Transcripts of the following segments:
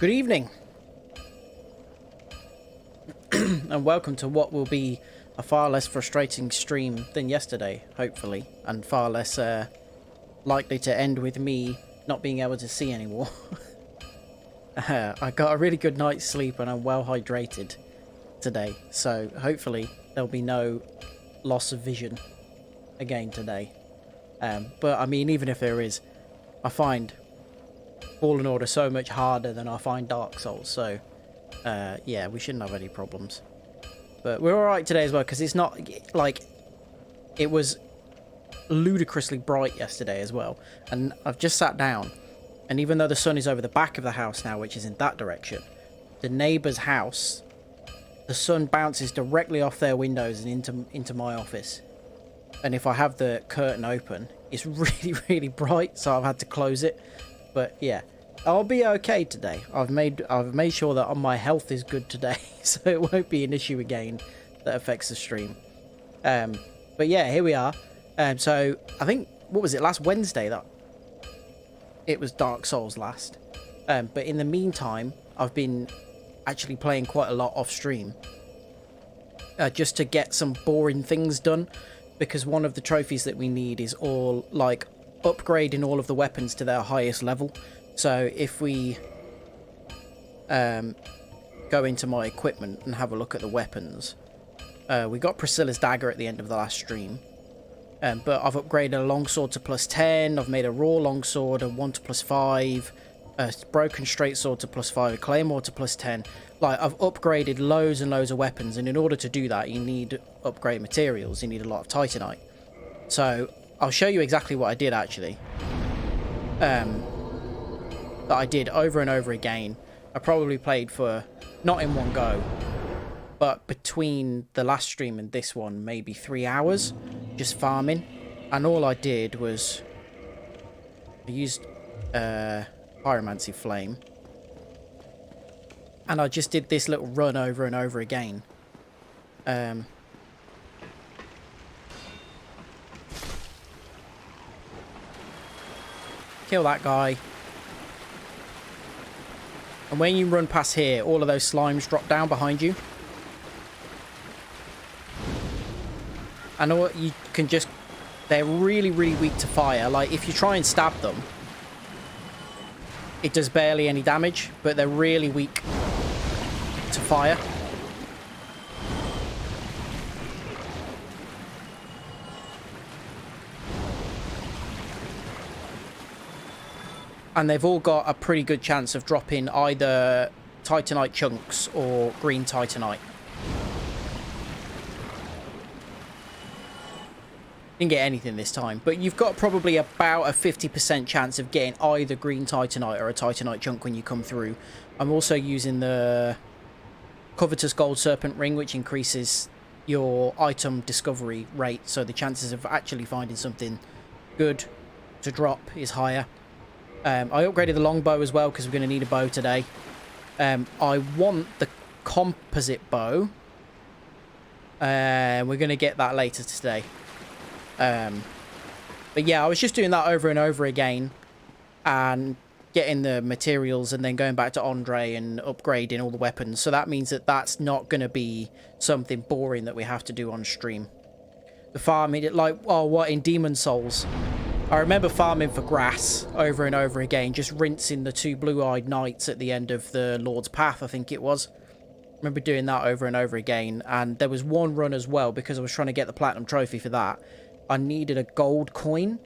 Good evening, and welcome to what will be a far less frustrating stream than yesterday, hopefully, and far less likely to end with me not being able to see anymore. I got a really good night's sleep and I'm well hydrated today, so hopefully there'll be no loss of vision again today. But I mean, even if there is, I find Fallen Order so much harder than I find Dark Souls, so yeah, we shouldn't have any problems. But we're alright today as well, because it's not like it was ludicrously bright yesterday as well. And I've just sat down, and even though the sun is over the back of the house now, which is in that direction, the neighbour's house, the sun bounces directly off their windows and into my office. And if I have the curtain open, it's really, really bright, so I've had to close it. But yeah, I'll be okay today. I've made sure that my health is good today, so it won't be an issue again that affects the stream. But yeah, here we are. So I think, what was it, last Wednesday that it was Dark Souls last. But in the meantime, I've been actually playing quite a lot off stream, just to get some boring things done, because one of the trophies that we need is all like upgrading all of the weapons to their highest level. So if we go into my equipment and have a look at the weapons, we got Priscilla's dagger at the end of the last stream, but I've upgraded a longsword to +10, I've made a raw longsword a 1 to +5, a broken straight sword to +5, a claymore to +10. Like, I've upgraded loads and loads of weapons, and in order to do that you need upgrade materials, you need a lot of titanite. So I'll show you exactly what I did actually. That I did over and over again. I probably played for, not in one go, but between the last stream and this one, maybe 3 hours, just farming. And all I did was, I used pyromancy flame, and I just did this little run over and over again. Kill that guy. And when you run past here, all of those slimes drop down behind you. I know you can just... They're really, really weak to fire. Like, if you try and stab them, it does barely any damage, but they're really weak to fire. And they've all got a pretty good chance of dropping either titanite chunks or green titanite. Didn't get anything this time, but you've got probably about a 50% chance of getting either green titanite or a titanite chunk when you come through. I'm also using the covetous gold serpent ring, which increases your item discovery rate, so the chances of actually finding something good to drop is higher. I upgraded the longbow as well, because we're going to need a bow today. I want the composite bow. We're going to get that later today. But yeah, I was just doing that over and over again, and getting the materials, and then going back to Andre and upgrading all the weapons. So that means that that's not going to be something boring that we have to do on stream. The farming, like, oh, what, in Demon Souls, I remember farming for grass over and over again, just rinsing the 2 blue-eyed knights at the end of the Lord's Path, I think it was. I remember doing that over and over again, and there was one run as well, because I was trying to get the platinum trophy for that. I needed a gold coin,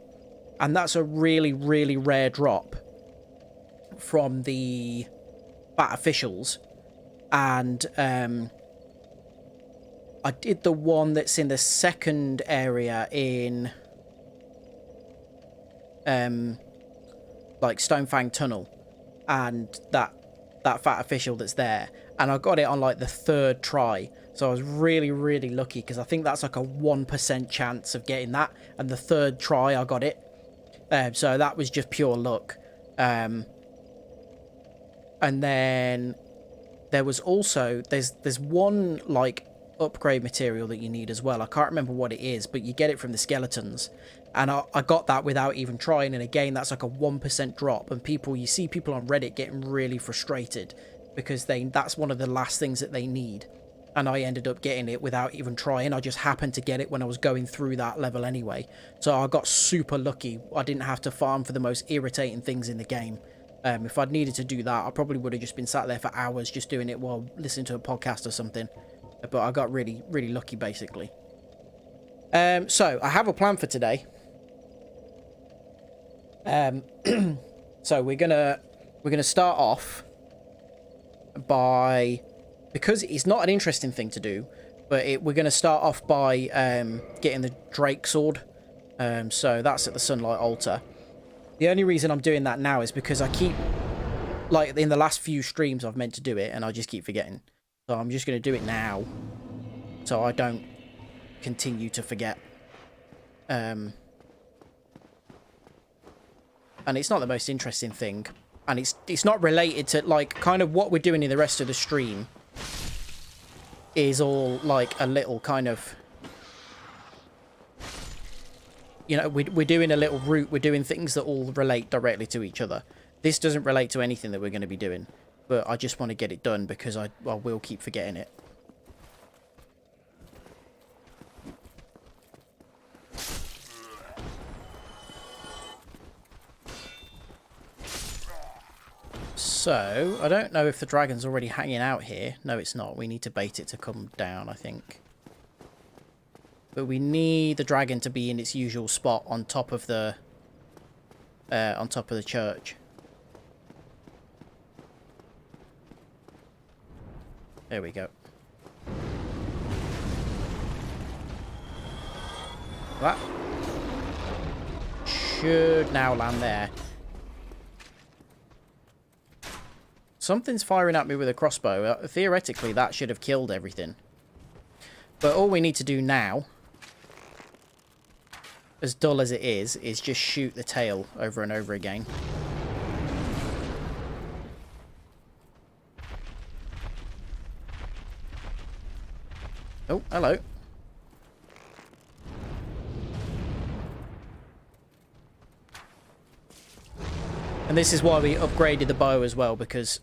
and that's a really, really rare drop from the Bat Officials. And I did the one that's in the second area in like Stonefang Tunnel, and that fat official that's there, and I got it on like the 3rd try. So I was really, really lucky, because I think that's like a 1% chance of getting that, and the 3rd try I got it. So that was just pure luck. And then there was also, there's one like upgrade material that you need as well. I can't remember what it is, but you get it from the skeletons, And I got that without even trying. And again, that's like a 1% drop. And you see people on Reddit getting really frustrated because that's one of the last things that they need. And I ended up getting it without even trying. I just happened to get it when I was going through that level anyway. So I got super lucky. I didn't have to farm for the most irritating things in the game. If I'd needed to do that, I probably would have just been sat there for hours just doing it while listening to a podcast or something. But I got really, really lucky, basically. So I have a plan for today. So we're gonna start off by, because it's not an interesting thing to do, but we're gonna start off by getting the Drake sword. So that's at the Sunlight Altar. The only reason I'm doing that now is because I keep, like, in the last few streams I've meant to do it and I just keep forgetting. So I'm just gonna do it now, so I don't continue to forget. And it's not the most interesting thing, and it's not related to, like, kind of what we're doing in the rest of the stream is all like a little kind of, you know, we're doing a little route, we're doing things that all relate directly to each other. This doesn't relate to anything that we're going to be doing, but I just want to get it done because I will keep forgetting it. So, I don't know if the dragon's already hanging out here. No, it's not. We need to bait it to come down, I think. But we need the dragon to be in its usual spot on top of the church. There we go. That should now land there. Something's firing at me with a crossbow. Theoretically, that should have killed everything. But all we need to do now, as dull as it is just shoot the tail over and over again. Oh, hello. And this is why we upgraded the bow as well, because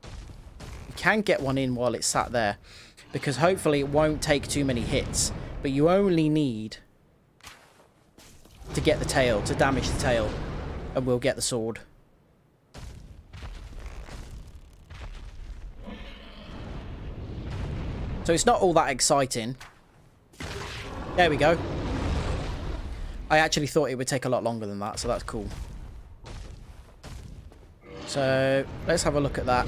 you can get one in while it's sat there. Because hopefully it won't take too many hits. But you only need to get the tail, to damage the tail. And we'll get the sword. So it's not all that exciting. There we go. I actually thought it would take a lot longer than that, so that's cool. So let's have a look at that.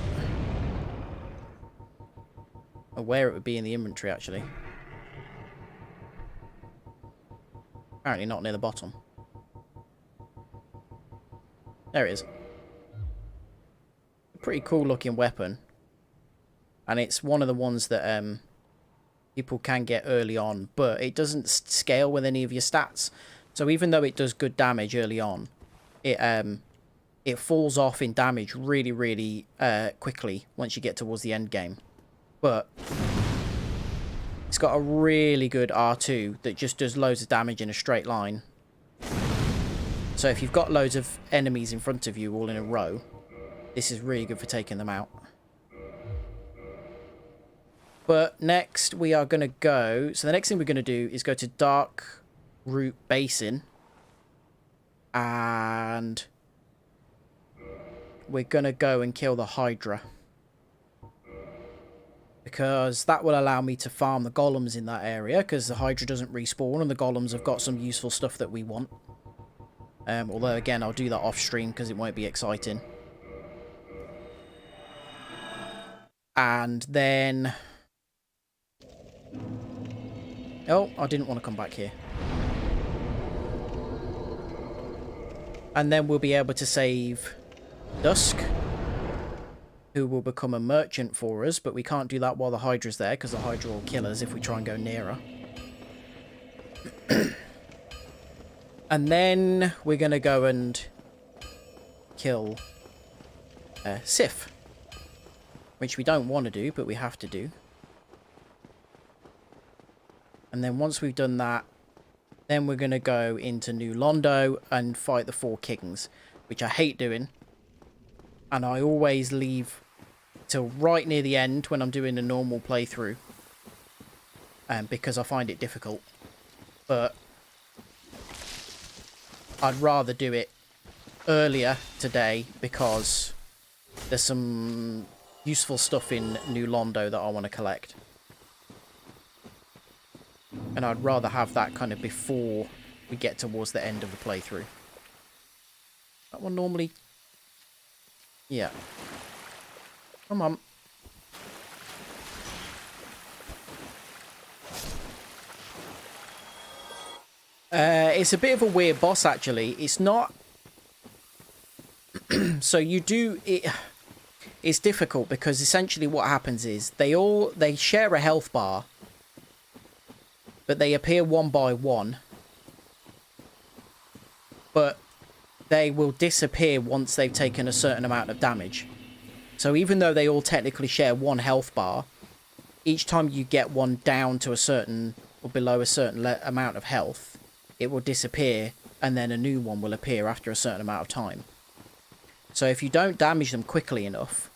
Or where it would be in the inventory, actually. Apparently not near the bottom. There it is. Pretty cool looking weapon. And it's one of the ones that people can get early on, but it doesn't scale with any of your stats. So even though it does good damage early on, it falls off in damage really, really quickly once you get towards the end game. But it's got a really good R2 that just does loads of damage in a straight line. So if you've got loads of enemies in front of you all in a row, this is really good for taking them out. But next we are going to go... So the next thing we're going to do is go to Dark Root Basin. And we're going to go and kill the Hydra. Because that will allow me to farm the golems in that area. Because the Hydra doesn't respawn and the golems have got some useful stuff that we want. Although again, I'll do that off stream because it won't be exciting. And then... Oh, I didn't want to come back here. And then we'll be able to save Dusk, who will become a merchant for us, but we can't do that while the Hydra's there, because the Hydra will kill us if we try and go nearer. And then we're going to go and kill Sif, which we don't want to do, but we have to do. And then once we've done that, Then we're going to go into New Londo and fight the 4 kings, which I hate doing. And I always leave till right near the end when I'm doing a normal playthrough. Because I find it difficult. But I'd rather do it earlier today because there's some useful stuff in New Londo that I want to collect. And I'd rather have that kind of before we get towards the end of the playthrough. That one normally... Yeah. Come on. It's a bit of a weird boss, actually. It's not... So you do... It's difficult because essentially what happens is they share a health bar, but they appear one by one. But they will disappear once they've taken a certain amount of damage. So even though they all technically share one health bar, each time you get one down to a certain or below a certain amount of health, it will disappear and then a new one will appear after a certain amount of time. So if you don't damage them quickly enough,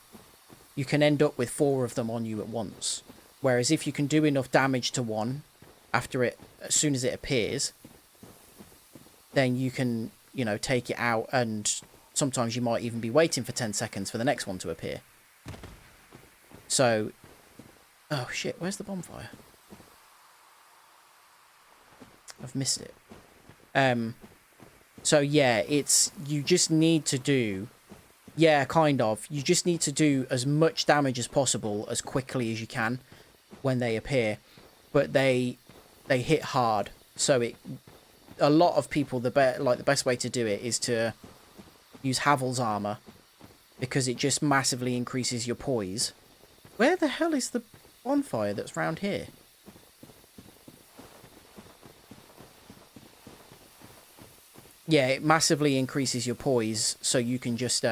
you can end up with 4 of them on you at once. Whereas if you can do enough damage to one after it, as soon as it appears, then you can, you know, take it out, and sometimes you might even be waiting for 10 seconds for the next one to appear. So, oh shit, where's the bonfire? I've missed it. So yeah, you just need to do, yeah, kind of. You just need to do as much damage as possible as quickly as you can when they appear. But they hit hard. So a lot of people, the best way to do it is to use Havel's armor, because it just massively increases your poise. Where the hell is the bonfire that's round here? Yeah, it massively increases your poise, so you can just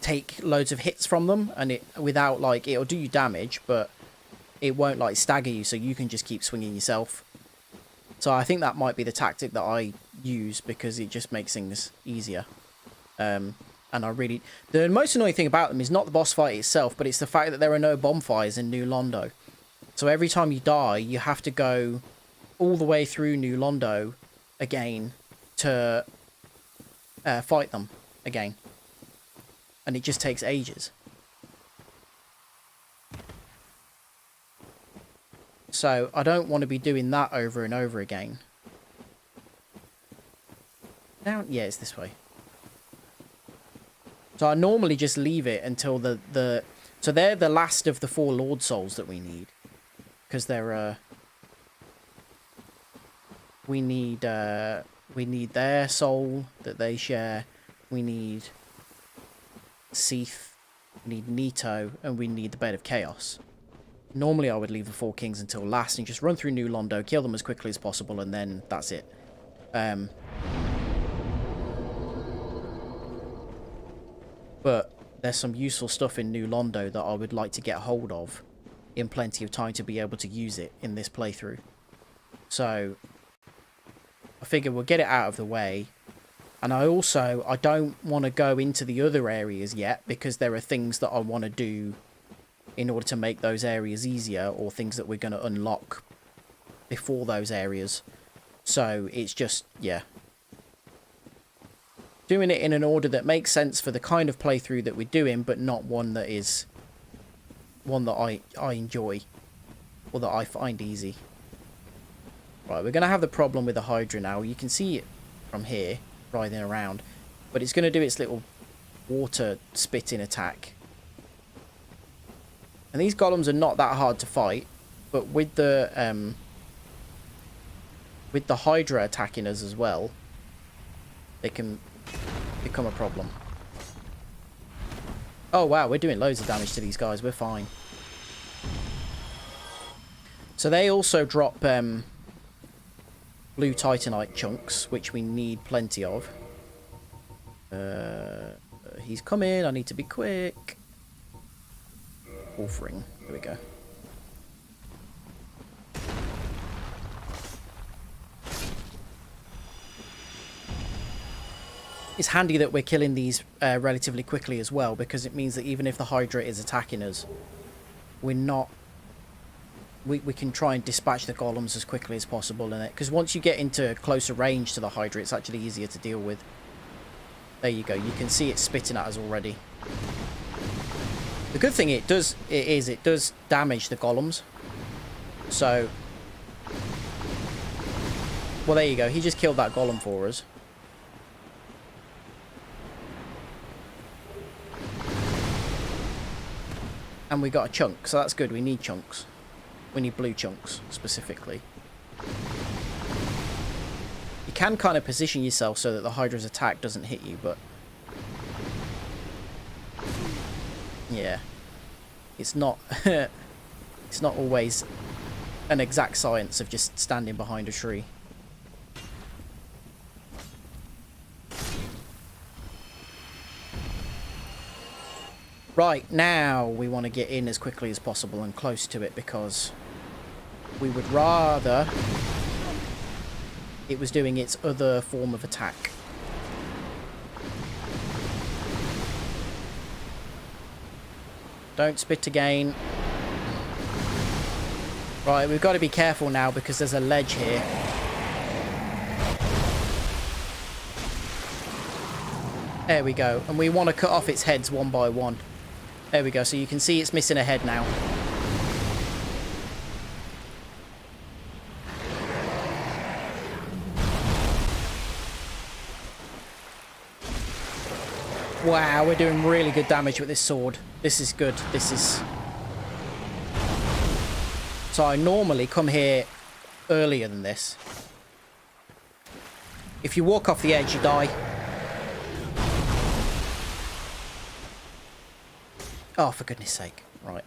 take loads of hits from them, and it'll do you damage, but it won't like stagger you, so you can just keep swinging yourself. So I think that might be the tactic that I use, because it just makes things easier. And the most annoying thing about them is not the boss fight itself, but it's the fact that there are no bonfires in New Londo. So every time you die, you have to go all the way through New Londo again to fight them again. And it just takes ages. So I don't want to be doing that over and over again. Down? Yeah, it's this way. So I normally just leave it until so they're the last of the 4 Lord Souls that we need. Because they're we need their soul that they share. We need Seath, we need Nito, and we need the Bed of Chaos. Normally I would leave the 4 kings until last and just run through New Londo, kill them as quickly as possible, and then that's it. But there's some useful stuff in New Londo that I would like to get hold of in plenty of time to be able to use it in this playthrough. So I figure we'll get it out of the way. And I don't want to go into the other areas yet, because there are things that I want to do in order to make those areas easier, or things that we're going to unlock before those areas. So it's just, yeah, doing it in an order that makes sense for the kind of playthrough that we're doing, but not one that is one that I enjoy, or that I find easy. Right, we're going to have the problem with the Hydra now. You can see it from here, writhing around, but it's going to do its little water spitting attack. And these golems are not that hard to fight, but with the Hydra attacking us as well, they can become a problem. Oh wow, we're doing loads of damage to these guys. We're fine. So they also drop blue titanite chunks, which we need plenty of. He's coming. I need to be quick. Wolfring. There we go. It's handy that we're killing these relatively quickly as well, because it means that even if the Hydra is attacking us, we're not... We can try and dispatch the golems as quickly as possible in it. Because once you get into closer range to the Hydra, it's actually easier to deal with. There you go. You can see it spitting at us already. The good thing it does damage the golems. So... Well, there you go. He just killed that golem for us. And we got a chunk, so that's good. We need chunks. We need blue chunks, specifically. You can kind of position yourself so that the Hydra's attack doesn't hit you, but... Yeah. It's not... it's not always an exact science of just standing behind a tree. Right, now we want to get in as quickly as possible and close to it, because we would rather it was doing its other form of attack. Don't spit again. Right, we've got to be careful now because there's a ledge here. There we go. And we want to cut off its heads one by one. There we go. So you can see it's missing a head now. Wow, we're doing really good damage with this sword. This is good. This is... So I normally come here earlier than this. If you walk off the edge, you die. Oh, for goodness sake. Right.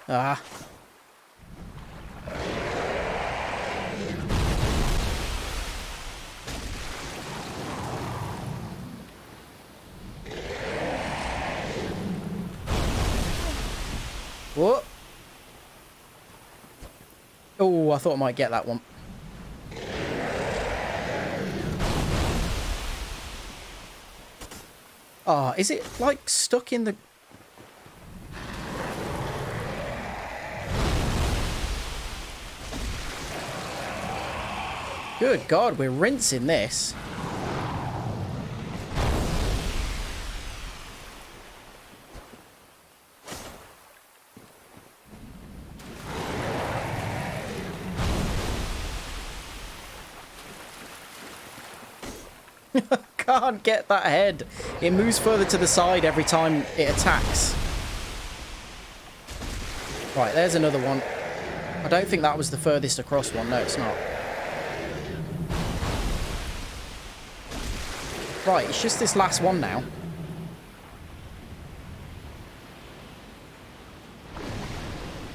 Ah. What? Oh, I thought I might get that one. Oh, is it like stuck in the... Good God, we're rinsing this. Can't get that head. It moves further to the side every time it attacks. Right, there's another one. I don't think that was the furthest across one. No, it's not. Right, it's just this last one now.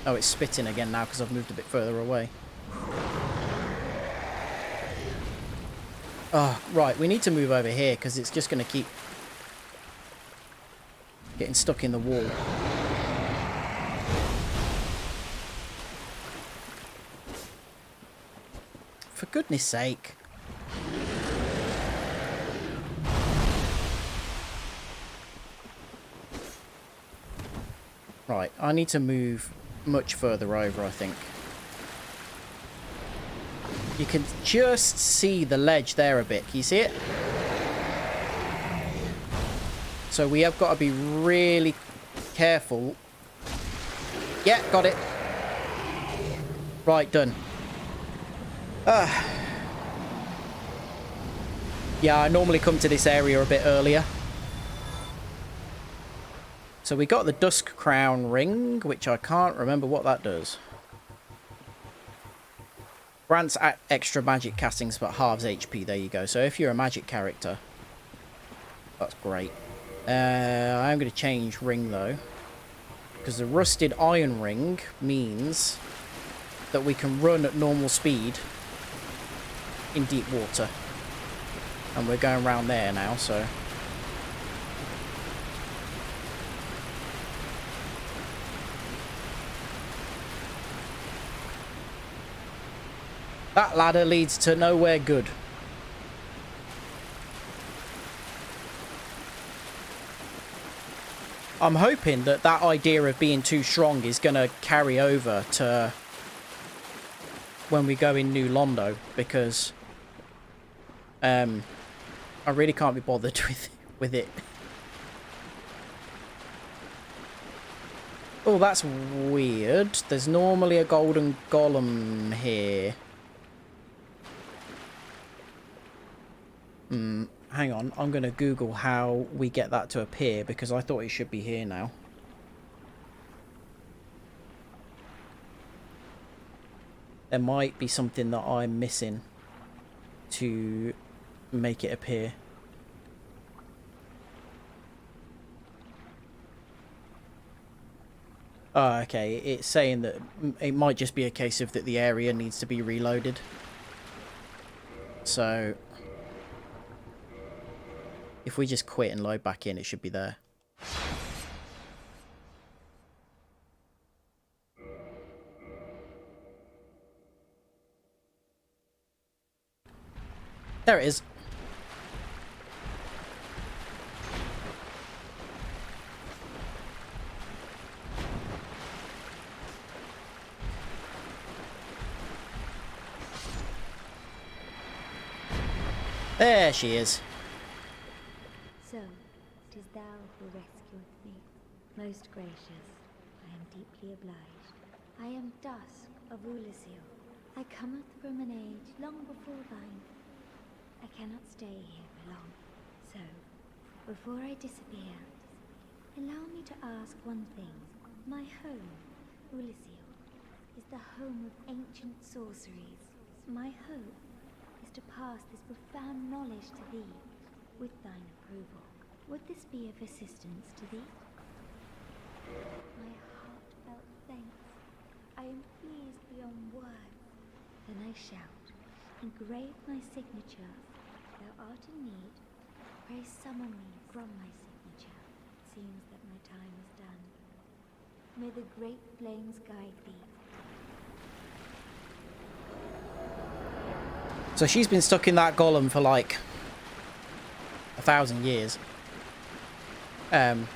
Oh, it's spitting again now because I've moved a bit further away. Oh, right, we need to move over here because it's just going to keep getting stuck in the wall. For goodness sake. Right, I need to move much further over, I think. You can just see the ledge there a bit. Can you see it? So we have got to be really careful. Yeah, got it. Right, done. Yeah, I normally come to this area a bit earlier. So we got the Dusk Crown ring, which I can't remember what that does. Grants extra magic castings but halves HP. There you go. So if you're a magic character, that's great. I'm going to change ring though, because the rusted iron ring means that we can run at normal speed in deep water. And we're going around there now, so... That ladder leads to nowhere good. I'm hoping that that idea of being too strong is going to carry over to when we go in New Londo, because I really can't be bothered with it. Oh, that's weird. There's normally a golden golem here. Hang on. I'm going to Google how we get that to appear, because I thought it should be here now. There might be something that I'm missing to make it appear. Oh, okay. It's saying that it might just be a case of that the area needs to be reloaded. So if we just quit and load back in, it should be there. There it is. There she is. So, 'tis thou who rescueth me. Most gracious, I am deeply obliged. I am Dusk of Ulyssil. I cometh from an age long before thine. I cannot stay here for long. So, before I disappear, allow me to ask one thing. My home, Ulyssil, is the home of ancient sorceries. My hope is to pass this profound knowledge to thee, with thine approval. Would this be of assistance to thee? My heartfelt thanks. I am pleased beyond words. Then I shout, engrave my signature. Thou art in need. Pray summon me from my signature. It seems that my time is done. May the great flames guide thee. So she's been stuck in that golem for like 1,000 years. And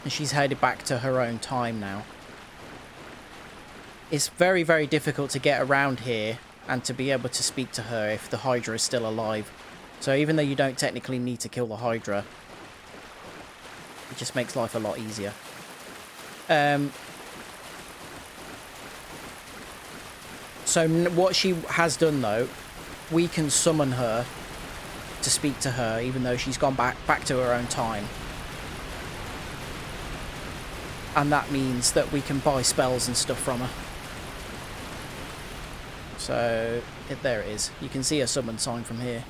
she's headed back to her own time now. It's very, very difficult to get around here and to be able to speak to her if the Hydra is still alive. So even though you don't technically need to kill the Hydra, it just makes life a lot easier. So what she has done though, we can summon her to speak to her, even though she's gone back to her own time. And that means that we can buy spells and stuff from her. So, there it is. You can see a summon sign from here.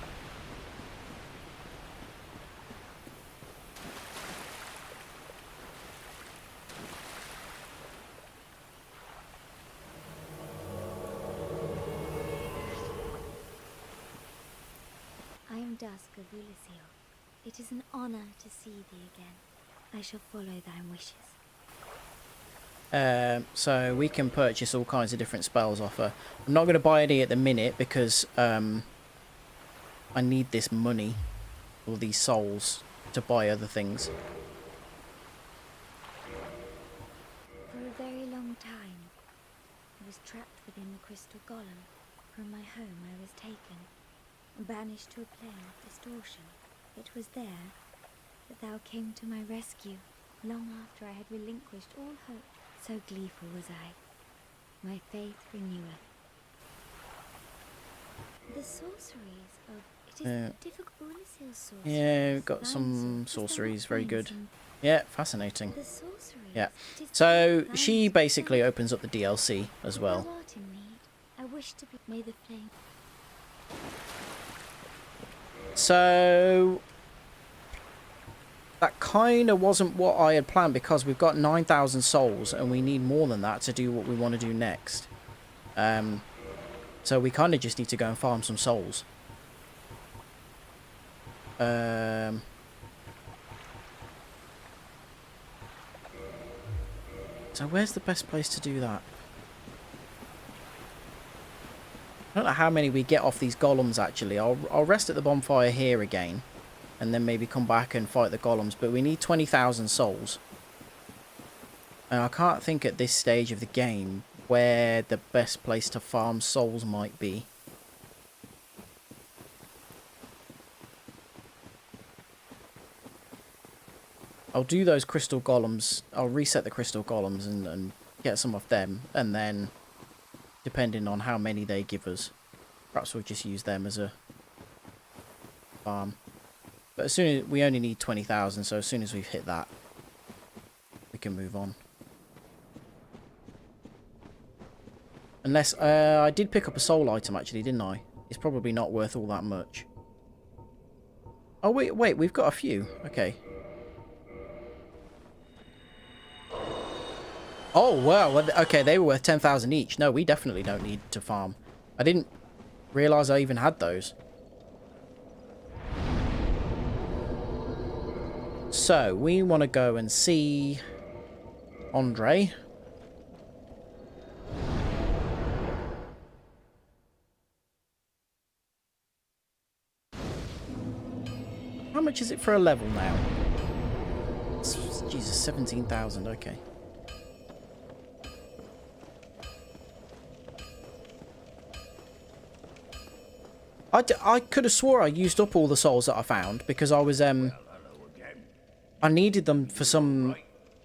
I am Dusk of Ulyssil. It is an honor to see thee again. I shall follow thy wishes. So we can purchase all kinds of different spells off her. I'm not going to buy any at the minute because I need this money, or these souls, to buy other things. For a very long time, I was trapped within the crystal golem. From my home I was taken, banished to a plane of distortion. It was there that thou came to my rescue, long after I had relinquished all hope. So gleeful was I. My faith reneweth. The sorceries of... It is the difficult Ulyssil sorceries. Yeah, we've got some sorceries, very good. Yeah, fascinating. The sorceries. Yeah. So she basically opens up the DLC as well. Thou art in need. I wish to be... May the flame... So that kind of wasn't what I had planned, because we've got 9,000 souls and we need more than that to do what we want to do next. So we kind of just need to go and farm some souls. So where's the best place to do that? I don't know how many we get off these golems, actually. I'll rest at the bonfire here again. And then maybe come back and fight the golems. But we need 20,000 souls. And I can't think at this stage of the game where the best place to farm souls might be. I'll do those crystal golems. I'll reset the crystal golems and get some of them. And then, depending on how many they give us, perhaps we'll just use them as a farm. But as soon as we only need 20,000, so as soon as we've hit that, we can move on. Unless, I did pick up a soul item actually, didn't I? It's probably not worth all that much. Oh wait, we've got a few. Okay. Oh wow, okay, they were worth 10,000 each. No, we definitely don't need to farm. I didn't realise I even had those. So, we want to go and see Andre. How much is it for a level now? Jesus, 17,000, okay. I could have swore I used up all the souls that I found because I was, I needed them for some,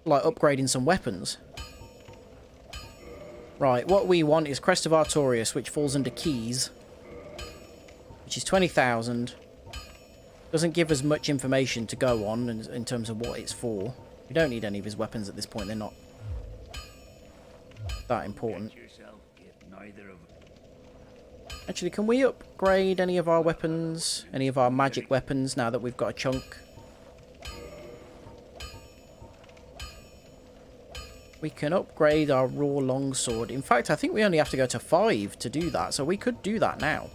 like, upgrading some weapons. Right, what we want is Crest of Artorias, which falls under keys, which is 20,000. Doesn't give us much information to go on in terms of what it's for. We don't need any of his weapons at this point. They're not that important. Actually, can we upgrade any of our weapons? Any of our magic weapons now that we've got a chunk? We can upgrade our raw longsword. In fact, I think we only have to go to 5 to do that. So we could do that now.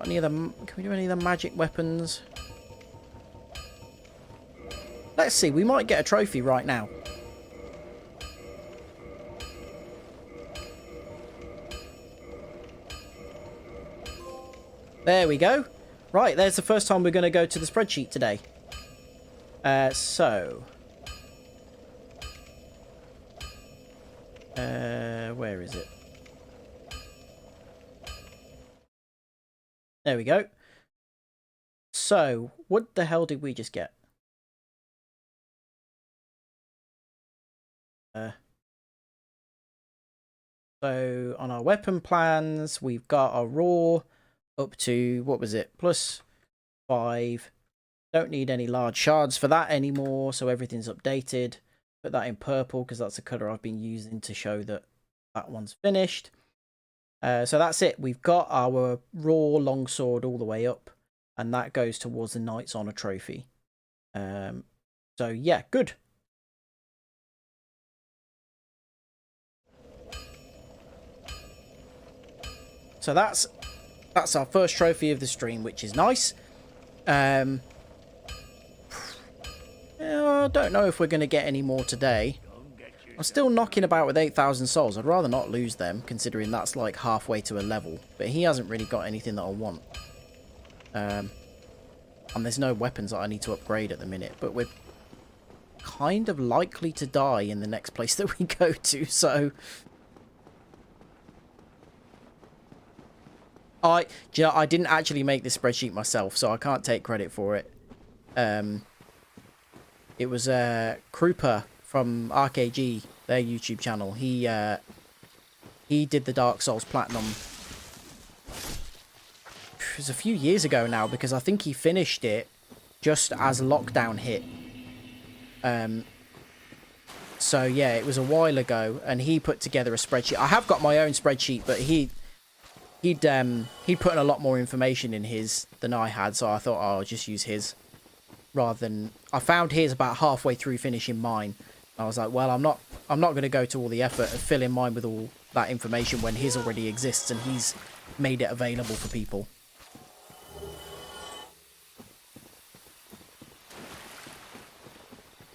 Any of them? Can we do any of the magic weapons? Let's see. We might get a trophy right now. There we go. Right, there's the first time we're going to go to the spreadsheet today. Where is it? There we go. So, what the hell did we just get? So, on our weapon plans, we've got our raw up to, what was it? +5. Don't need any large shards for that anymore, so everything's updated. Put that in purple because that's the colour I've been using to show that that one's finished. So that's it. We've got our raw longsword all the way up, and that goes towards the Knight's Honour trophy. So yeah, good. So that's our first trophy of the stream, which is nice. I don't know if we're going to get any more today. I'm still knocking about with 8,000 souls. I'd rather not lose them, considering that's like halfway to a level. But he hasn't really got anything that I want. And there's no weapons that I need to upgrade at the minute. But we're kind of likely to die in the next place that we go to, so... Do you know, I didn't actually make this spreadsheet myself, so I can't take credit for it. It was Krupa from RKG, their YouTube channel. He did the Dark Souls Platinum. It was a few years ago now, because I think he finished it just as lockdown hit. So yeah, it was a while ago, and he put together a spreadsheet. I have got my own spreadsheet, but he'd put in a lot more information in his than I had, so I thought, oh, I'll just use his rather than... I found his about halfway through finishing mine. I was like, well, I'm not going to go to all the effort of filling mine with all that information when his already exists and he's made it available for people.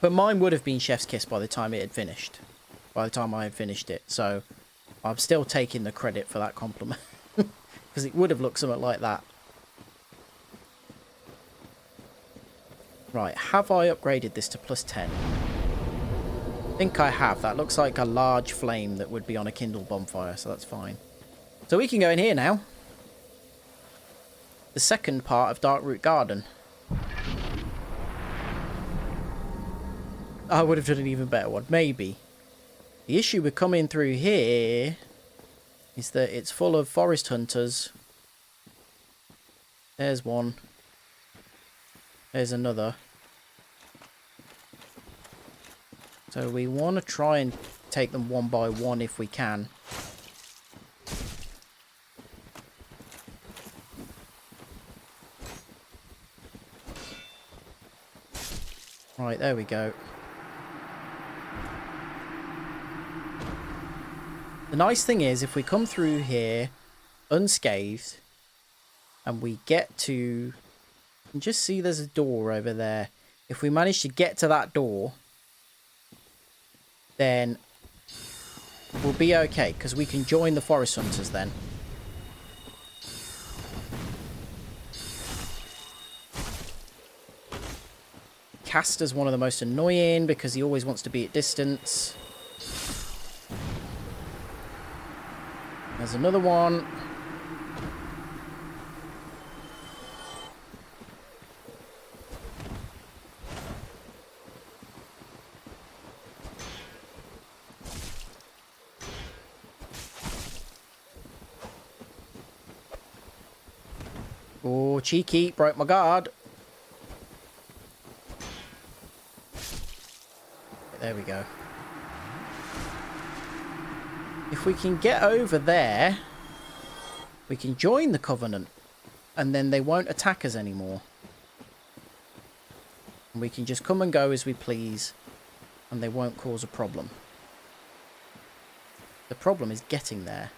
But mine would have been Chef's Kiss by the time it had finished. By the time I had finished it, so I'm still taking the credit for that compliment. Because it would have looked something like that. Right, have I upgraded this to +10? I think I have. That looks like a large flame that would be on a Kindle bonfire, so that's fine. So we can go in here now. The second part of Darkroot Garden. I would have done an even better one, maybe. The issue with coming through here is that it's full of forest hunters. There's one. There's another. So we want to try and take them one by one if we can. Right, there we go. The nice thing is, if we come through here unscathed, and we get to... You can just see there's a door over there. If we manage to get to that door, then we'll be okay, because we can join the forest hunters then. Caster's one of the most annoying, because he always wants to be at distance. There's another one. Oh, cheeky. Broke my guard. There we go. If we can get over there, we can join the Covenant. And then they won't attack us anymore. And we can just come and go as we please. And they won't cause a problem. The problem is getting there.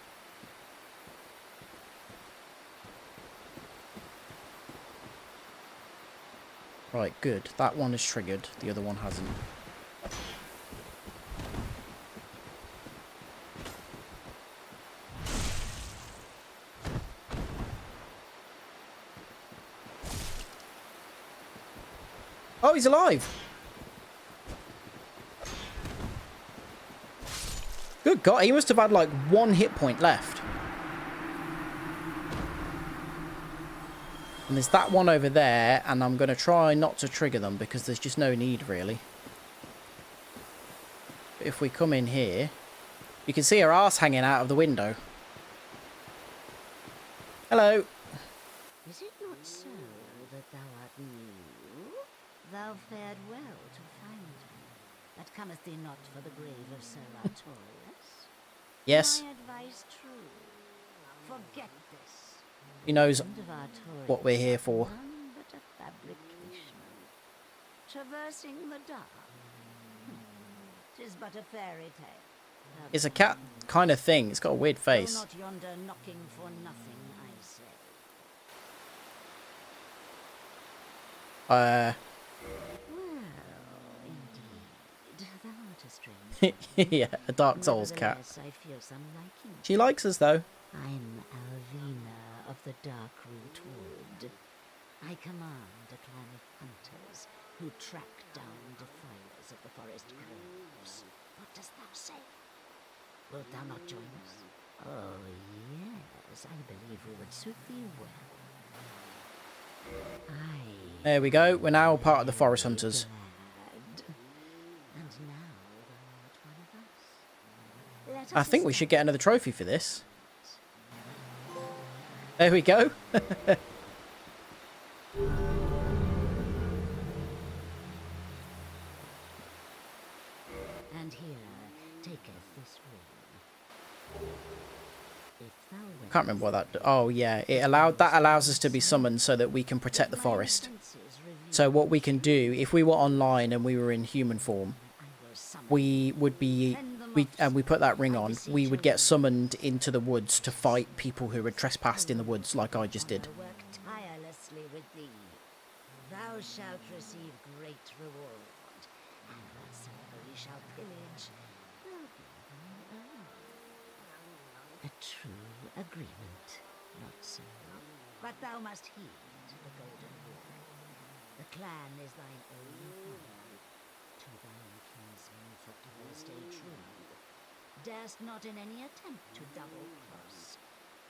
Right, good. That one is triggered. The other one hasn't. Oh, he's alive! Good God, he must have had like 1 hit point left. And there's that one over there, and I'm going to try not to trigger them because there's just no need, really. But if we come in here, you can see her arse hanging out of the window. Hello. Is it not so that thou art new? Thou fared well to find me. That cometh thee not for the grave of Sir Artorias? Yes. My advice true. Forget this. He knows End of Artorias what we're here for. none but a fabrication. Traversing the dark. 'Tis but a fairy tale. It's a cat kind of thing. It's got a weird Go face. not yonder knocking for nothing, I say. Well, indeed, thou art a strange. Yeah, a Dark Souls cat. Nevertheless, I feel some liking. She likes us, though. I'm Alvina of the Darkroot Wood. I command a clan of hunters who track down defilers of the forest groves. What dost thou say? Wilt thou not join us? Oh, yes, I believe we would suit thee well. I There we go. We're now part of the Forest Hunters. glad. And now thou art one of us. Let I us think we should get another trophy for this. There we go. And here taketh this ring. If thou wilt, Can't remember what that... Oh, yeah. That allows us to be summoned so that we can protect the forest. senses reveal So what we can do, if we were online and we were in human form, I will summon we would be... and we put that ring on, we would get summoned into the woods to fight people who had trespassed in the woods like I just did. to work tirelessly with thee. Thou shalt receive great reward, and whatsoever we shall pillage will be thine own. A true agreement, not so. But thou must heed the golden rule. The clan is thine own family. To thine kinsmen forever stay true. Darest not in any attempt to double cross.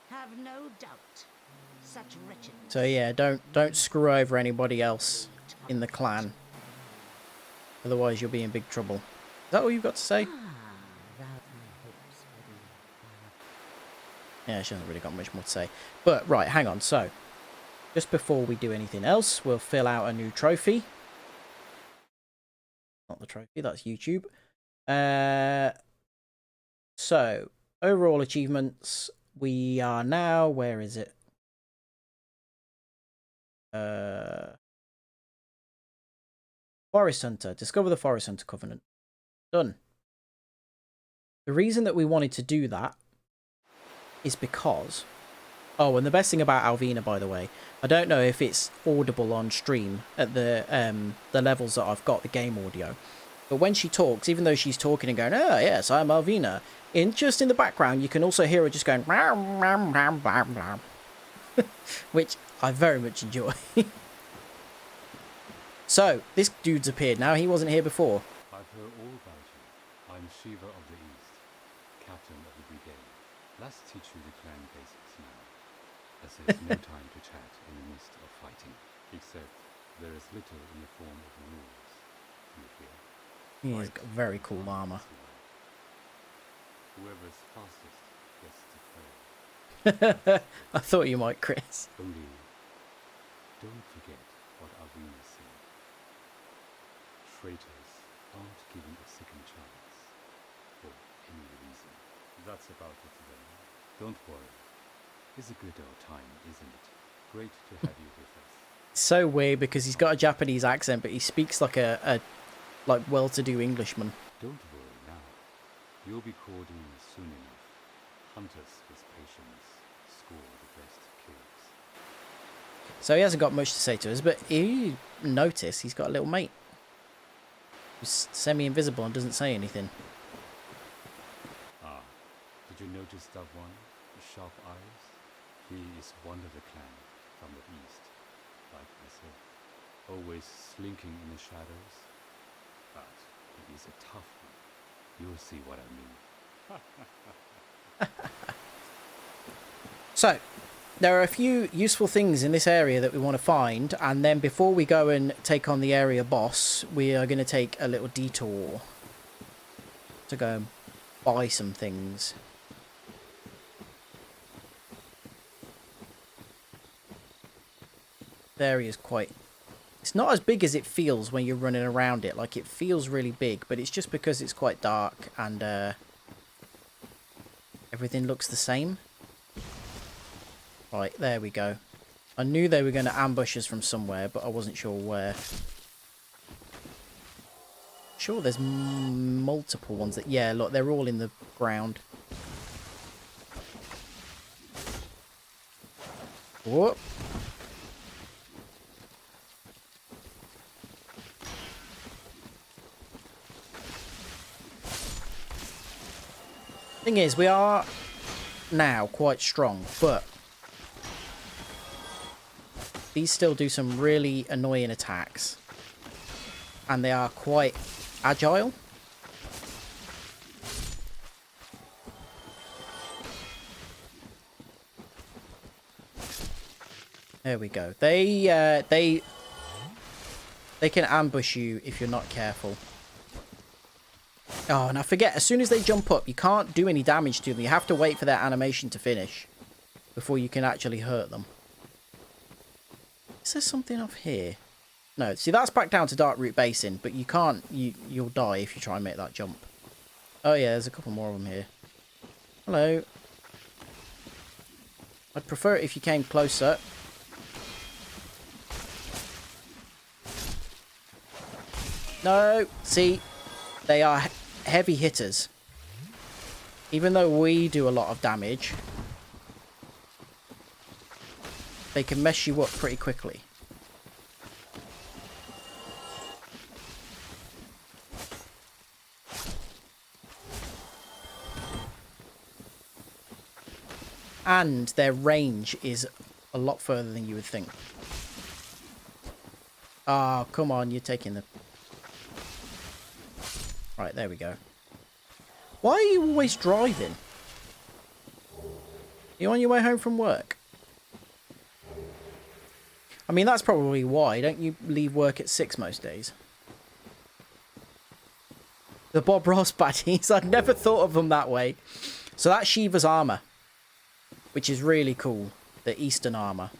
Have no doubt, such wretchedness. So yeah, don't screw over anybody else in the clan. Otherwise you'll be in big trouble. Is that all you've got to say? Yeah, she hasn't really got much more to say. But, right, hang on. So, just before we do anything else, we'll fill out a new trophy. Not the trophy, that's YouTube. So, overall achievements. We are now... Where is it? Forest Hunter. Discover the Forest Hunter Covenant. Done. The reason that we wanted to do that is because... Oh, and the best thing about Alvina, by the way, I don't know if it's audible on stream at the levels that I've got the game audio, but when she talks, even though she's talking and going, "Oh yes, I'm Alvina," just in the background, you can also hear her just going, which I very much enjoy. So this dude's appeared now. He wasn't here before. I've heard all about you. I'm Shiva of the East, captain of the brigade. Let's teach you the clan basics now, as there's no time to chat in the midst of fighting, except there is little in the form of rules. You hear? He's got very cool armor. Whoever's fastest gets to play. I thought you might, Chris. Only, don't forget what Avina said. Traitors aren't given a second chance, for any reason. That's about it then. Don't worry. It's a good old time, isn't it? Great to have you with us. So weird because he's got a Japanese accent, but he speaks like a like well-to-do Englishman. Don't worry now. You'll be called in soon enough. Hunters with patience score the best kills. So he hasn't got much to say to us, but you notice he's got a little mate who's semi-invisible and doesn't say anything. Ah, did you notice that one? The sharp eyes? He is one of the clan from the east, like myself. Always slinking in the shadows. But he is a tough one. You'll see what I mean. So, there are a few useful things in this area that we want to find, and then before we go and take on the area boss, we are going to take a little detour to go and buy some things. The area is quite... It's not as big as it feels when you're running around it. Like, it feels really big, but it's just because it's quite dark and everything looks the same. Right, there we go. I knew they were going to ambush us from somewhere, but I wasn't sure where. Sure, there's multiple ones that... Yeah, look, they're all in the ground. Whoop. Thing is, we are now quite strong, but these still do some really annoying attacks, and they are quite agile. There we go. They can ambush you if you're not careful. Oh, and I forget, as soon as they jump up, you can't do any damage to them. You have to wait for their animation to finish before you can actually hurt them. Is there something off here? No, see, that's back down to Darkroot Basin, but you can't... You'll die if you try and make that jump. Oh, yeah, there's a couple more of them here. Hello. I'd prefer it if you came closer. No, see, they are heavy hitters. Even though we do a lot of damage, they can mess you up pretty quickly. and their range is a lot further than you would think. Oh, come on, you're taking the... Right, there we go. Why are you always driving? You on your way home from work? I mean, that's probably why. Don't you leave work at 6 most days? The Bob Ross baddies. I'd never thought of them that way. So that's Shiva's armor, which is really cool. The Eastern armor.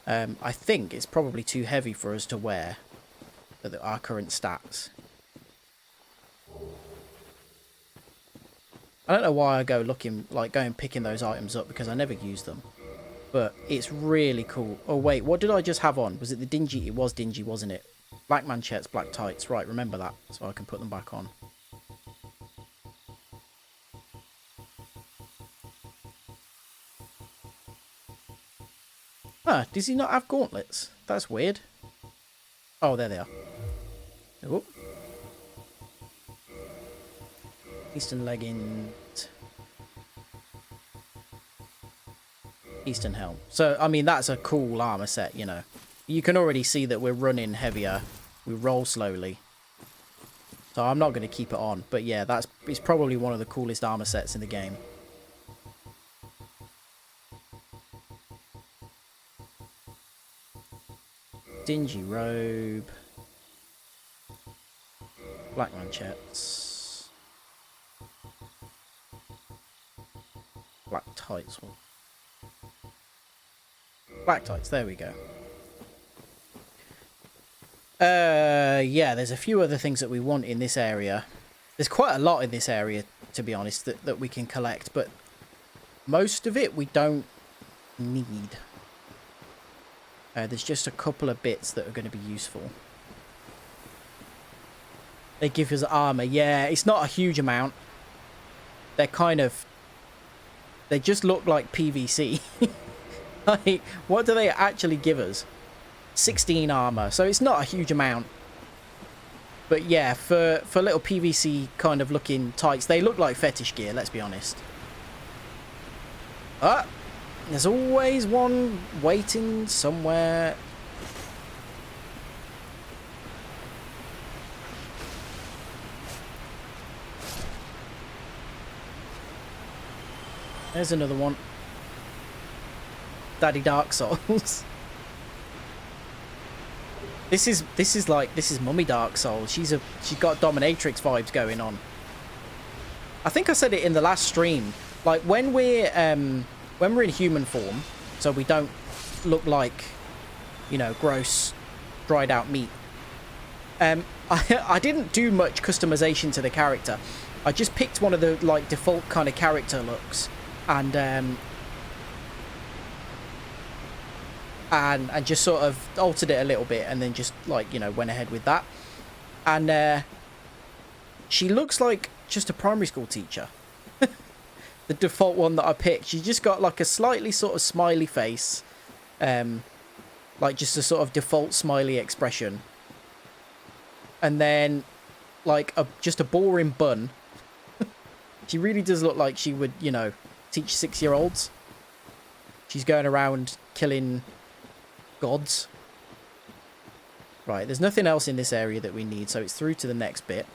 I think it's probably too heavy for us to wear at our current stats. I don't know why I go looking, like going picking those items up, because I never use them. But it's really cool. Oh wait, what did I just have on? Was it the dingy? It was dingy, wasn't it? Black manchettes, black tights. Right, remember that, so I can put them back on. Ah, does he not have gauntlets? That's weird. Oh, there they are. Oh. Eastern leggings. Eastern helm. So, I mean, that's a cool armor set, you know. You can already see that we're running heavier. We roll slowly. So I'm not going to keep it on. But yeah, it's probably one of the coolest armor sets in the game. Dingy robe. Black manchettes. Black tights. Black tights, there we go. Yeah, there's a few other things that we want in this area. There's quite a lot in this area, to be honest, that we can collect, but most of it we don't need. There's just a couple of bits that are going to be useful. They give us armor. Yeah, it's not a huge amount. They're kind of... They just look like PVC. Like, what do they actually give us? 16 armor. So it's not a huge amount. But yeah, for little PVC kind of looking tights, they look like fetish gear, let's be honest. Ah! There's always one waiting somewhere. There's another one. Daddy Dark Souls. This is Mummy Dark Souls. She's got dominatrix vibes going on. I think I said it in the last stream. Like when we're in human form, so we don't look like, you know, gross, dried out meat. I didn't do much customization to the character. I just picked one of the like default kind of character looks, and just sort of altered it a little bit, and then just like, you know, went ahead with that. And she looks like just a primary school teacher. The default one that I picked, she just got like a slightly sort of smiley face, like just a sort of default smiley expression, and then like just a boring bun. She really does look like she would, you know, teach 6-year-olds. She's going around killing gods. Right, there's nothing else in this area that we need, so it's through to the next bit.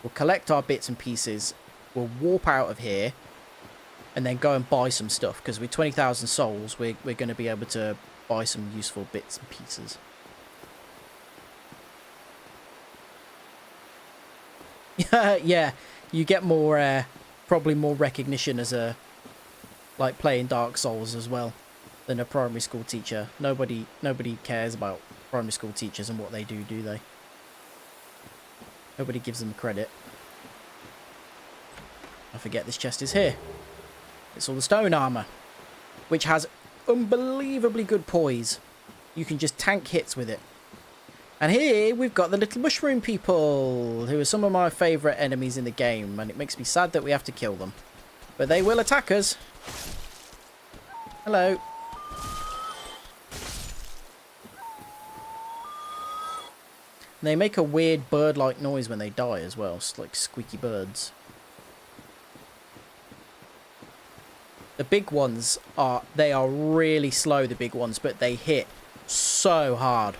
We'll collect our bits and pieces. We'll warp out of here. And then go and buy some stuff, because with 20,000 souls, we're going to be able to buy some useful bits and pieces. Yeah, you get more, probably more recognition as a, like playing Dark Souls as well, than a primary school teacher. Nobody cares about primary school teachers and what they do they? Nobody gives them credit. I forget this chest is here. It's all the stone armor, which has unbelievably good poise. You can just tank hits with it. And here we've got the little mushroom people, who are some of my favourite enemies in the game, and it makes me sad that we have to kill them. But they will attack us. Hello. They make a weird bird-like noise when they die as well, it's like squeaky birds. The big ones are, they are really slow, the big ones, but they hit so hard.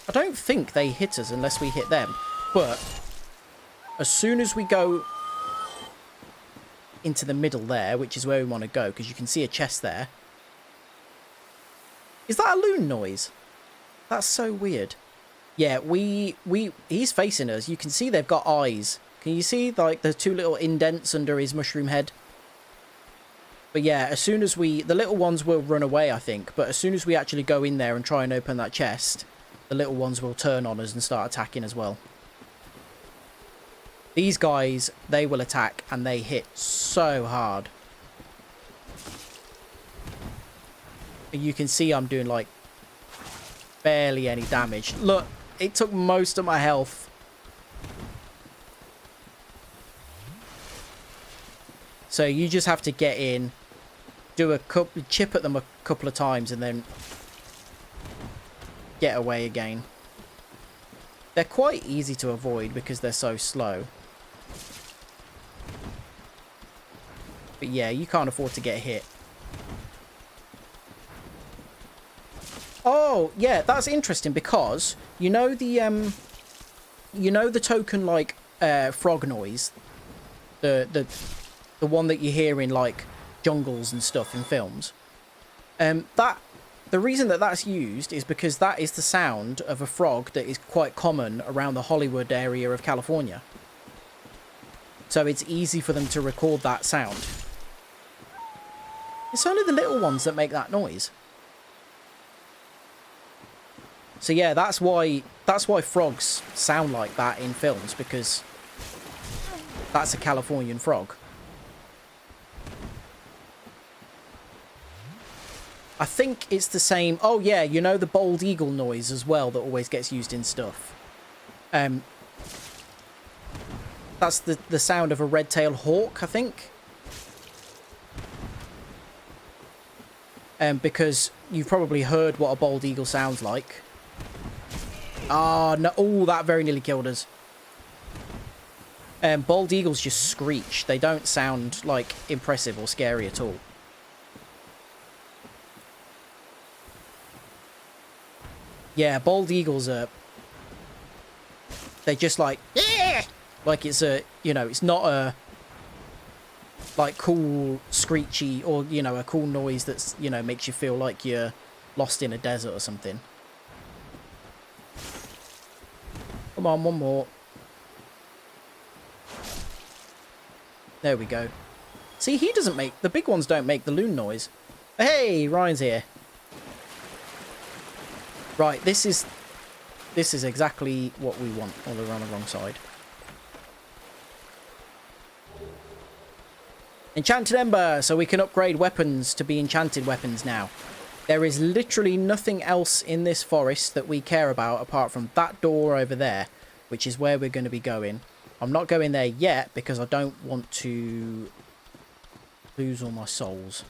I don't think they hit us unless we hit them, but as soon as we go into the middle there, which is where we want to go, because you can see a chest there. Is that a loon noise? That's so weird. Yeah, he's facing us. You can see they've got eyes. Can you see, like, the two little indents under his mushroom head? But yeah, as soon as the little ones will run away, I think. But as soon as we actually go in there and try and open that chest, the little ones will turn on us and start attacking as well. These guys, they will attack and they hit so hard. You can see I'm doing, like, barely any damage. Look, it took most of my health. So you just have to get in, do a couple, chip at them a couple of times, and then get away again. They're quite easy to avoid because they're so slow. But yeah, you can't afford to get hit. Oh, yeah, that's interesting because you know the token, like, frog noise, the one that you hear in, like, jungles and stuff in films. The reason that that's used is because that is the sound of a frog that is quite common around the Hollywood area of California. So it's easy for them to record that sound. It's only the little ones that make that noise. So yeah, that's why frogs sound like that in films, because that's a Californian frog. I think it's the same. Oh yeah, you know the bald eagle noise as well that always gets used in stuff. That's the sound of a red-tailed hawk, I think. Because you've probably heard what a bald eagle sounds like. Ah, no! Oh, that very nearly killed us. Bald eagles just screech. They don't sound, like, impressive or scary at all. Yeah, bald eagles are... They're just like... Yeah! Like it's a... You know, it's not a... Like, cool, screechy, or, you know, a cool noise that's, you know, makes you feel like you're lost in a desert or something. Come on, one more. There we go. See, he doesn't make... The big ones don't make the loon noise. Hey, Ryan's here. Right, this is exactly what we want. Oh, we're on the wrong side. Enchanted Ember, so we can upgrade weapons to be enchanted weapons now. There is literally nothing else in this forest that we care about apart from that door over there, which is where we're going to be going. I'm not going there yet because I don't want to lose all my souls.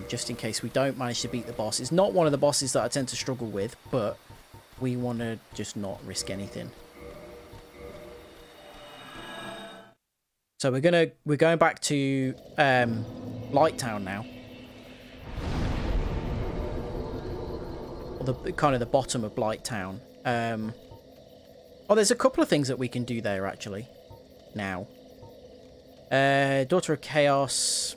Just in case we don't manage to beat the boss. It's not one of the bosses that I tend to struggle with, but we want to just not risk anything. So we're going back to Lighttown now. Or the kind of the bottom of Blighttown. Oh, there's a couple of things that we can do there actually. Now. Daughter of Chaos.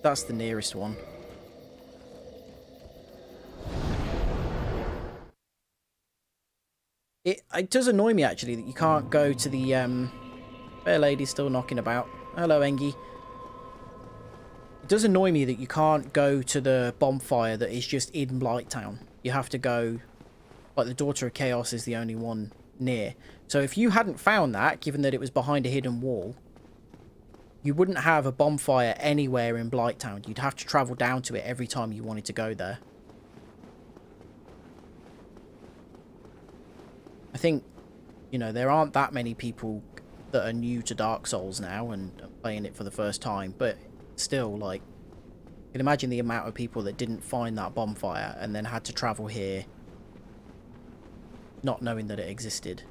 That's the nearest one. It does annoy me actually that you can't go to the fair lady's still knocking about. Hello, Engie. It does annoy me that you can't go to the bonfire that is just in Blighttown. You have to go, like, the Daughter of Chaos is the only one near. So if you hadn't found that, given that it was behind a hidden wall, you wouldn't have a bonfire anywhere in Blighttown. You'd have to travel down to it every time you wanted to go there. I think, you know, there aren't that many people that are new to Dark Souls now and playing it for the first time, but still, like, you can imagine the amount of people that didn't find that bonfire and then had to travel here not knowing that it existed.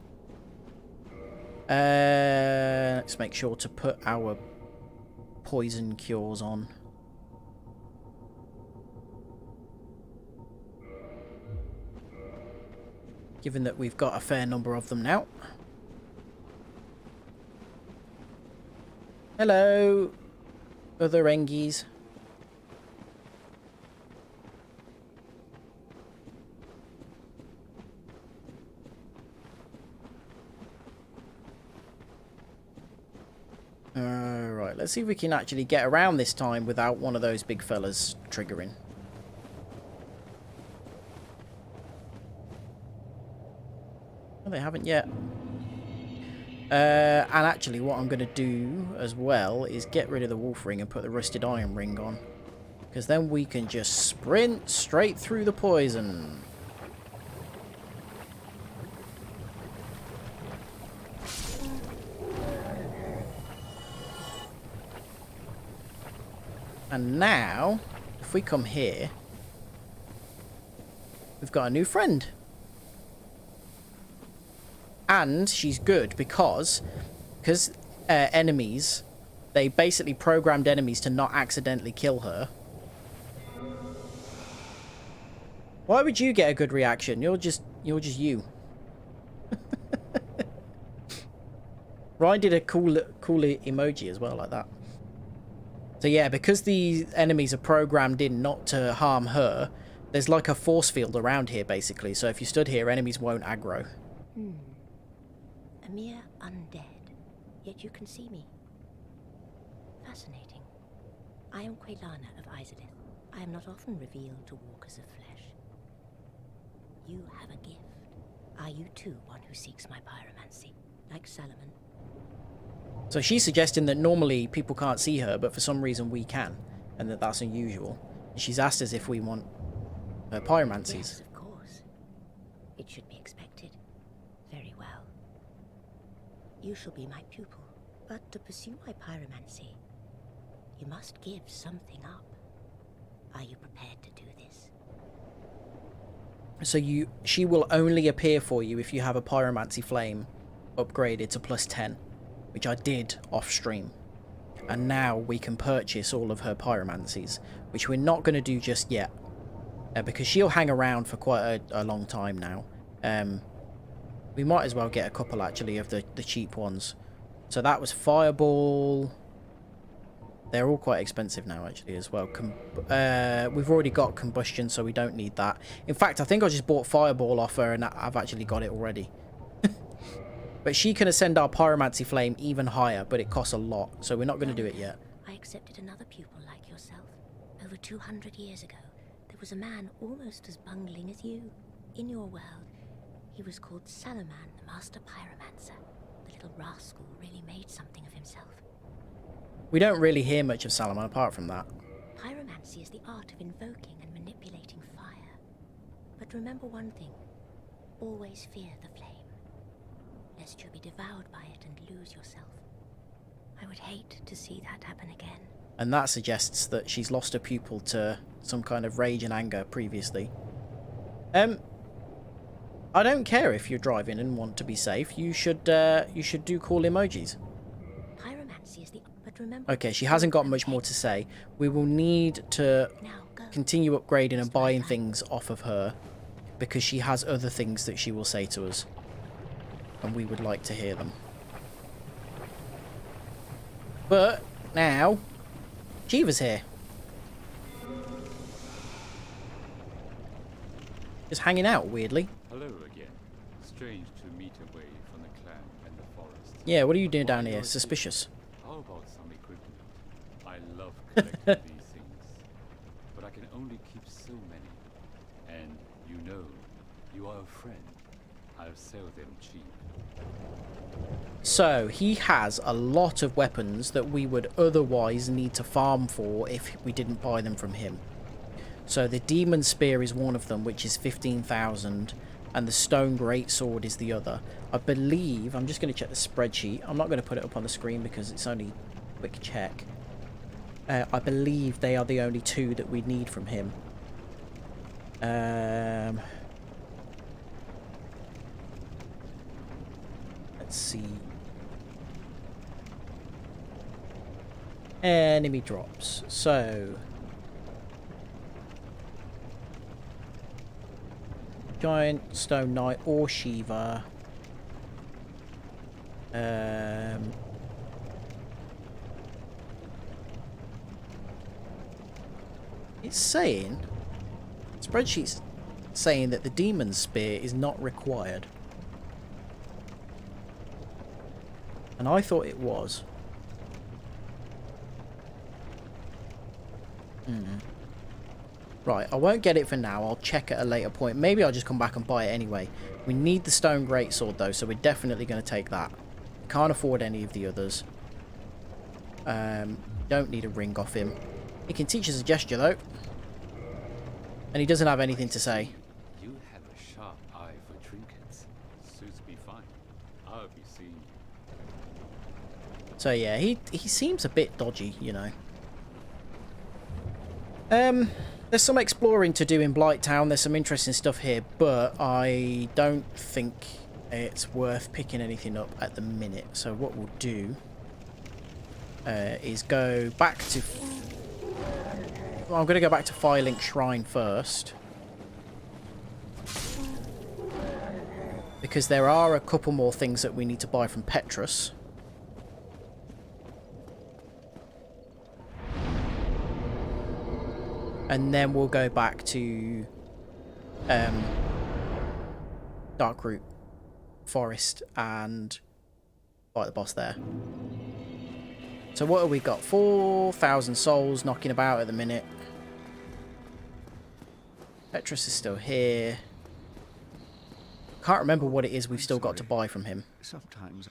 Let's make sure to put our poison cures on. Given that we've got a fair number of them now. Hello, other Engies. Right, let's see if we can actually get around this time without one of those big fellas triggering. Well, they haven't yet. And actually what I'm going to do as well is get rid of the wolf ring and put the rusted iron ring on. Because then we can just sprint straight through the poison. And now, if we come here, we've got a new friend. And she's good because enemies, they basically programmed enemies to not accidentally kill her. Why would you get a good reaction? You're just you. Ryan did a cool emoji as well, like that. So yeah, because the enemies are programmed in not to harm her, there's like a force field around here, basically. So if you stood here, enemies won't aggro. A mere undead, yet you can see me. Fascinating. I am Quelana of Izalith. I am not often revealed to walkers of flesh. You have a gift. Are you too one who seeks my pyromancy, like Salomon? So she's suggesting that normally people can't see her, but for some reason we can, and that's unusual. She's asked us if we want her pyromancies. Yes, of course. It should be expected. Very well. You shall be my pupil, but to pursue my pyromancy, you must give something up. Are you prepared to do this? So she will only appear for you if you have a pyromancy flame upgraded to +10. Which I did off stream, and now we can purchase all of her pyromancies, which we're not going to do just yet, because she'll hang around for quite a long time now. We might as well get a couple actually of the cheap ones. So that was Fireball. They're all quite expensive now actually as well. We've already got Combustion, so we don't need that. In fact, I think I just bought Fireball off her and I've actually got it already. But she can ascend our pyromancy flame even higher, but it costs a lot, so we're not going to do it yet. I accepted another pupil like yourself. Over 200 years ago, there was a man almost as bungling as you. In your world, he was called Salaman, the master pyromancer. The little rascal really made something of himself. We don't really hear much of Salaman apart from that. Pyromancy is the art of invoking and manipulating fire. But remember one thing. Always fear the flame, lest you be devoured by it and lose yourself. I would hate to see that happen again. And that suggests that she's lost a pupil to some kind of rage and anger previously. I don't care if you're driving and want to be safe. You should do cool emojis. Pyromancy is the... But remember... Okay, she hasn't got much more to say. We will need to continue upgrading and buying things off of her, because she has other things that she will say to us. And we would like to hear them. But now, Shiva's here. Just hanging out, weirdly. Hello again. Strange to meet away from the clan and the forest. Yeah, what are you doing down here? Suspicious. How about some equipment? I love collecting these things, but I can only keep so many. And you know, you are a friend. I'll sell them cheap. So, he has a lot of weapons that we would otherwise need to farm for if we didn't buy them from him. So, the Demon Spear is one of them, which is 15,000, and the Stone Greatsword is the other. I believe, I'm just going to check the spreadsheet. I'm not going to put it up on the screen because it's only a quick check. I believe they are the only two that we need from him. Let's see. Enemy drops. So Giant, Stone Knight, or Shiva. It's saying, spreadsheet's saying that the Demon Spear is not required. And I thought it was. Right, I won't get it for now. I'll check at a later point. Maybe I'll just come back and buy it anyway. We need the Stone Greatsword though, so we're definitely going to take that. Can't afford any of the others. Don't need a ring off him. He can teach us a gesture though. And he doesn't have anything to say. You have a sharp eye for trinkets. Suits me fine. I'll be seeing you. So yeah, he seems a bit dodgy, you know. There's some exploring to do in Blighttown. There's some interesting stuff here, but I don't think it's worth picking anything up at the minute. So what we'll do is go back to... Well, I'm going to go back to Firelink Shrine first. Because there are a couple more things that we need to buy from Petrus. And then we'll go back to Darkroot Forest and fight the boss there. So what have we got? 4,000 souls knocking about at the minute. Petrus is still here. Can't remember what it is we've still got to buy from him. Sometimes.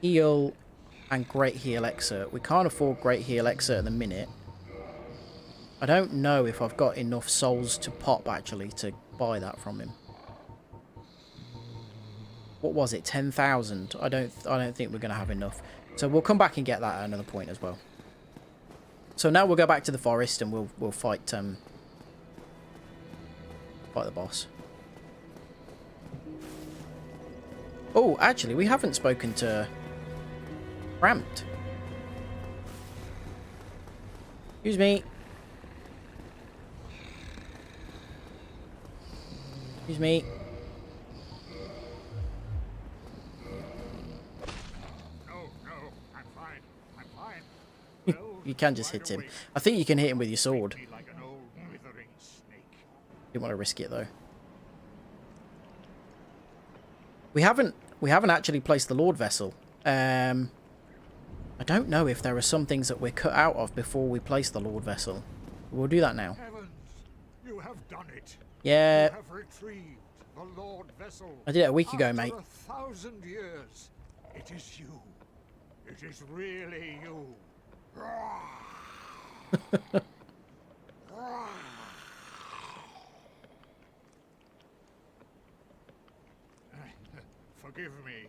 Heal and Great Heal Excerpt. We can't afford Great Heal Excerpt at the minute. I don't know if I've got enough souls to pop actually to buy that from him. What was it? 10,000. I don't think we're going to have enough. So we'll come back and get that at another point as well. So now we'll go back to the forest and we'll fight the boss. Oh, actually, we haven't spoken to Cramped. Excuse me. Excuse me. You can just hit him. I think you can hit him with your sword. Didn't want to risk it though. We haven't actually placed the Lord Vessel. I don't know if there are some things that we're cut out of before we place the Lord Vessel. We'll do that now. Heavens, you have done it. Yeah. You have retrieved the Lord Vessel. I did it a week ago, mate. After 1,000 years, it is you. It is really you. Forgive me.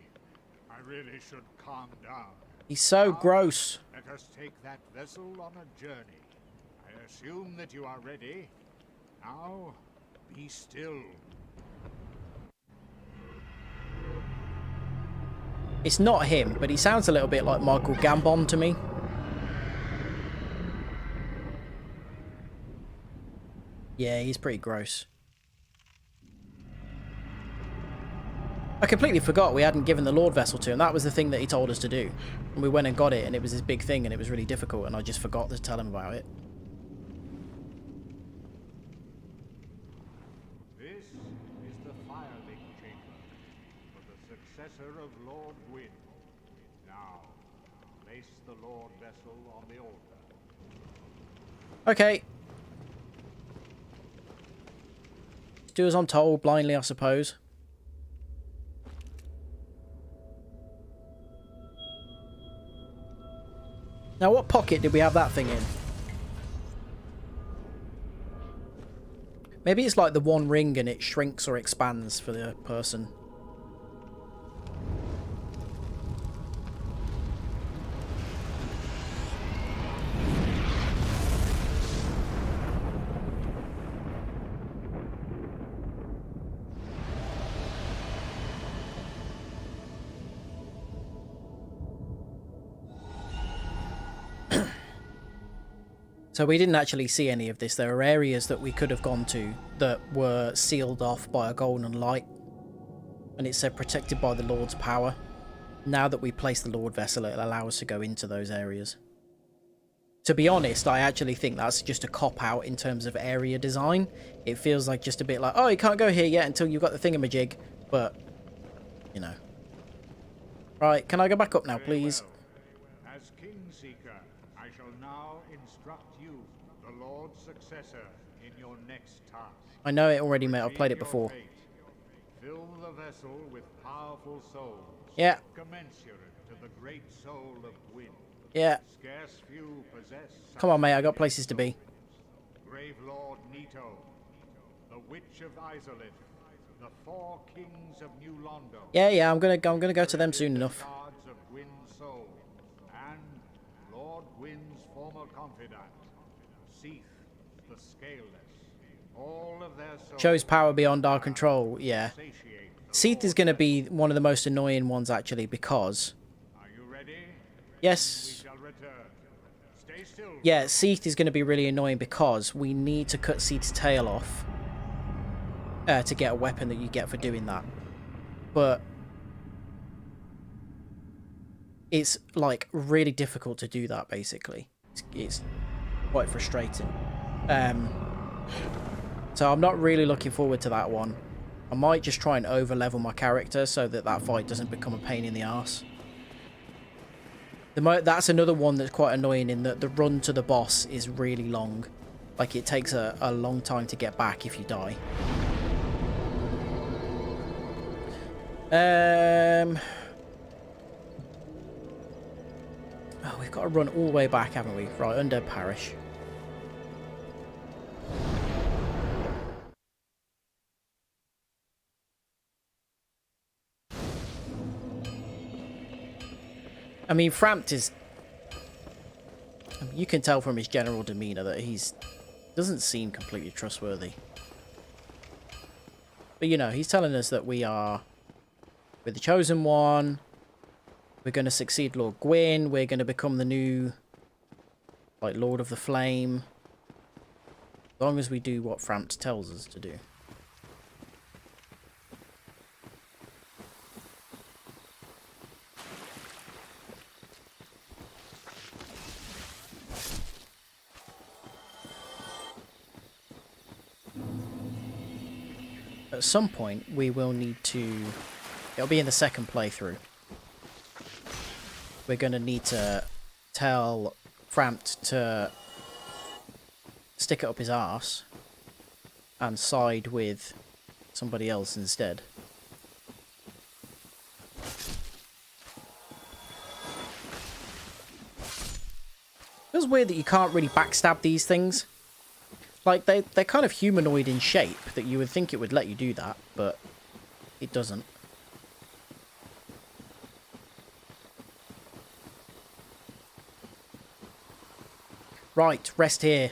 I really should calm down. He's so Now, gross. Let us take that vessel on a journey. I assume that you are ready. Now, be still. It's not him, but he sounds a little bit like Michael Gambon to me. Yeah, he's pretty gross. I completely forgot we hadn't given the Lord Vessel to him. That was the thing that he told us to do. And we went and got it, and it was this big thing, and it was really difficult, and I just forgot to tell him about it. This is the Firelink Chamber for the successor of Lord Gwyn. Now, place the Lord Vessel on the altar. Okay. Do as I'm told, blindly, I suppose. Now, what pocket did we have that thing in? Maybe it's like the one ring and it shrinks or expands for the person. So we didn't actually see any of this. There are areas that we could have gone to that were sealed off by a golden light. And it said protected by the Lord's power. Now that we place the Lord vessel, it'll allow us to go into those areas. To be honest, I actually think that's just a cop-out in terms of area design. It feels like just a bit like, oh, you can't go here yet until you've got the thingamajig. But, you know. Right, can I go back up now, please? Well. As Kingseeker, I shall now instruct you, the Lord's successor, in your next task. I know it already, mate. I've played it Redeem before. your fate. Fill the vessel with powerful souls. Yeah. Commensurate to the great soul of Gwyn. Yeah. Scarce few possess. Come on, mate. I got places to be. Grave Lord Nito, the Witch of Izalith, the 4 kings of New Londo. Yeah. I'm gonna go to them soon enough. Guards of Gwyn's soul, and Lord Gwyn's former confidant, Seath the Scaleless. All of their souls Shows power beyond our control. Yeah. satiate the Seath is Lord. going to be one of the most annoying ones, actually, because... Are you ready? Yes. We shall return. Stay still. Yeah, Seath is going to be really annoying because we need to cut Seath's tail off to get a weapon that you get for doing that. But it's, like, really difficult to do that, basically. It's quite frustrating. So I'm not really looking forward to that one. I might just try and over-level my character so that that fight doesn't become a pain in the arse. That's another one that's quite annoying in that the run to the boss is really long. Like, it takes a long time to get back if you die. Oh, we've got to run all the way back, haven't we? Right, Undead Parish. I mean, Frampt is... You can tell from his general demeanour that doesn't seem completely trustworthy. But, you know, he's telling us that we're the Chosen One. We're going to succeed Lord Gwyn. We're going to become the new, like, Lord of the Flame. As long as we do what Frampt tells us to do. At some point, we will need to... It'll be in the second playthrough. We're going to need to tell Frampt to stick it up his arse and side with somebody else instead. Feels weird that you can't really backstab these things. Like, they're kind of humanoid in shape, that you would think it would let you do that, but it doesn't. Right, rest here.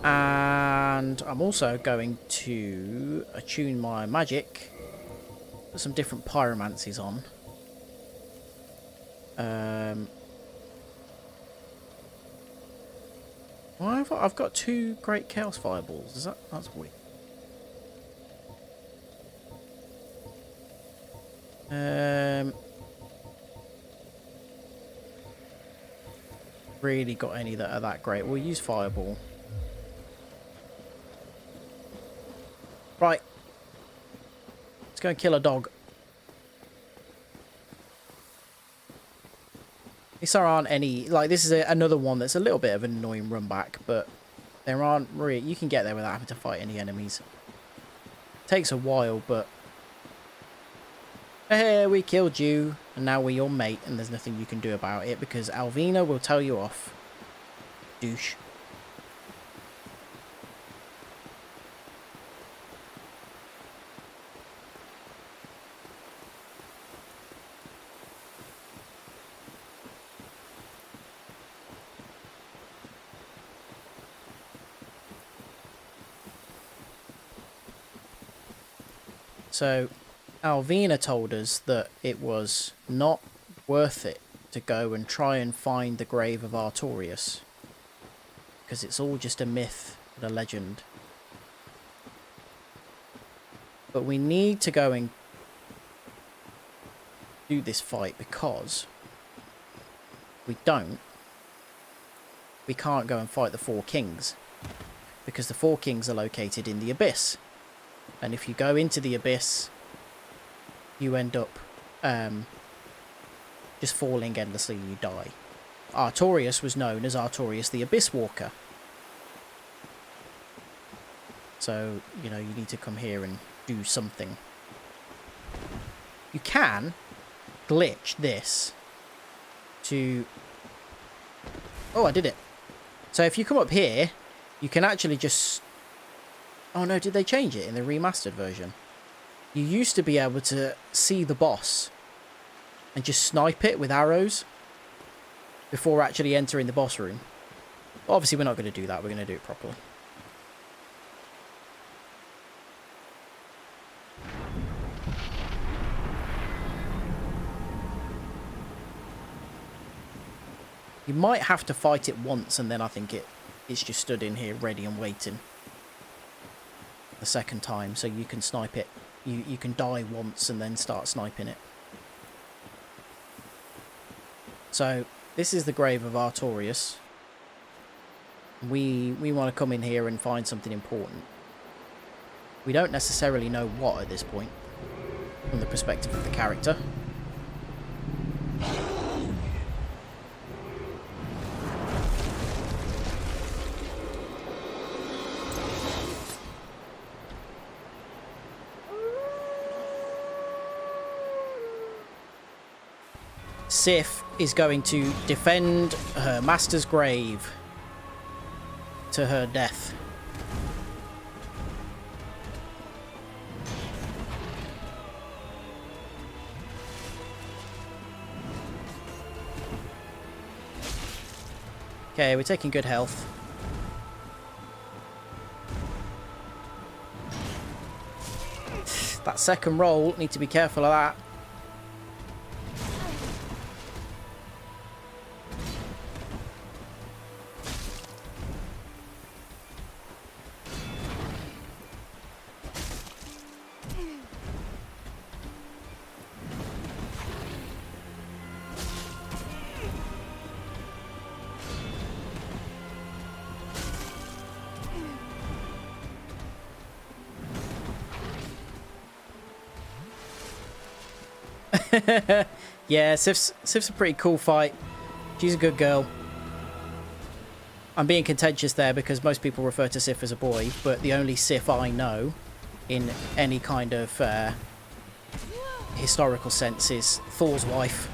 And I'm also going to attune my magic. Put some different pyromancies on. Well, I've got 2 great chaos fireballs. That's weird. Really got any that are that great? We'll use fireball. Right. Let's go and kill a dog. At least there aren't any... Like, this is another one that's a little bit of an annoying run back, but there aren't really... You can get there without having to fight any enemies. Takes a while, but... Hey, we killed you, and now we're your mate, and there's nothing you can do about it, because Alvina will tell you off. Douche. So, Alvina told us that it was not worth it to go and try and find the grave of Artorias. Because it's all just a myth and a legend. But we need to go and do this fight, because we can't go and fight the Four Kings, because the Four Kings are located in the Abyss, and if you go into the Abyss you end up just falling endlessly and you die. Artorias was known as Artorias the Abyss Walker, so you know you need to come here and do something. You can glitch this to... Oh, I did it. So if you come up here, you can actually just... Oh no, did they change it in the remastered version? You used to be able to see the boss and just snipe it with arrows before actually entering the boss room. Obviously we're not going to do that, we're going to do it properly. You might have to fight it once, and then I think it's just stood in here ready and waiting the second time, so you can snipe it. You can die once and then start sniping it. So this is the grave of Artorias. We want to come in here and find something important. We don't necessarily know what at this point, from the perspective of the character. Sif is going to defend her master's grave to her death. Okay, we're taking good health. That second roll, need to be careful of that. Yeah, Sif's a pretty cool fight. She's a good girl. I'm being contentious there because most people refer to Sif as a boy, but the only Sif I know in any kind of historical sense is Thor's wife.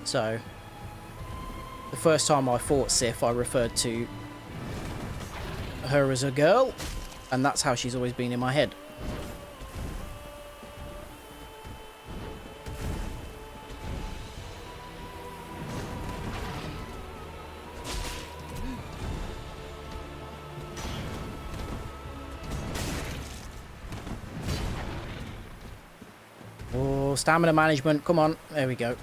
So the first time I fought Sif, I referred to her as a girl, and that's how she's always been in my head. Oh, stamina management, come on, there we go.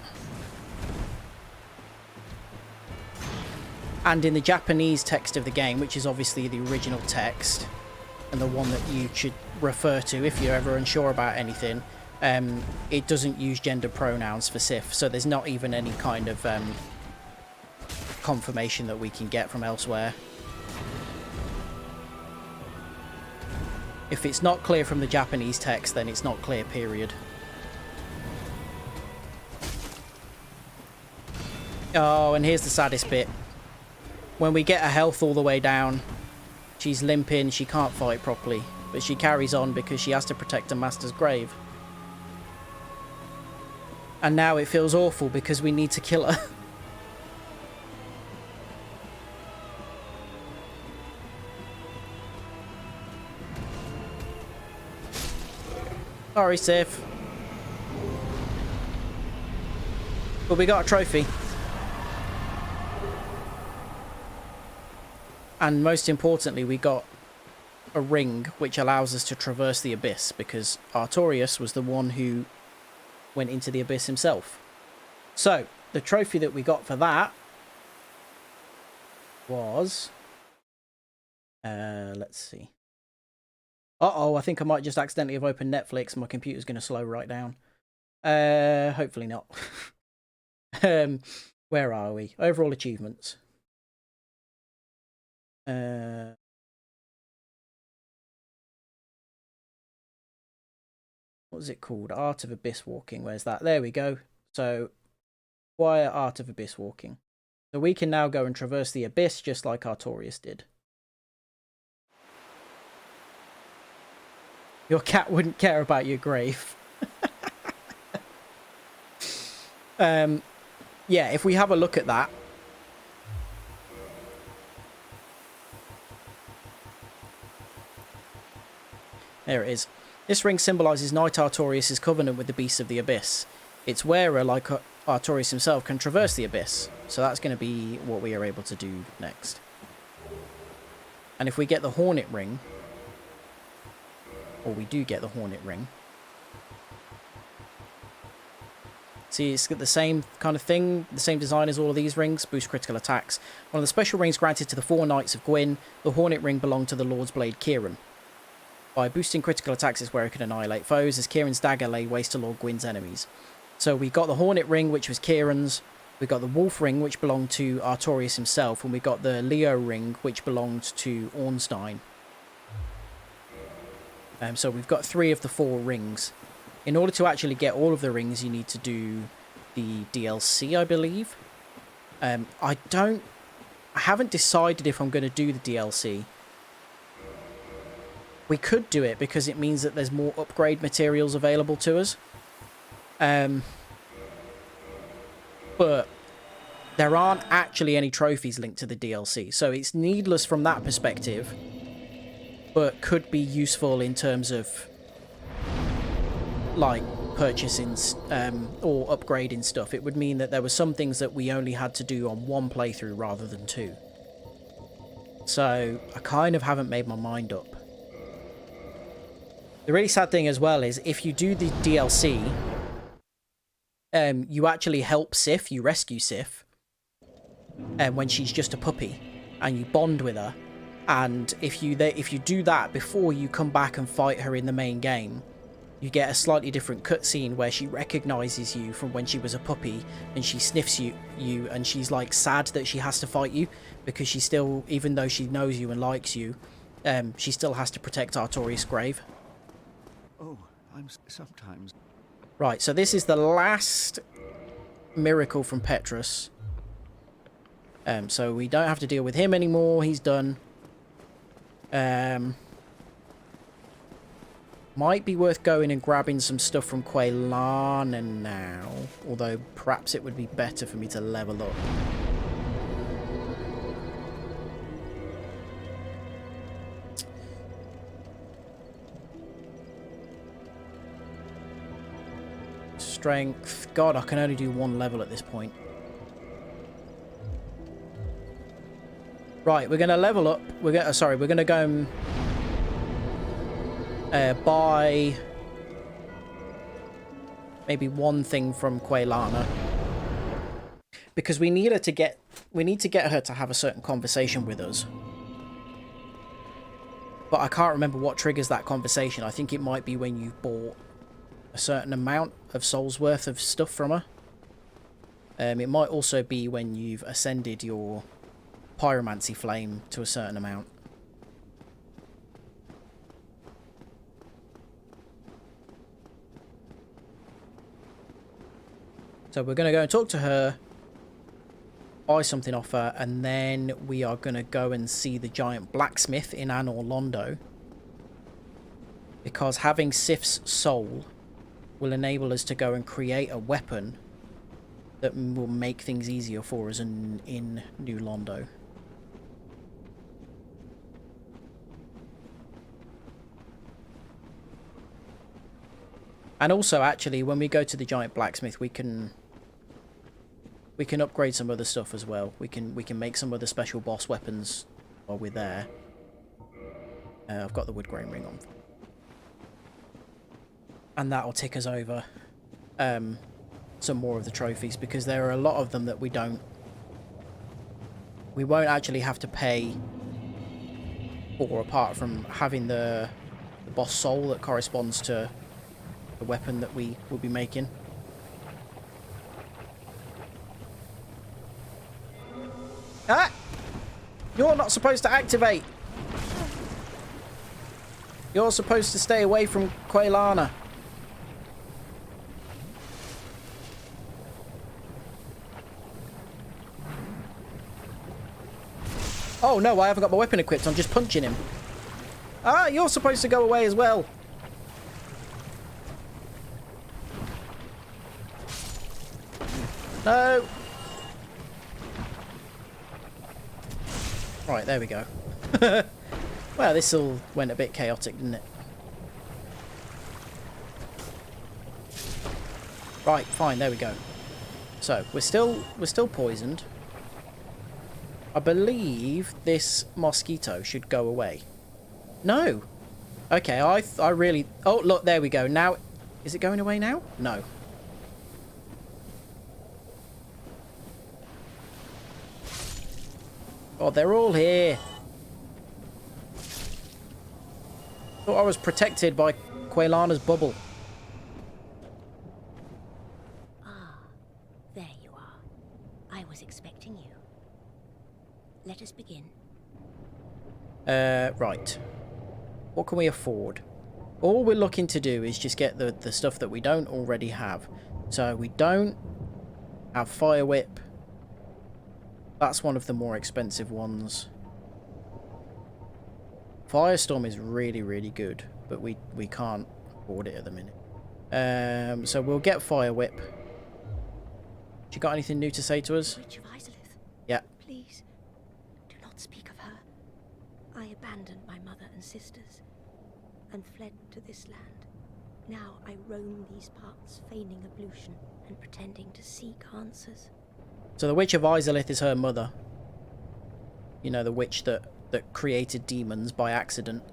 And in the Japanese text of the game, which is obviously the original text, and the one that you should refer to if you're ever unsure about anything, it doesn't use gender pronouns for Sif, so there's not even any kind of confirmation that we can get from elsewhere. If it's not clear from the Japanese text, then it's not clear, period. Oh, and here's the saddest bit. When we get her health all the way down, she's limping, she can't fight properly, but she carries on because she has to protect her master's grave. And now it feels awful because we need to kill her. Sorry, Sif. But we got a trophy. And most importantly, we got a ring which allows us to traverse the abyss, because Artorias was the one who went into the abyss himself. So, the trophy that we got for that was... let's see. Uh-oh, I think I might just accidentally have opened Netflix and my computer's going to slow right down. Hopefully not. Where are we? Overall achievements. What was it called? Art of Abyss Walking. Where's that? There we go. So, acquire Art of Abyss Walking. So we can now go and traverse the abyss just like Artorias did. Your cat wouldn't care about your grave. Yeah, if we have a look at that. There it is. This ring symbolises Knight Artorias' covenant with the beasts of the abyss. Its wearer, like Artorias himself, can traverse the abyss. So that's going to be what we are able to do next. And if we get the Hornet ring, or we do get the Hornet ring, see, it's got the same kind of thing, the same design as all of these rings, boost critical attacks. One of the special rings granted to the 4 Knights of Gwyn, the Hornet ring belonged to the Lord's Blade Kieran. By boosting critical attacks, its wearer can annihilate foes, as Kieran's dagger lay waste to Lord Gwyn's enemies. So we got the Hornet ring, which was Kieran's, we got the Wolf ring, which belonged to Artorias himself, and we got the Leo ring, which belonged to Ornstein. So we've got 3 of the 4 rings. In order to actually get all of the rings, you need to do the DLC, I believe. I haven't decided if I'm going to do the DLC. We could do it because it means that there's more upgrade materials available to us. But there aren't actually any trophies linked to the DLC, so it's needless from that perspective, but could be useful in terms of like purchasing or upgrading stuff. It would mean that there were some things that we only had to do on 1 playthrough rather than 2. So I kind of haven't made my mind up. The really sad thing as well is if you do the DLC, you actually help Sif, you rescue Sif, when she's just a puppy, and you bond with her. And if you do that before you come back and fight her in the main game, you get a slightly different cutscene where she recognises you from when she was a puppy, and she sniffs you, and she's like sad that she has to fight you because she still, even though she knows you and likes you, she still has to protect Artorias' grave. Oh, I'm sometimes... Right, so this is the last miracle from Petrus. So we don't have to deal with him anymore. He's done. Might be worth going and grabbing some stuff from Quaylana now. Although perhaps it would be better for me to level up. Strength. God, I can only do 1 level at this point. Right, we're going to level up. We're going to go and buy maybe 1 thing from Quaylana. Because we need to get her to have a certain conversation with us. But I can't remember what triggers that conversation. I think it might be when you've bought a certain amount of souls worth of stuff from her. It might also be when you've ascended your pyromancy flame to a certain amount. So we're going to go and talk to her, buy something off her, and then we are going to go and see the giant blacksmith in Anor Londo. Because having Sif's soul will enable us to go and create a weapon that will make things easier for us in New Londo. And also, actually, when we go to the giant blacksmith, we can upgrade some other stuff as well. We can make some other special boss weapons while we're there. I've got the wood grain ring on. And that'll tick us over some more of the trophies, because there are a lot of them that we won't actually have to pay for, apart from having the boss soul that corresponds to the weapon that we will be making. Ah! You're not supposed to activate! You're supposed to stay away from Quailana. Oh no, I haven't got my weapon equipped, I'm just punching him. Ah, you're supposed to go away as well. No. Right, there we go. Well, this all went a bit chaotic, didn't it? Right, fine, there we go. So, we're still poisoned. I believe this mosquito should go away. No. Okay, I really... Oh, look, there we go. Now, is it going away now? No. Oh, they're all here. Thought I was protected by Quailana's bubble. Ah, there you are. I was expecting you. Let us begin. Right. What can we afford? All we're looking to do is just get the stuff that we don't already have. So we don't have Fire Whip. That's one of the more expensive ones. Firestorm is really, really good, but we can't afford it at the minute. So we'll get Fire Whip. You got anything new to say to us? Witch of Isolith. Yeah. Please, do not speak of her. I abandoned my mother and sisters and fled to this land. Now I roam these parts, feigning ablution and pretending to seek answers. So the Witch of Isolith is her mother. You know, the witch that created demons by accident.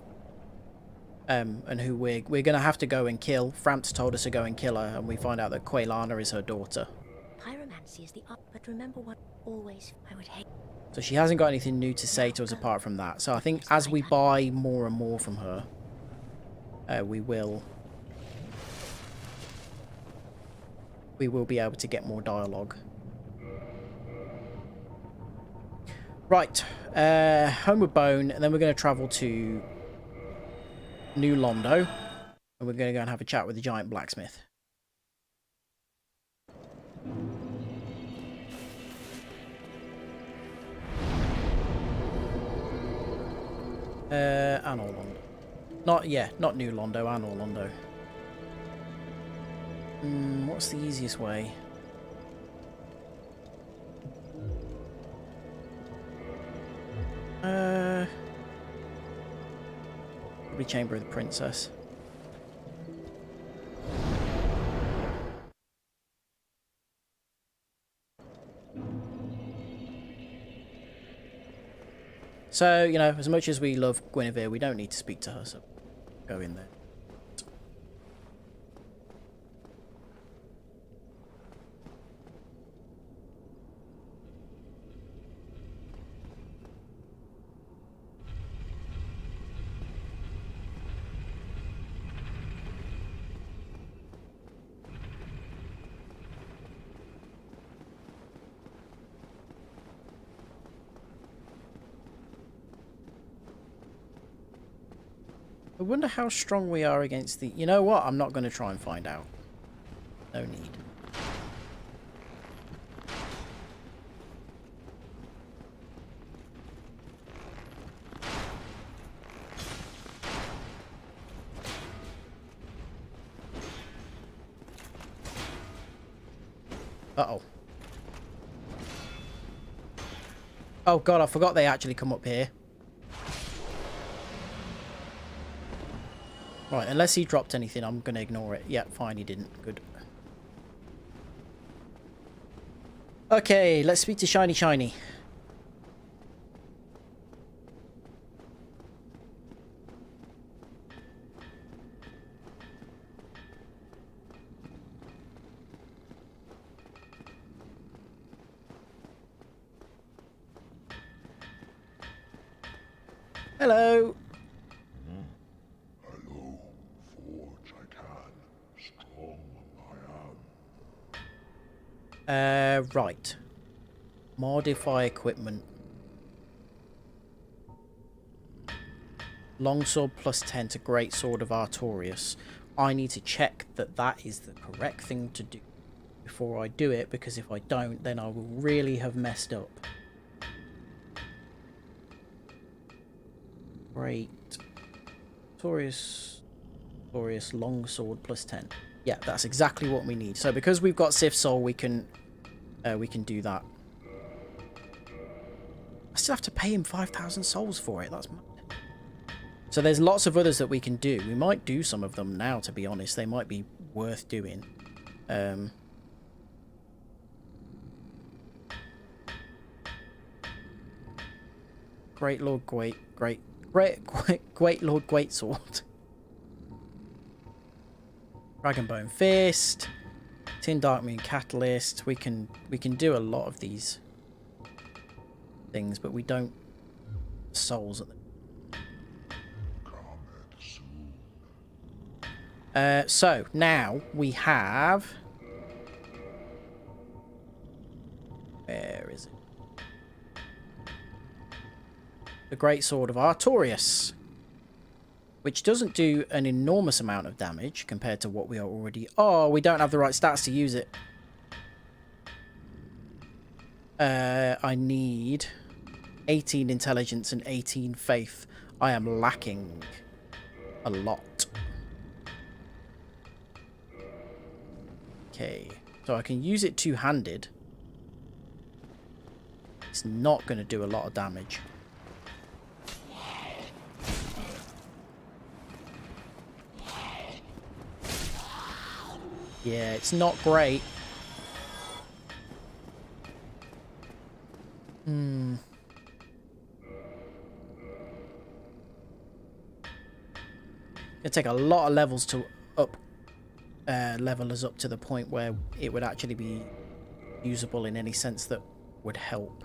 And who we're going to have to go and kill. Framps told us to go and kill her, and we find out that Quailana is her daughter. Pyromancy is the art, but remember what always I would hate. So she hasn't got anything new to say to us apart from that. So I think as we buy more and more from her, we will be able to get more dialogue. Right, Homeward Bone, and then we're going to travel to New Londo, and we're going to go and have a chat with the giant blacksmith. Anor Londo. Not New Londo, Anor Londo. What's the easiest way? Probably Chamber of the Princess. So, you know, as much as we love Guinevere, we don't need to speak to her, so go in there. I wonder how strong we are against the... You know what? I'm not going to try and find out. No need. Uh-oh. Oh god, I forgot they actually come up here. Right, unless he dropped anything, I'm going to ignore it. Yeah, fine, he didn't. Good. Okay, let's speak to Shiny Shiny. Hello. Hello, forge I can, strong I am. Right. Modify equipment. Longsword plus 10 to Greatsword of Artorias. I need to check that that is the correct thing to do before I do it, because if I don't, then I will really have messed up. Great. Artorias Longsword plus 10. Yeah, that's exactly what we need. So because we've got Sith Soul, we can do that. I still have to pay him 5,000 souls for it. That's mad. So there's lots of others that we can do. We might do some of them now, to be honest. They might be worth doing. Great Lord Great Lord Greatsword. Dragonbone Fist. Tin Darkmoon Catalyst. We can do a lot of these things, but we don't souls at the so now we have, where is it? The Greatsword of Artorias, which doesn't do an enormous amount of damage compared to what we are already. Oh, we don't have the right stats to use it. I need 18 intelligence and 18 faith. I am lacking a lot. Okay, so I can use it two-handed. It's not going to do a lot of damage. Yeah, it's not great. It'll take a lot of levels to level us up to the point where it would actually be usable in any sense that would help.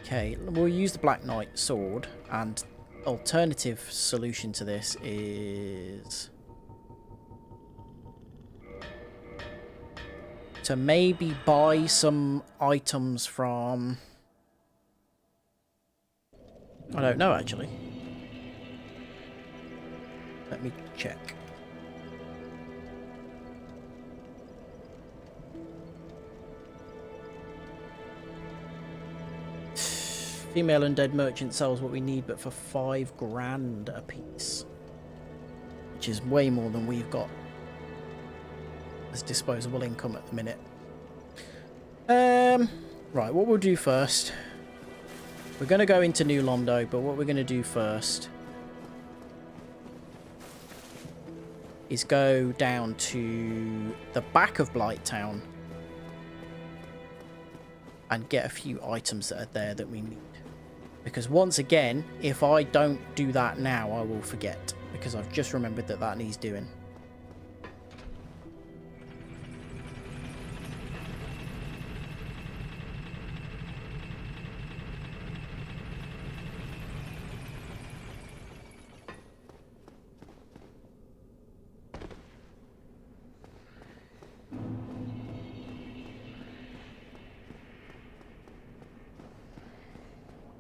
Okay, we'll use the Black Knight sword, and alternative solution to this is to maybe buy some items from, I don't know actually. Let me check. Female undead merchant sells what we need, but for 5 grand a piece, which is way more than we've got as disposable income at the minute. Right, what we'll do first, we're going to go into New Londo, but what we're going to do first is go down to the back of Blighttown and get a few items that are there that we need. Because once again, if I don't do that now, I will forget. Because I've just remembered that that needs doing.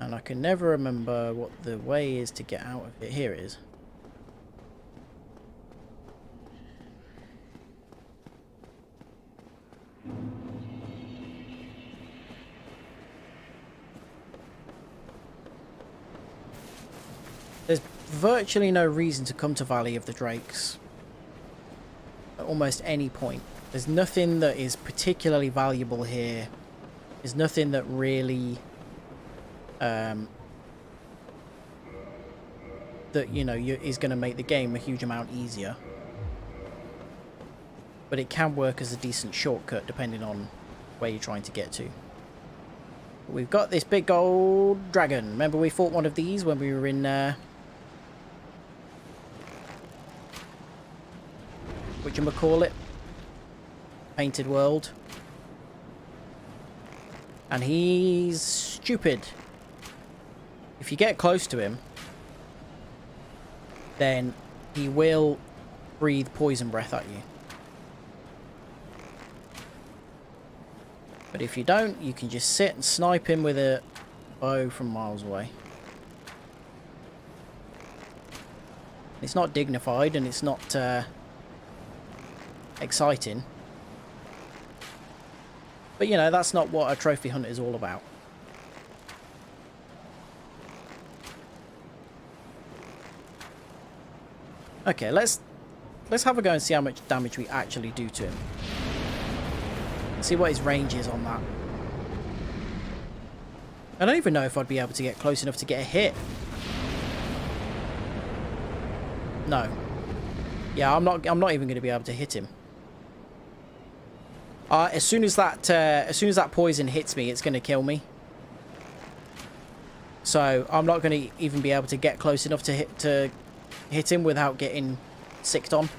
And I can never remember what the way is to get out of it. Here it is. There's virtually no reason to come to Valley of the Drakes at almost any point. There's nothing that is particularly valuable here. There's nothing that really that, you know, is going to make the game a huge amount easier. But it can work as a decent shortcut depending on where you're trying to get to. We've got this big old dragon. Remember we fought one of these when we were in whatchamacallit? Painted World. And he's stupid. if you get close to him, then he will breathe poison breath at you. But if you don't, you can just sit and snipe him with a bow from miles away. It's not dignified and it's not exciting. But you know, that's not what a trophy hunt is all about. Okay, let's have a go and see how much damage we actually do to him. See what his range is on that. I don't even know if I'd be able to get close enough to get a hit. No. Yeah, I'm not even going to be able to hit him. As soon as that poison hits me, it's going to kill me. So I'm not going to even be able to get close enough to hit him without getting sicked on.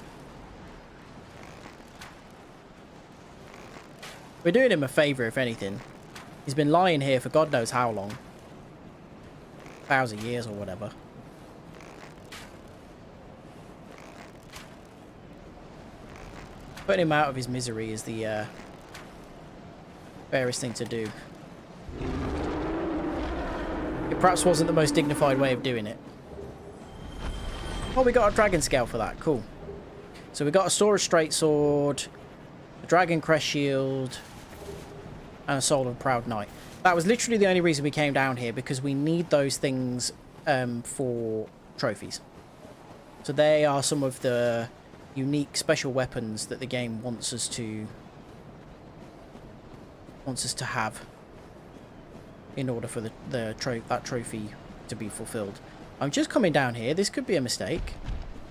We're doing him a favour, if anything. He's been lying here for God knows how long. 1,000 years or whatever. Putting him out of his misery is the fairest thing to do. It perhaps wasn't the most dignified way of doing it. Oh, we got a dragon scale for that. Cool. So we got a Sora straight sword, a dragon crest shield, and a soul of a proud knight. That was literally the only reason we came down here, because we need those things for trophies. So they are some of the unique special weapons that the game wants us to have in order for that trophy to be fulfilled. I'm just coming down here. This could be a mistake.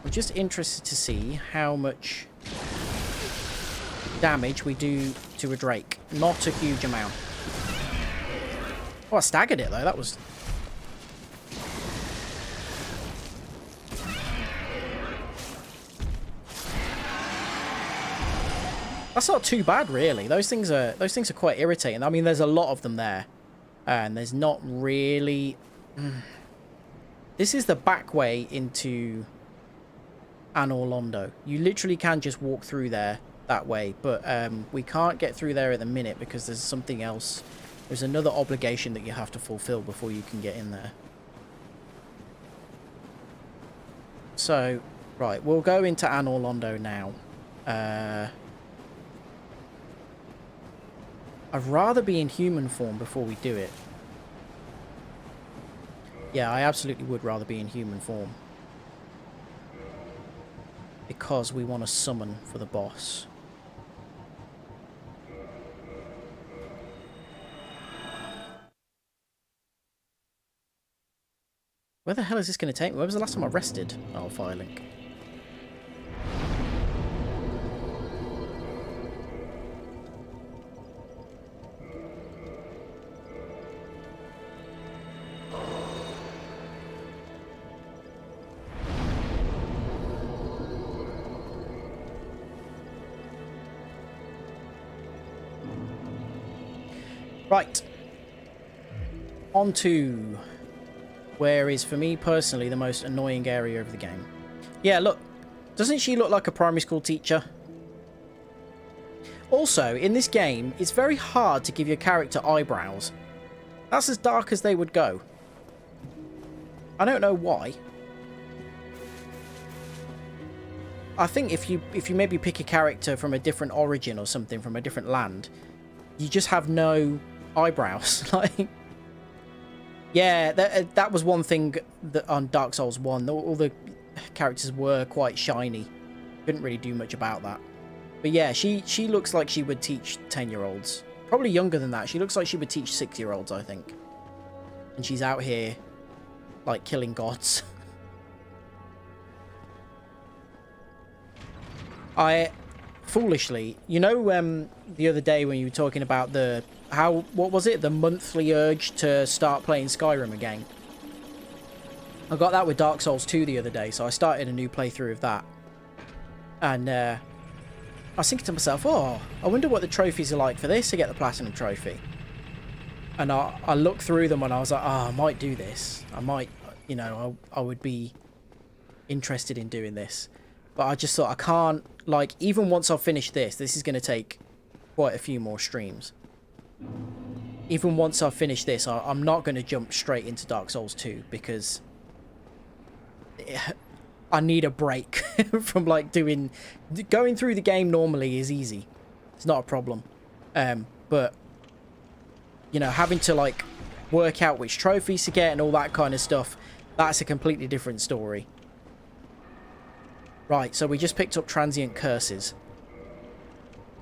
I'm just interested to see how much damage we do to a drake. Not a huge amount. Oh, I staggered it though. That was... That's not too bad, really. Those things are quite irritating. I mean, there's a lot of them there, and there's not really... This is the back way into Anor Londo. You literally can just walk through there that way, but we can't get through there at the minute because there's something else. There's another obligation that you have to fulfill before you can get in there. So, right, we'll go into Anor Londo now. I'd rather be in human form before we do it. Yeah, I absolutely would rather be in human form. Because we want to summon for the boss. Where the hell is this going to take me? When was the last time I rested? Oh, fire link. Right. On to where is, for me personally, the most annoying area of the game. Yeah, look. Doesn't she look like a primary school teacher? Also, in this game, it's very hard to give your character eyebrows. That's as dark as they would go. I don't know why. I think if you maybe pick a character from a different origin or something, from a different land, you just have no eyebrows. Like, yeah, that was one thing that on Dark Souls 1, all the characters were quite shiny. Couldn't really do much about that. But yeah, she looks like she would teach 10-year-olds. Probably younger than that. She looks like she would teach 6-year-olds, I think. And she's out here, like, killing gods. Foolishly, you know, the other day when you were talking about what was it? The monthly urge to start playing Skyrim again. I got that with Dark Souls 2 the other day, so I started a new playthrough of that. And I was thinking to myself, oh, I wonder what the trophies are like for this to get the Platinum Trophy. And I looked through them and I was like, oh, I might do this. I might, you know, I would be interested in doing this. But I just thought I can't, like, even once I've finished this is going to take quite a few more streams. Even once I've finished this, I'm not going to jump straight into Dark Souls 2 because I need a break from, like, going through the game normally is easy. It's not a problem. But, you know, having to, like, work out which trophies to get and all that kind of stuff, that's a completely different story. Right, so we just picked up transient curses.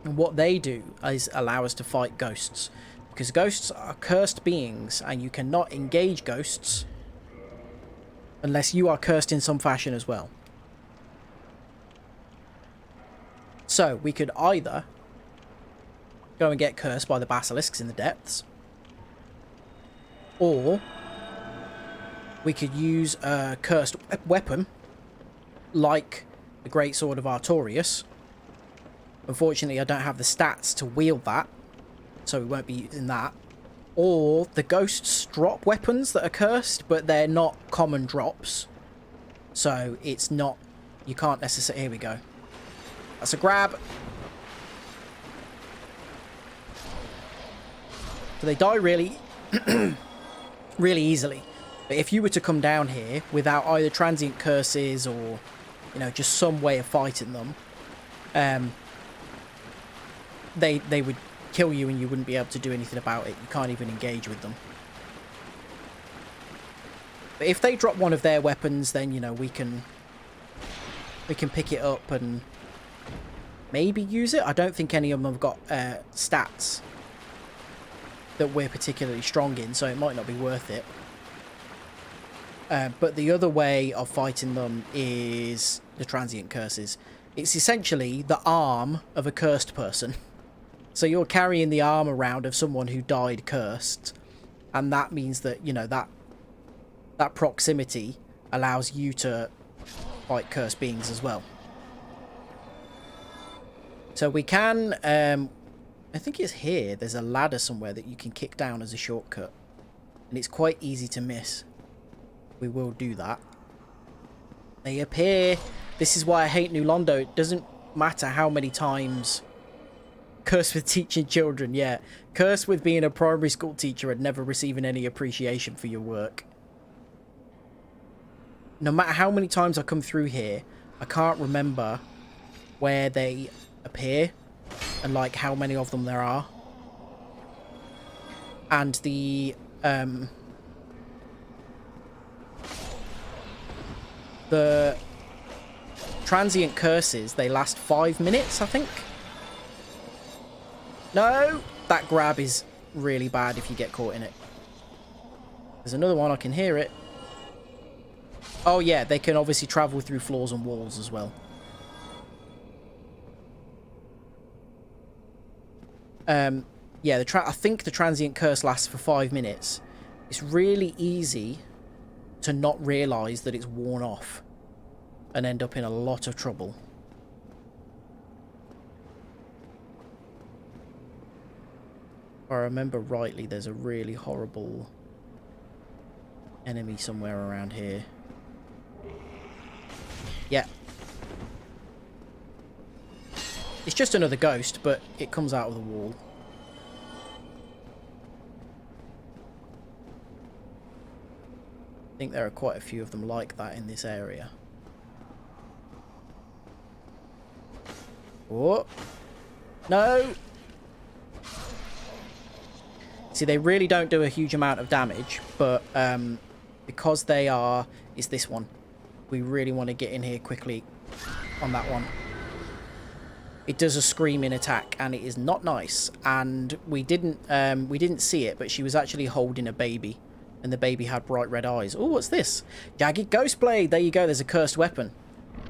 And what they do is allow us to fight ghosts. Because ghosts are cursed beings, and you cannot engage ghosts unless you are cursed in some fashion as well. So, we could either go and get cursed by the basilisks in the depths, or we could use a cursed weapon like the Great Sword of Artorias. Unfortunately, I don't have the stats to wield that, so we won't be using that. Or the ghosts drop weapons that are cursed, but they're not common drops. So it's not... You can't necessarily... Here we go. That's a grab. So they die really... really easily. But if you were to come down here without either transient curses or, you know, just some way of fighting them, they would kill you and you wouldn't be able to do anything about it. You can't even engage with them. But if they drop one of their weapons, then, you know, we can pick it up and maybe use it. I don't think any of them have got stats that we're particularly strong in, so it might not be worth it. But the other way of fighting them is the transient curses. It's essentially the arm of a cursed person. So you're carrying the arm around of someone who died cursed. And that means that, you know, that proximity allows you to fight cursed beings as well. So we can... I think it's here. There's a ladder somewhere that you can kick down as a shortcut. And it's quite easy to miss. We will do that. They appear. This is why I hate New Londo. It doesn't matter how many times... Cursed with teaching children, yeah. Cursed with being a primary school teacher and never receiving any appreciation for your work. No matter how many times I come through here, I can't remember where they appear and, like, how many of them there are. And the transient curses, they last 5 minutes, I think. No! That grab is really bad if you get caught in it. There's another one, I can hear it. Oh yeah, they can obviously travel through floors and walls as well. Yeah, I think the transient curse lasts for 5 minutes. It's really easy to not realise that it's worn off and end up in a lot of trouble. If I remember rightly, there's a really horrible enemy somewhere around here. Yeah. It's just another ghost, but it comes out of the wall. I think there are quite a few of them like that in this area. Oh! No! See, they really don't do a huge amount of damage, but because they are... It's this one. We really want to get in here quickly on that one. It does a screaming attack, and it is not nice. And we didn't see it, but she was actually holding a baby, and the baby had bright red eyes. Oh, what's this? Jagged Ghost Blade. There you go. There's a cursed weapon.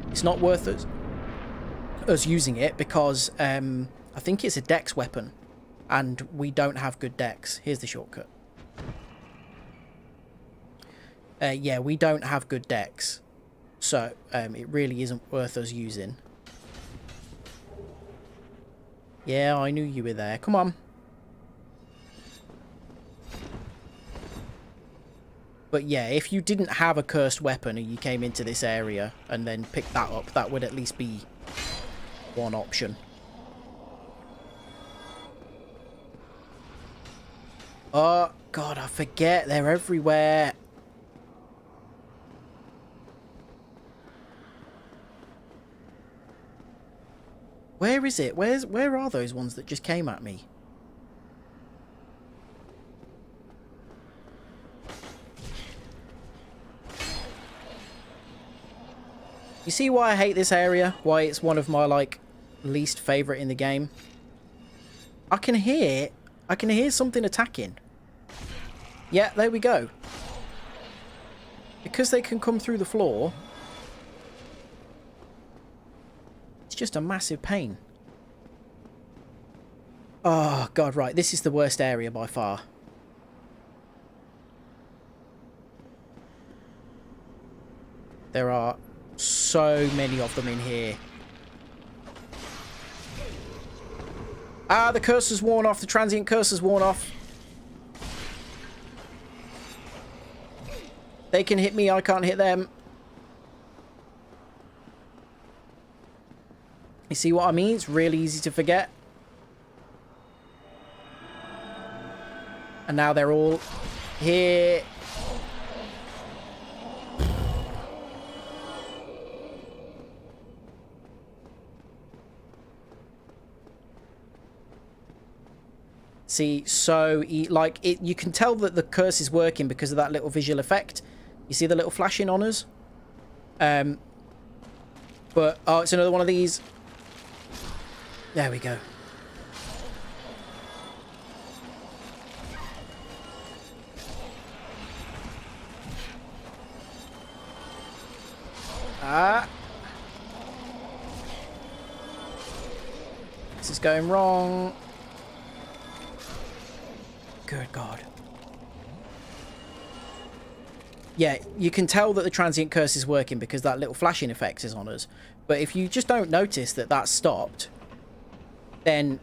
It's not worth us using it because I think it's a dex weapon, and we don't have good dex. Here's the shortcut. Yeah, we don't have good dex, so it really isn't worth us using. Yeah, I knew you were there. Come on. But yeah, if you didn't have a cursed weapon and you came into this area and then picked that up, that would at least be one option. Oh, God, I forget. They're everywhere. Where is it? Where are those ones that just came at me? You see why I hate this area? Why it's one of my, like, least favourite in the game? I can hear something attacking. Yeah, there we go. Because they can come through the floor, it's just a massive pain. Oh, God, right. This is the worst area by far. There are so many of them in here. Ah, the curse has worn off. The transient curse has worn off. They can hit me. I can't hit them. You see what I mean? It's really easy to forget. And now they're all here. See, so like it, you can tell that the curse is working because of that little visual effect. You see the little flashing on us? But oh, it's another one of these. There we go. Ah. This is going wrong. Good God. Yeah, you can tell that the transient curse is working because that little flashing effect is on us. But if you just don't notice that that's stopped, then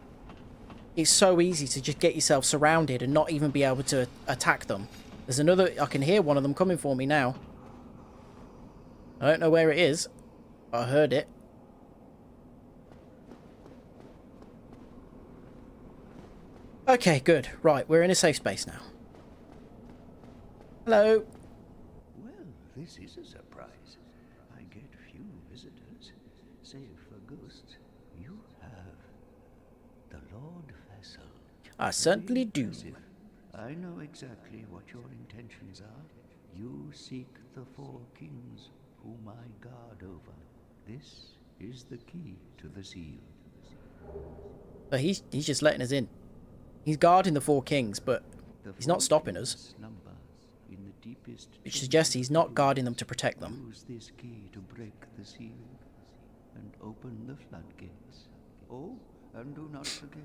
it's so easy to just get yourself surrounded and not even be able to attack them. There's another... I can hear one of them coming for me now. I don't know where it is. I heard it. Okay, good. Right, we're in a safe space now. Hello. Well, this is a surprise. I get few visitors, save for ghosts. You have the Lord Vessel. I certainly do. Impressive. I know exactly what your intentions are. You seek the four kings whom I guard over. This is the key to the seal. But he's just letting us in. He's guarding the four kings, but he's not stopping us. Which suggests he's not guarding them to protect them. Use this key to break the seal and open the floodgates. Oh, and do not forget,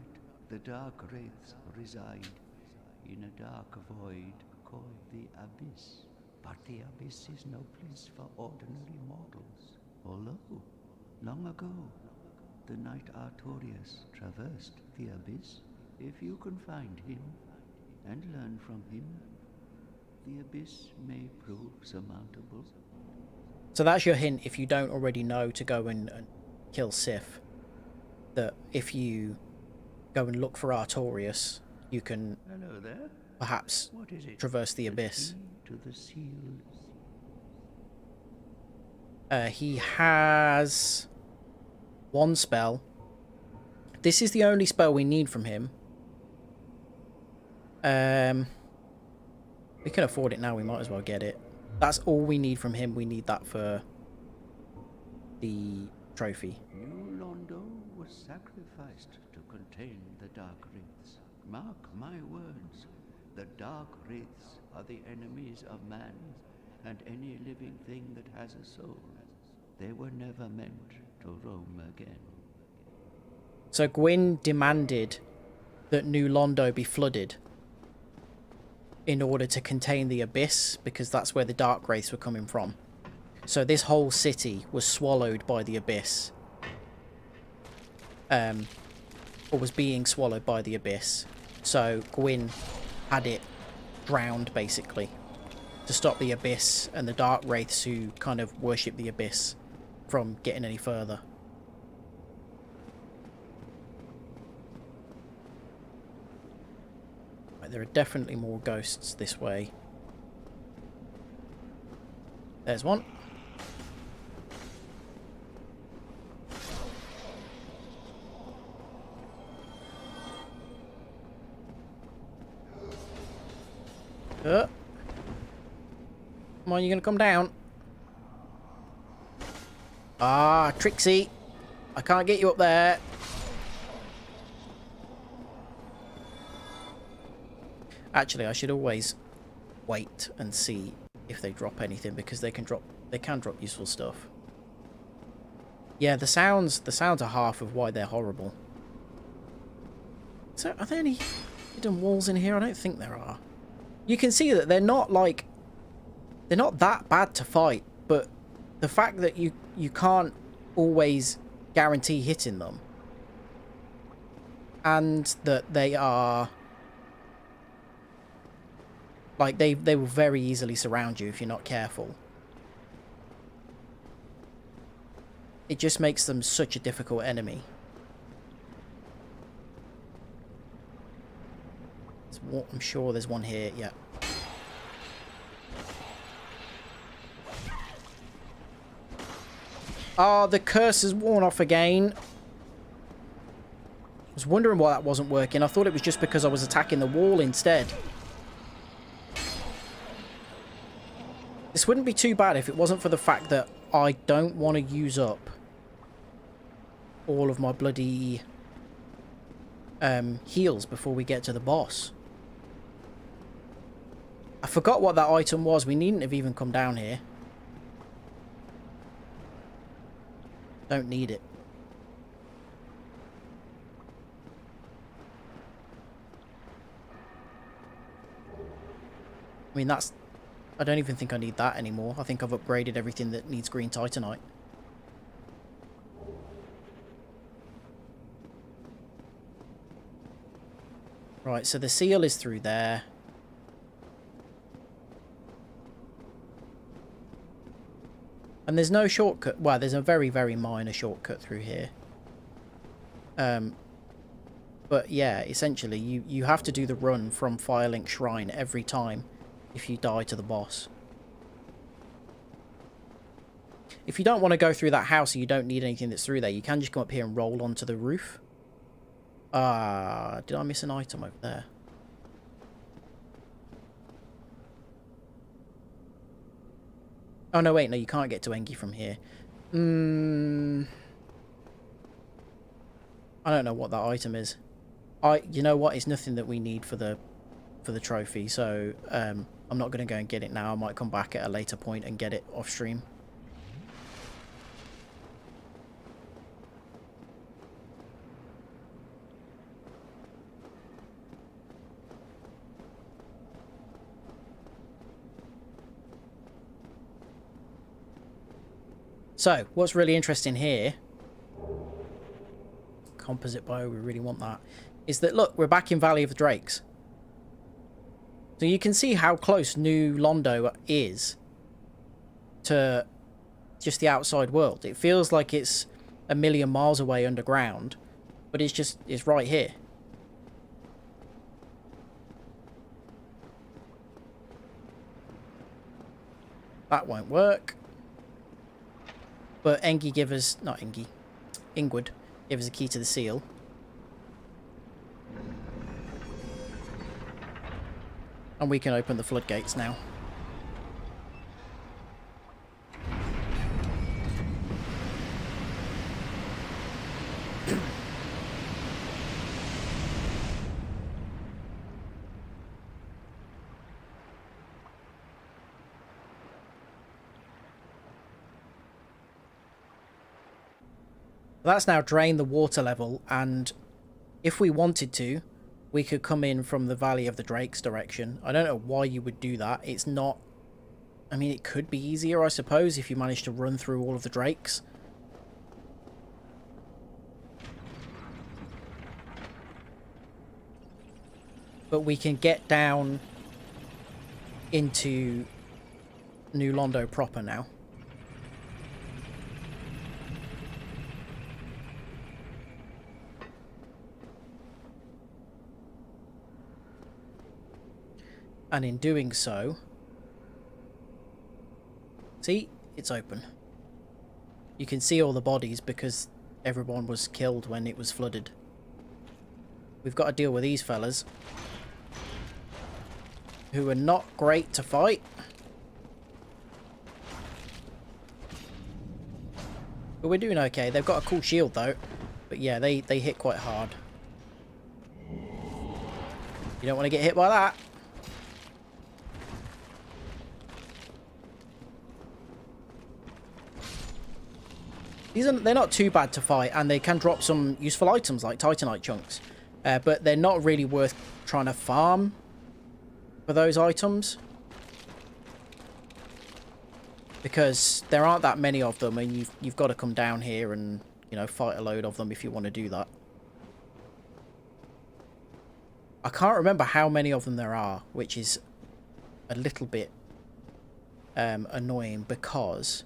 the dark wraiths reside in a dark void called the Abyss. But the Abyss is no place for ordinary mortals. Although, long ago, the knight Artorius traversed the Abyss. If you can find him and learn from him, the Abyss may prove surmountable. So that's your hint, if you don't already know, to go and kill Sif. That if you go and look for Artorius, you can Hello there. perhaps What is it? traverse the Abyss. Key to the seal. He has one spell. This is the only spell we need from him. We can afford it now, we might as well get it. That's all we need from him. We need that for the trophy. New Londo was sacrificed to contain the Dark Wraiths. Mark my words, the Dark Wraiths are the enemies of man and any living thing that has a soul. They were never meant to roam again. So Gwyn demanded that New Londo be flooded in order to contain the Abyss, because that's where the Dark Wraiths were coming from. So this whole city was swallowed by the Abyss. Or was being swallowed by the Abyss. So Gwyn had it drowned, basically. to stop the Abyss and the Dark Wraiths who kind of worship the Abyss from getting any further. Right, there are definitely more ghosts this way. There's one. Come on, you gonna come down? Ah, Trixie. I can't get you up there. Actually, I should always wait and see if they drop anything, because they can drop useful stuff. Yeah, the sounds are half of why they're horrible. So, are there any hidden walls in here? I don't think there are. You can see that they're not that bad to fight, but the fact that you can't always guarantee hitting them, and that they are like they will very easily surround you if you're not careful. It just makes them such a difficult enemy. I'm sure there's one here, yeah. Ah, the curse has worn off again. I was wondering why that wasn't working. I thought it was just because I was attacking the wall instead. This wouldn't be too bad if it wasn't for the fact that I don't want to use up all of my bloody heals before we get to the boss. I forgot what that item was. We needn't have even come down here. Don't need it. I mean, that's... I don't even think I need that anymore. I think I've upgraded everything that needs green titanite. Right, so the seal is through there. And there's no shortcut. Well, there's a very, very minor shortcut through here. But yeah, essentially, you have to do the run from Firelink Shrine every time if you die to the boss. If you don't want to go through that house and you don't need anything that's through there, you can just come up here and roll onto the roof. Did I miss an item over there? Oh, no, wait, no, you can't get to Engi from here. I don't know what that item is. You know what? It's nothing that we need for the trophy, so I'm not going to go and get it now. I might come back at a later point and get it off stream. So, what's really interesting here, composite bio, we really want that, is that, look, we're back in Valley of the Drakes. So you can see how close New Londo is to just the outside world. It feels like it's a million miles away underground, but it's right here. That won't work. But Engi give us... Not Engi. Ingwood give us a key to the seal. And we can open the floodgates now. That's now drained the water level, and if we wanted to, we could come in from the Valley of the Drakes direction. I don't know why you would do that. It's not... I mean, it could be easier, I suppose, if you managed to run through all of the drakes. But we can get down into New Londo proper now. And in doing so, see, it's open. You can see all the bodies because everyone was killed when it was flooded. We've got to deal with these fellas, who are not great to fight. But we're doing okay. They've got a cool shield though. But yeah, they hit quite hard. You don't want to get hit by that. They're not too bad to fight, and they can drop some useful items like Titanite chunks. But they're not really worth trying to farm for those items. Because there aren't that many of them, and you've got to come down here and, you know, fight a load of them if you want to do that. I can't remember how many of them there are, which is a little bit annoying because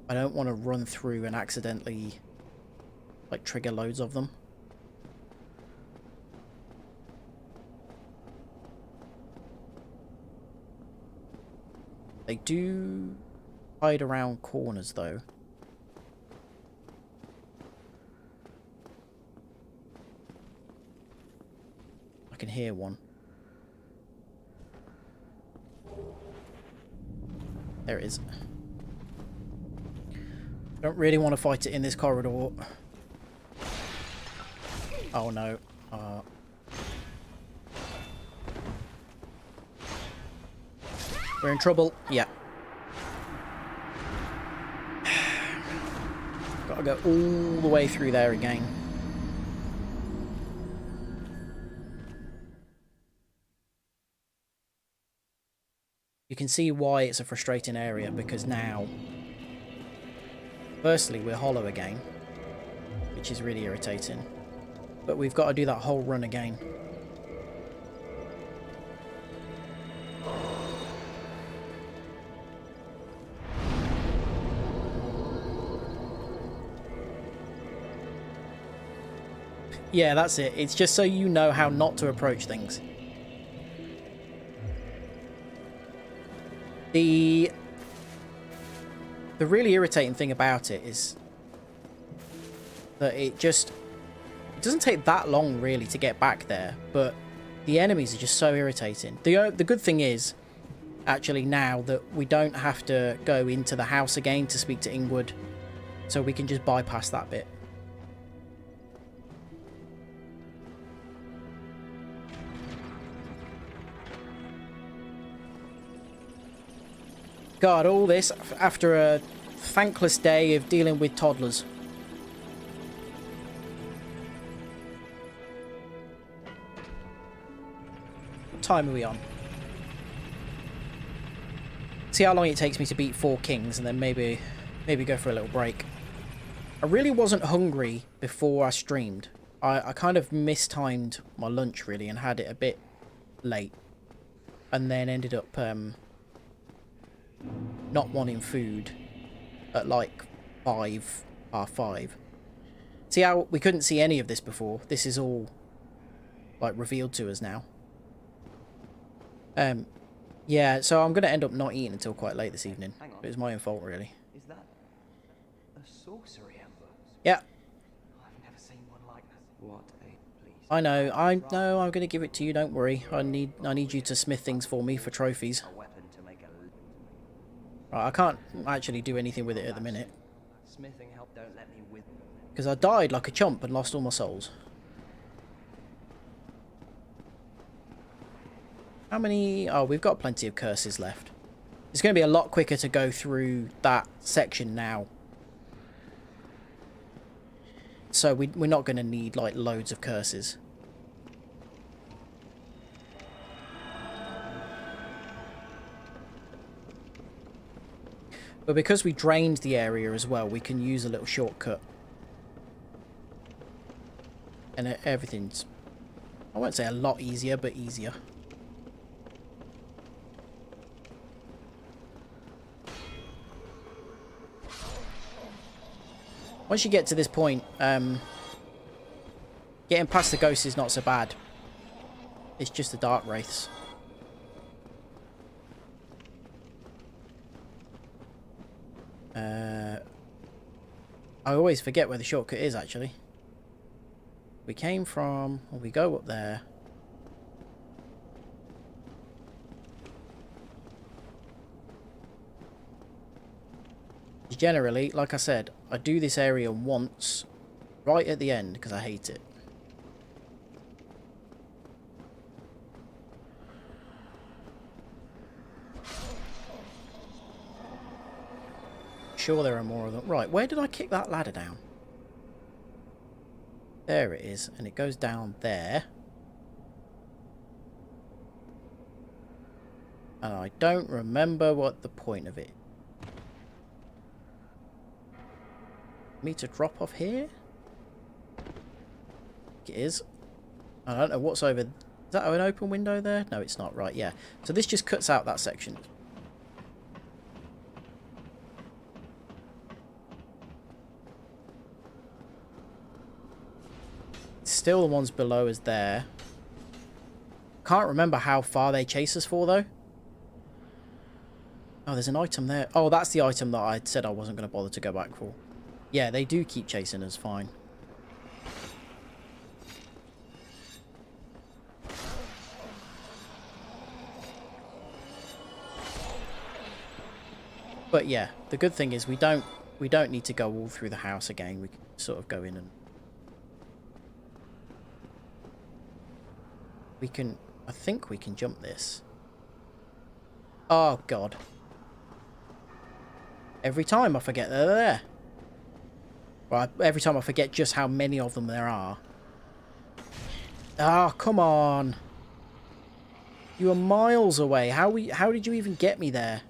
I don't want to run through and accidentally, like, trigger loads of them. They do hide around corners, though. I can hear one. There it is. Don't really want to fight it in this corridor. Oh no. We're in trouble. Yeah. Gotta go all the way through there again. You can see why it's a frustrating area, because now, firstly, we're hollow again, which is really irritating. But we've got to do that whole run again. Yeah, that's it. It's just so you know how not to approach things. The really irritating thing about it is that it doesn't take that long really to get back there, but the enemies are just so irritating. The good thing is actually now that we don't have to go into the house again to speak to Ingwood, so we can just bypass that bit. God, all this after a thankless day of dealing with toddlers. What time are we on? See how long it takes me to beat 4 kings, and then maybe go for a little break. I really wasn't hungry before I streamed. I kind of mistimed my lunch really and had it a bit late, and then ended up not wanting food at like 5:30. See how we couldn't see any of this before? This is all like revealed to us now. Yeah, so I'm gonna end up not eating until quite late this evening. Hang on. But it's my own fault really. Is that a sorcery ember? Yeah, I've never seen one like that. What a please. I know. I'm gonna give it to you. Don't worry. I need you to smith things for me for trophies. A weapon to make a Right, I can't actually do anything with it at the minute smithing help don't let me with because I died like a chump and lost all my souls. How many? Oh, we've got plenty of curses left. It's going to be a lot quicker to go through that section now. So we're not going to need like loads of curses. But because we drained the area as well, we can use a little shortcut. And everything's, I won't say a lot easier, but easier. Once you get to this point, getting past the ghosts is not so bad. It's just the dark wraiths. I always forget where the shortcut is, actually. We came from... Well, we go up there. Generally, like I said, I do this area once, right at the end, because I hate it. Sure there are more of them. Right, where did I kick that ladder down? There it is, and it goes down there. And I don't remember what the point of it. Me to drop off here? It is. I don't know what's over... Is that an open window there? No, it's not. Right, yeah. So this just cuts out that section. Still the ones below is there. Can't remember how far they chase us for, though. Oh, there's an item there. Oh, that's the item that I said I wasn't going to bother to go back for. Yeah, they do keep chasing us, fine. But yeah, the good thing is we don't need to go all through the house again. We can sort of go in and we can... I think we can jump this. Oh, God. Every time I forget they're there. Right, every time I forget just how many of them there are. Oh, come on. You were miles away. How did you even get me there?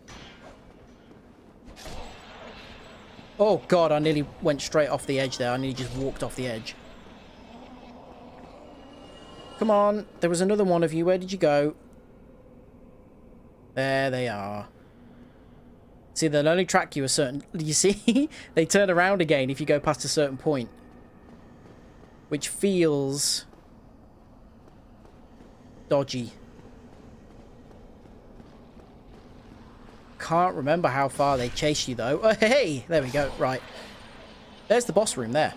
Oh, God, I nearly went straight off the edge there. I nearly just walked off the edge. Come on. There was another one of you. Where did you go? There they are. See, they'll only track you a certain... You see? They turn around again if you go past a certain point. Which feels... dodgy. Can't remember how far they chase you, though. Oh, hey! There we go. Right. There's the boss room there.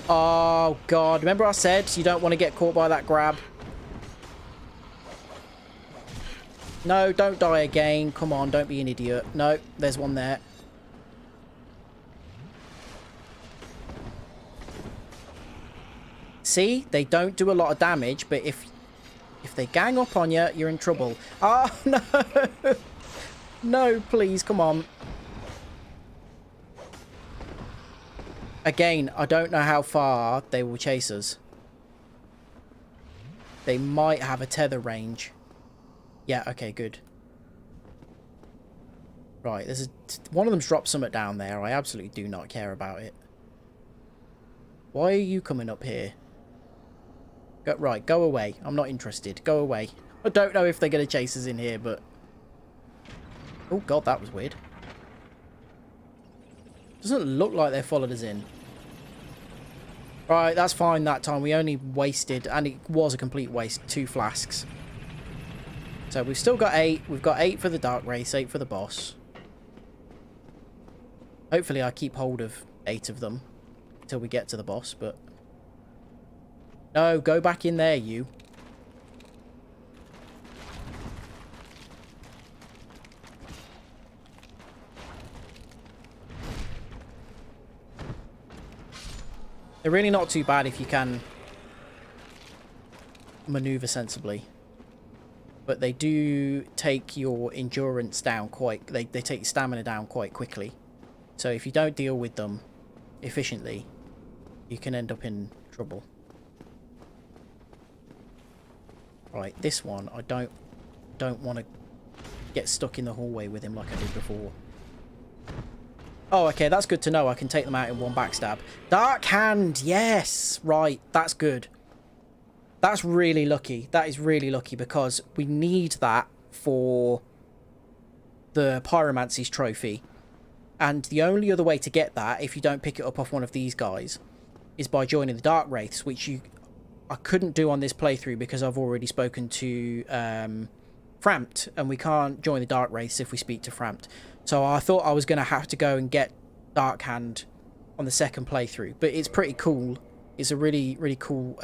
Oh, God. Remember I said you don't want to get caught by that grab? No, don't die again. Come on, don't be an idiot. No, there's one there. See? They don't do a lot of damage, but if they gang up on you, you're in trouble. Oh, no! No, please, come on. Again, I don't know how far they will chase us. They might have a tether range. Yeah, okay, good. Right, there's one of them's dropped something down there. I absolutely do not care about it. Why are you coming up here? Right, go away. I'm not interested. Go away. I don't know if they're going to chase us in here, but... Oh, God, that was weird. Doesn't look like they followed us in. Right, that's fine that time. We only wasted, and it was a complete waste, 2 flasks. So we've still got 8. We've got 8 for the dark race, 8 for the boss. Hopefully I keep hold of 8 of them until we get to the boss, but... No, go back in there, you. They're really not too bad if you can maneuver sensibly. But they do take your endurance down quite... They take your stamina down quite quickly. So if you don't deal with them efficiently, you can end up in trouble. Right, this one, I don't want to get stuck in the hallway with him like I did before. Oh, okay, that's good to know. I can take them out in one backstab. Dark Hand, yes! Right, that's good. That's really lucky. That is really lucky because we need that for the Pyromancy's trophy. And the only other way to get that, if you don't pick it up off one of these guys, is by joining the Dark Wraiths, which I couldn't do on this playthrough because I've already spoken to Framped, and we can't join the Dark Wraiths if we speak to Framped. So I thought I was going to have to go and get Dark Hand on the second playthrough, but it's pretty cool. It's a really, really cool,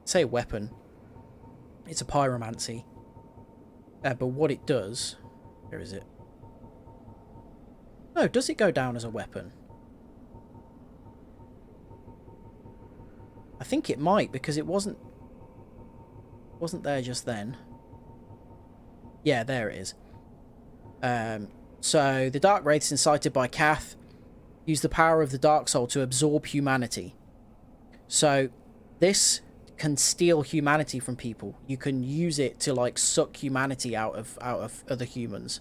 say weapon. It's a pyromancy. But what it does... Where is it? No, does it go down as a weapon? I think it might, because it wasn't there just then. Yeah, there it is. So the Dark Wraiths incited by Kath use the power of the Dark Soul to absorb humanity. So this can steal humanity from people. You can use it to like suck humanity out of other humans.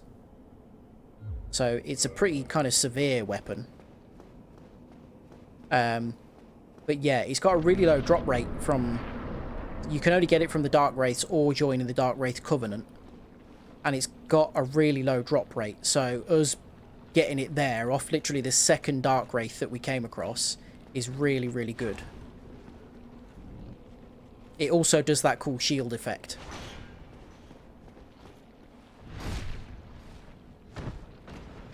So it's a pretty kind of severe weapon. But yeah, it's got a really low drop rate from... You can only get it from the Dark Wraiths or joining the Dark Wraith Covenant. And it's got a really low drop rate. So us getting it there off literally the second Dark Wraith that we came across is really, really good. It also does that cool shield effect.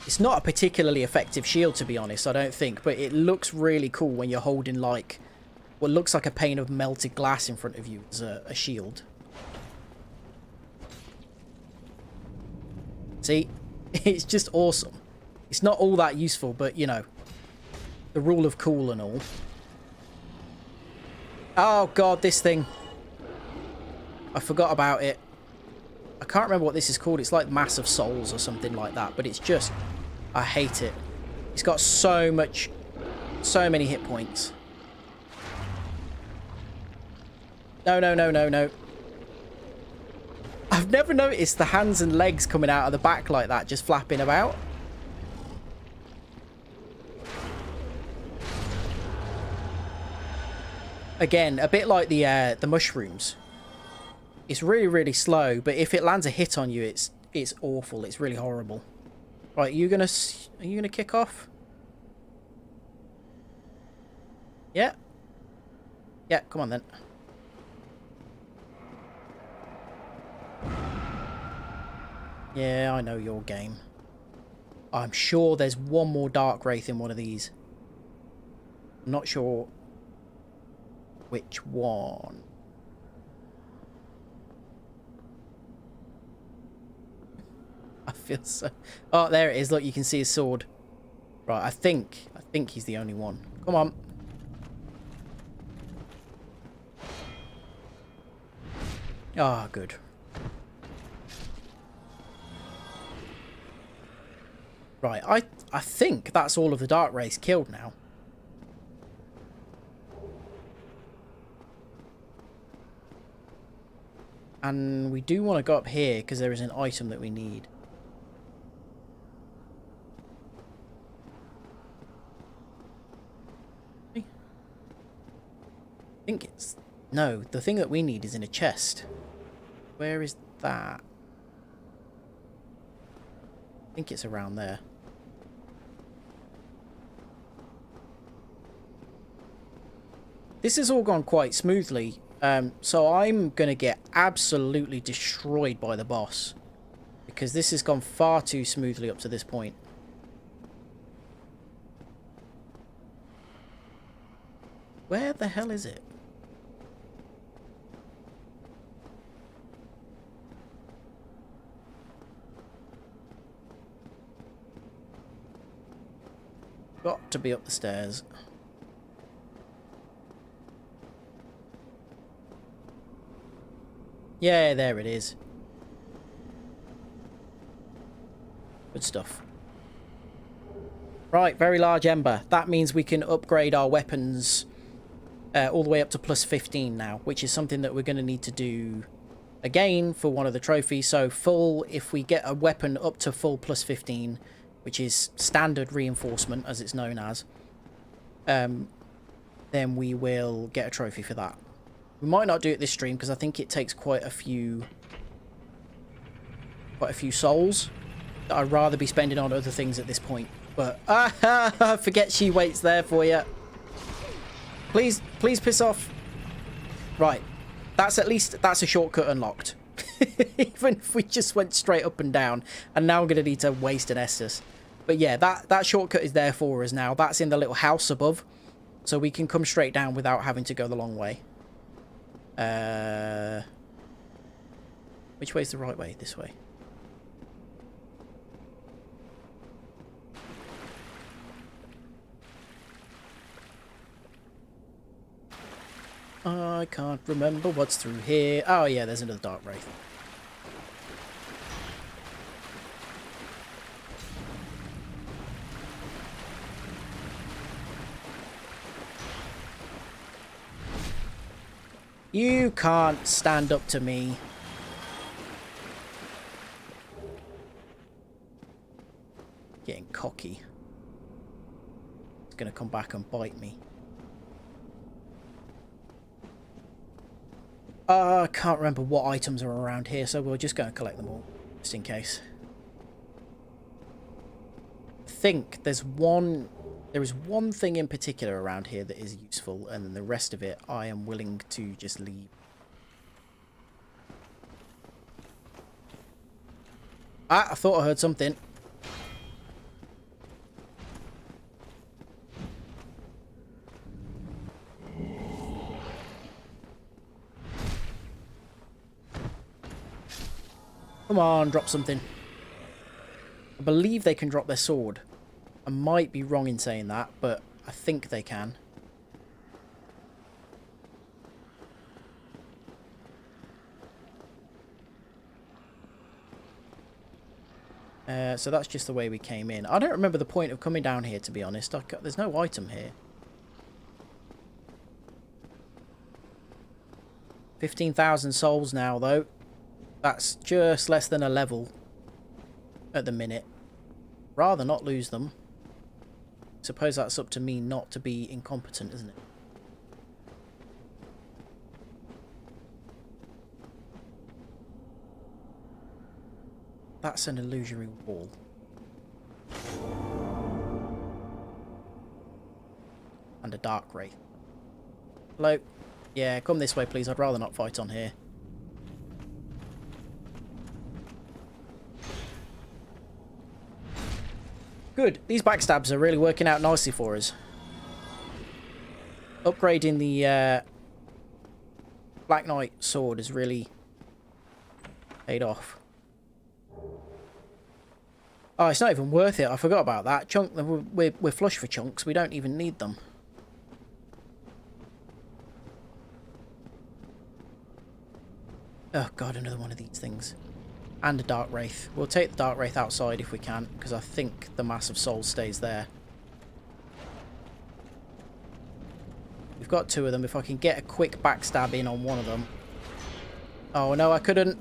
It's not a particularly effective shield, to be honest, I don't think. But it looks really cool when you're holding, like, what looks like a pane of melted glass in front of you as a shield. See? It's just awesome. It's not all that useful, but, you know, the rule of cool and all. Oh, God, this thing. I forgot about it. I can't remember what this is called. It's like Mass of Souls or something like that. But it's just... I hate it. It's got so many hit points. No, no, no, no, no. I've never noticed the hands and legs coming out of the back like that, just flapping about. Again, a bit like the mushrooms. It's really, really slow, but if it lands a hit on you, it's awful. It's really horrible. Right, are you gonna kick off? Yeah. Yeah, come on then. Yeah, I know your game. I'm sure there's one more Dark Wraith in one of these. I'm not sure which one. I feel so... Oh, there it is. Look, you can see his sword. Right, I think he's the only one. Come on. Ah, good. Right, I think that's all of the Dark Wraiths killed now. And we do want to go up here because there is an item that we need. I think it's... No, the thing that we need is in a chest. Where is that? I think it's around there. This has all gone quite smoothly. So I'm going to get absolutely destroyed by the boss. Because this has gone far too smoothly up to this point. Where the hell is it? Got to be up the stairs. Yeah, there it is. Good stuff. Right, very large ember. That means we can upgrade our weapons all the way up to plus 15 now, which is something that we're going to need to do again for one of the trophies. So full, if we get a weapon up to full plus 15, which is standard reinforcement as it's known as, then we will get a trophy for that. We might not do it this stream because I think it takes quite a few souls. that I'd rather be spending on other things at this point. But forget she waits there for you. Please piss off. Right, that's a shortcut unlocked. Even if we just went straight up and down, and now I'm gonna need to waste an Estus. But yeah, that shortcut is there for us now. That's in the little house above, so we can come straight down without having to go the long way. Which way's the right way? This way. I can't remember what's through here. Oh yeah, there's another Dark Wraith. You can't stand up to me. Getting cocky. It's gonna come back and bite me. I can't remember what items are around here, so we'll just go and collect them all, just in case. I think there is one thing in particular around here that is useful, and then the rest of it I am willing to just leave. Ah, I thought I heard something. Come on, drop something. I believe they can drop their sword. I might be wrong in saying that, but I think they can. So that's just the way we came in. I don't remember the point of coming down here, to be honest. There's no item here. 15,000 souls now, though. That's just less than a level at the minute. Rather not lose them. Suppose that's up to me not to be incompetent, isn't it? That's an illusory wall. And a Dark Wraith. Hello? Yeah, come this way, please. I'd rather not fight on here. Good. These backstabs are really working out nicely for us. Upgrading the Black Knight sword has really paid off. Oh, it's not even worth it. I forgot about that. We're flush for chunks. We don't even need them. Oh god, another one of these things. And a Dark Wraith. We'll take the Dark Wraith outside if we can, because I think the Mass of Souls stays there. We've got two of them. If I can get a quick backstab in on one of them. Oh no, I couldn't.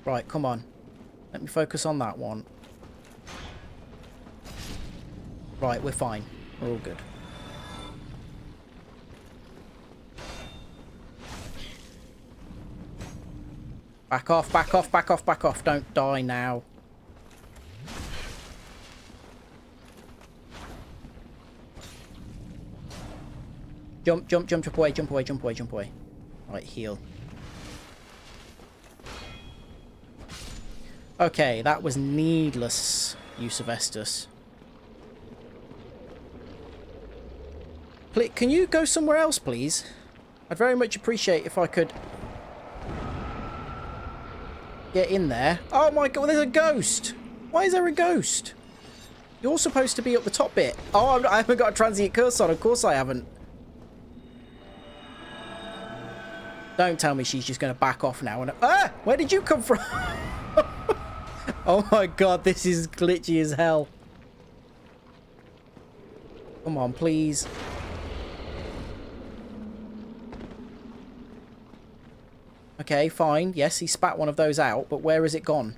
Right, come on. Let me focus on that one. Right, we're fine. We're all good. Back off, back off, back off, back off. Don't die now. Jump, jump, jump, jump away, jump away, jump away, jump away. Right, heal. Okay, that was needless use of Estus. Can you go somewhere else, please? I'd very much appreciate if I could get in there. Oh my god, there's a ghost! Why is there a ghost? You're supposed to be up the top bit. Oh, I haven't got a transient curse on. Of course I haven't. Don't tell me she's just going to back off now. Ah! Where did you come from? Oh my god, this is glitchy as hell. Come on, please. Okay, fine. Yes, he spat one of those out, but where has it gone?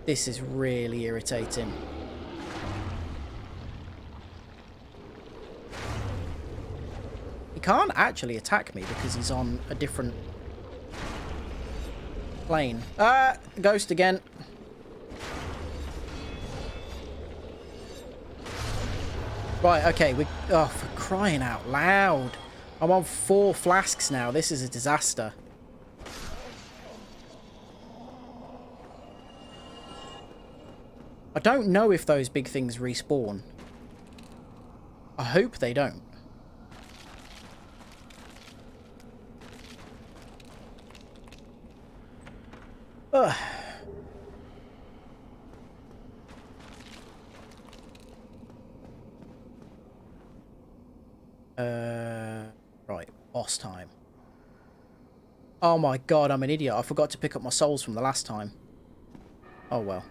This is really irritating. can't actually attack me because he's on a different plane. Ah, ghost again. Right, okay, oh, for crying out loud. I'm on 4 flasks now. This is a disaster. I don't know if those big things respawn. I hope they don't. Ugh. Right, boss time. Oh my god, I'm an idiot. I forgot to pick up my souls from the last time. Oh well.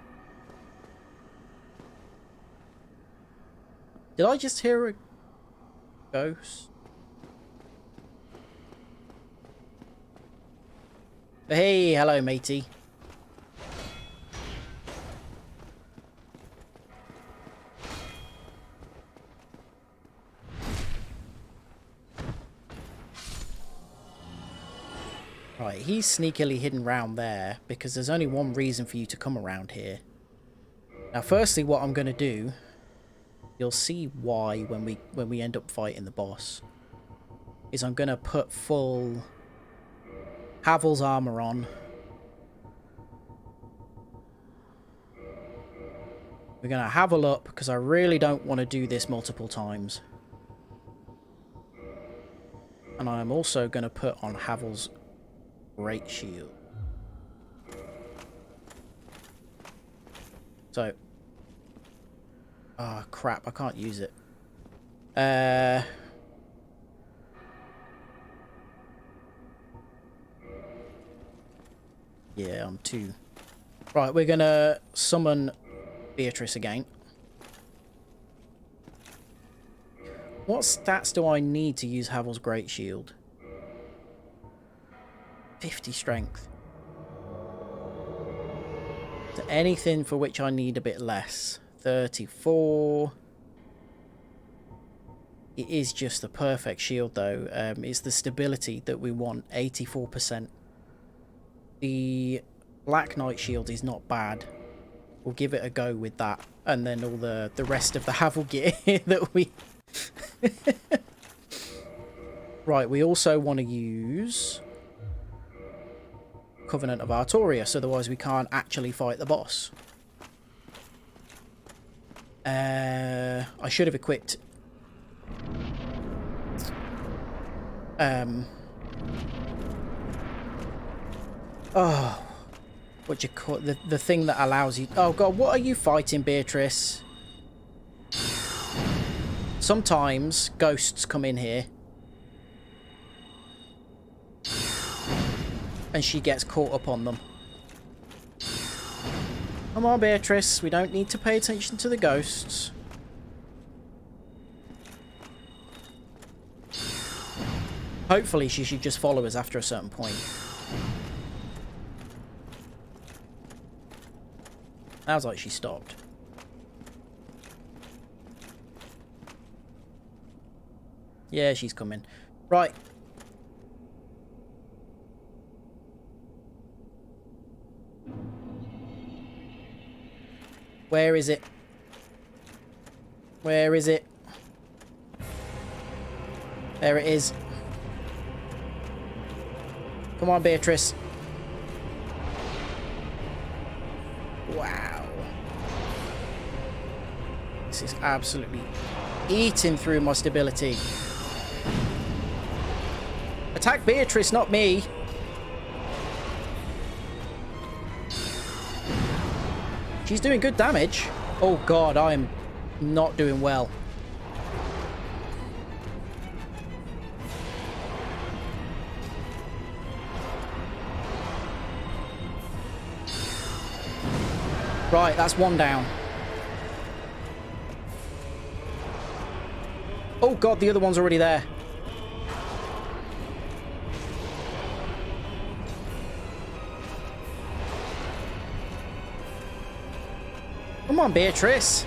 Did I just hear a ghost? Hey, hello matey. Right, he's sneakily hidden round there because there's only one reason for you to come around here. Now, firstly, what I'm going to do, you'll see why when we end up fighting the boss, is I'm going to put full Havel's armor on. We're going to Havel up because I really don't want to do this multiple times. And I'm also going to put on Havel's great shield. So, oh crap, I can't use it. Yeah, I'm too... Right, we're gonna summon Beatrice again. What stats do I need to use Havel's great shield? 50 strength. To anything for which I need a bit less. 34. It is just the perfect shield though. It's the stability that we want. 84%. The Black Knight shield is not bad. We'll give it a go with that. And then all the rest of the Havel gear that we... Right, we also want to use Covenant of Artorias, otherwise we can't actually fight the boss. I should have equipped oh, what you call it? The thing that allows you... Oh god, what are you fighting, Beatrice? Sometimes ghosts come in here and she gets caught up on them. Come on, Beatrice. We don't need to pay attention to the ghosts. Hopefully she should just follow us after a certain point. Sounds like she stopped. Yeah, she's coming. Right. Where is it? Where is it? There it is. Come on, Beatrice. Wow. This is absolutely eating through my stability. Attack Beatrice, not me. She's doing good damage. Oh god, I am not doing well. Right, that's one down. Oh god, the other one's already there. Come on, Beatrice.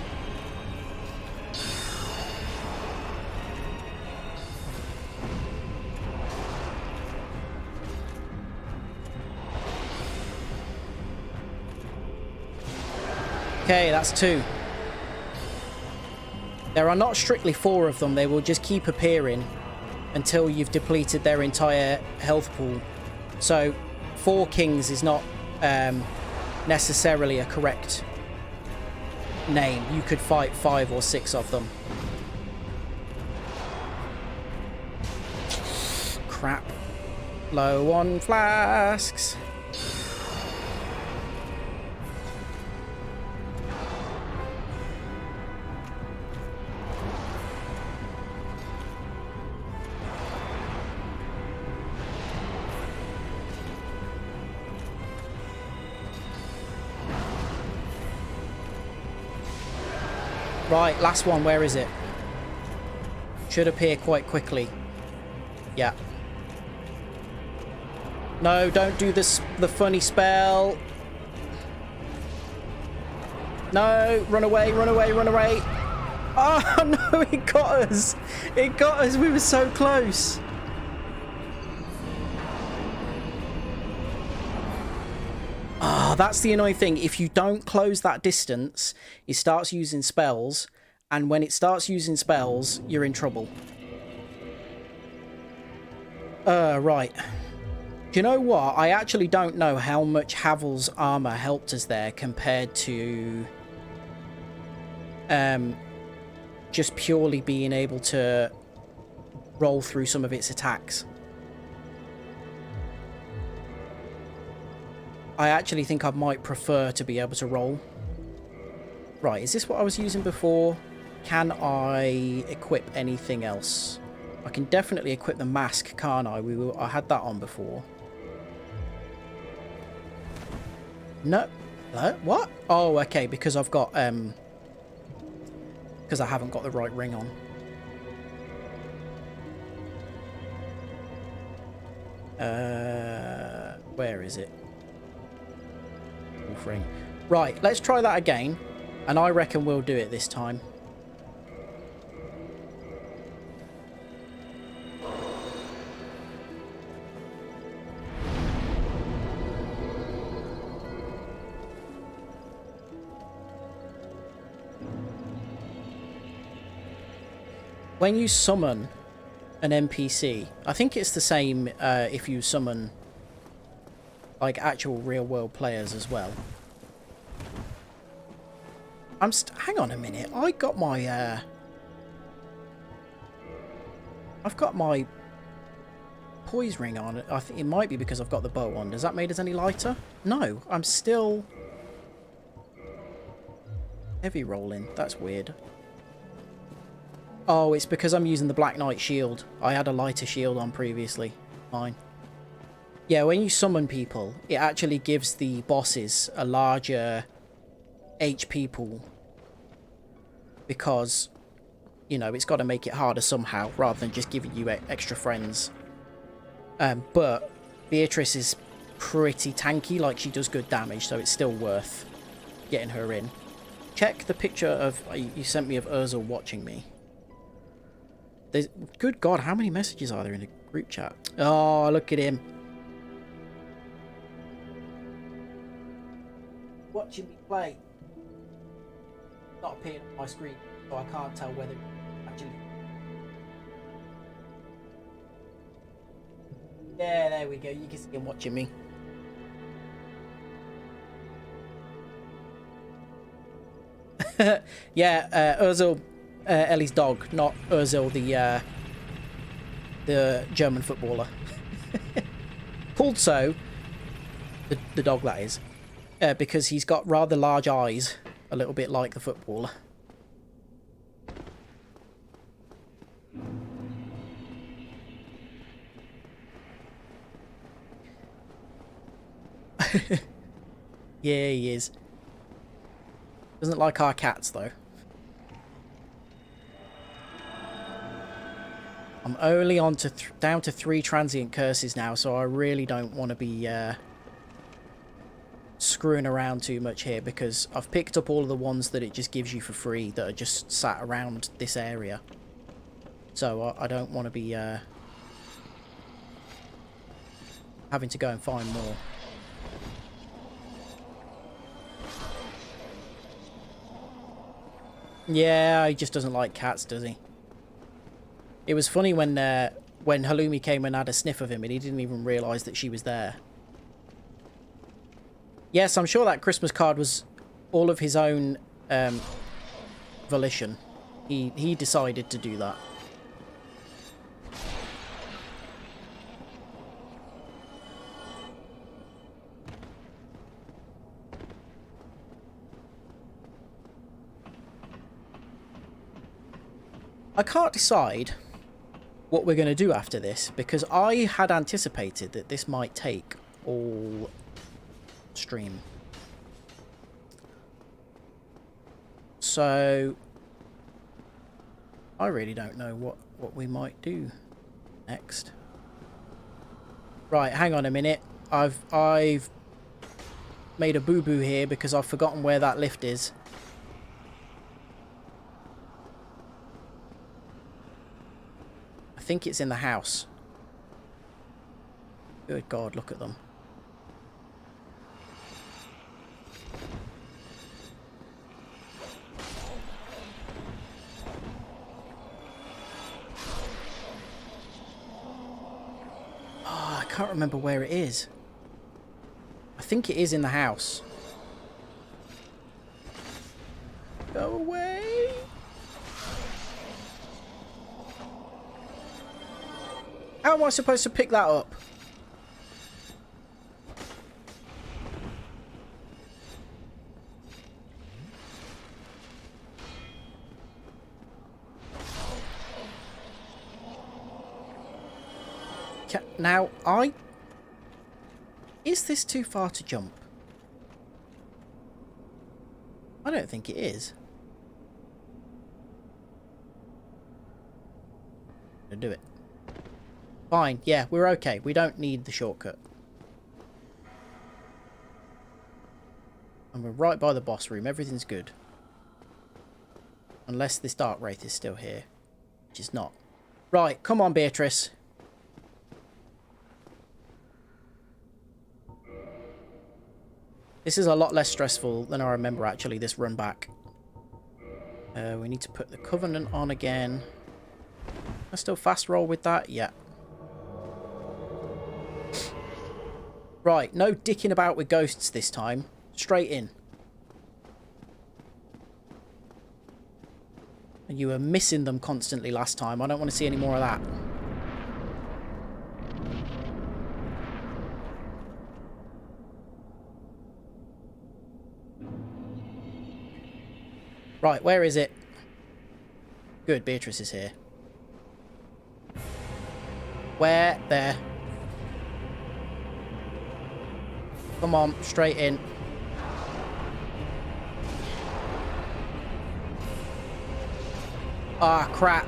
Okay, that's 2. There are not strictly 4 of them. They will just keep appearing until you've depleted their entire health pool. So 4 kings is not necessarily a correct name. You could fight 5 or 6 of them. Crap. Low on flasks. Right, last one. Where is it? Should appear quite quickly. Yeah. No, don't do this. The funny spell. No, run away, run away, run away. Oh no, it got us. It got us. We were so close. Ah, that's the annoying thing. If you don't close that distance, it starts using spells. And when it starts using spells, you're in trouble. Right. Do you know what? I actually don't know how much Havel's armor helped us there compared to just purely being able to roll through some of its attacks. I actually think I might prefer to be able to roll. Right, is this what I was using before? Can I equip anything else? I can definitely equip the mask, can't I? I had that on before. No. What? Oh, okay, because I've got because I haven't got the right ring on. Where is it? Wolf ring. Right, let's try that again, and I reckon we'll do it this time. When you summon an NPC, I think it's the same if you summon like actual real-world players as well. Hang on a minute. I've got my poise ring on. I think it might be because I've got the bow on. Does that make us any lighter? No, I'm still heavy rolling. That's weird. Oh, it's because I'm using the Black Knight shield. I had a lighter shield on previously. Fine. Yeah, when you summon people, it actually gives the bosses a larger HP pool. Because, you know, it's got to make it harder somehow, rather than just giving you extra friends. But Beatrice is pretty tanky, like she does good damage, so it's still worth getting her in. Check the picture of you sent me of Urzel watching me. There's, good God, how many messages are there in the group chat? Oh, look at him. Watching me play. Not appearing on my screen, so I can't tell whether actually... Yeah, there we go. You can see him watching me. Yeah, Urzel, Ellie's dog, not Özil, the German footballer. Called so, the dog that is, because he's got rather large eyes, a little bit like the footballer. Yeah, he is. Doesn't like our cats, though. I'm only on to down to 3 transient curses now, so I really don't want to be screwing around too much here, because I've picked up all of the ones that it just gives you for free that are just sat around this area. So I don't want to be having to go and find more. Yeah, he just doesn't like cats, does he? It was funny when Halloumi came and had a sniff of him and he didn't even realise that she was there. Yes, I'm sure that Christmas card was all of his own volition. He decided to do that. I can't decide what we're going to do after this, because I had anticipated that this might take all stream. So I really don't know what we might do next. Right, hang on a minute. I've made a boo-boo here because I've forgotten where that lift is. I think it's in the house. Good God, look at them. Oh, I can't remember where it is. I think it is in the house. Go away. How am I supposed to pick that up? Now, is this too far to jump? I don't think it is. I'll do it. Fine, yeah, we're okay. We don't need the shortcut. And we're right by the boss room. Everything's good. Unless this Dark Wraith is still here. Which is not. Right, come on, Beatrice. This is a lot less stressful than I remember, actually, this run back. We need to put the Covenant on again. I still fast roll with that? Yeah. Right, no dicking about with ghosts this time. Straight in. And you were missing them constantly last time. I don't want to see any more of that. Right, where is it? Good, Beatrice is here. Where? There. Come on, straight in. Ah, crap.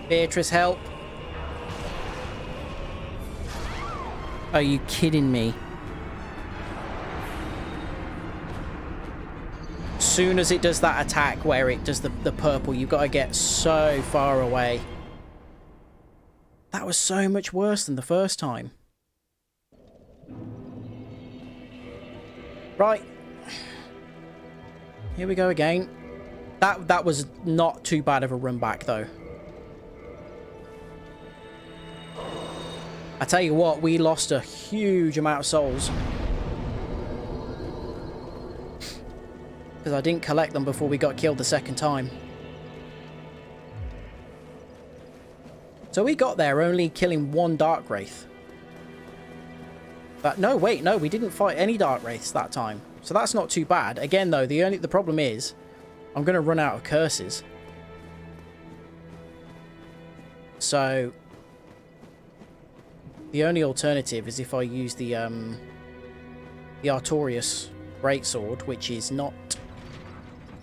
Beatrice, help. Are you kidding me? As soon as it does that attack where it does the purple, you've got to get so far away. That was so much worse than the first time. Right. Here we go again. That was not too bad of a run back, though. I tell you what, we lost a huge amount of souls. Because I didn't collect them before we got killed the second time. So we got there only killing one Dark Wraith. But no, wait, no, we didn't fight any Dark Wraiths that time. So that's not too bad. Again, though, the problem is I'm going to run out of curses. So the only alternative is if I use the Artorias Greatsword, which is not...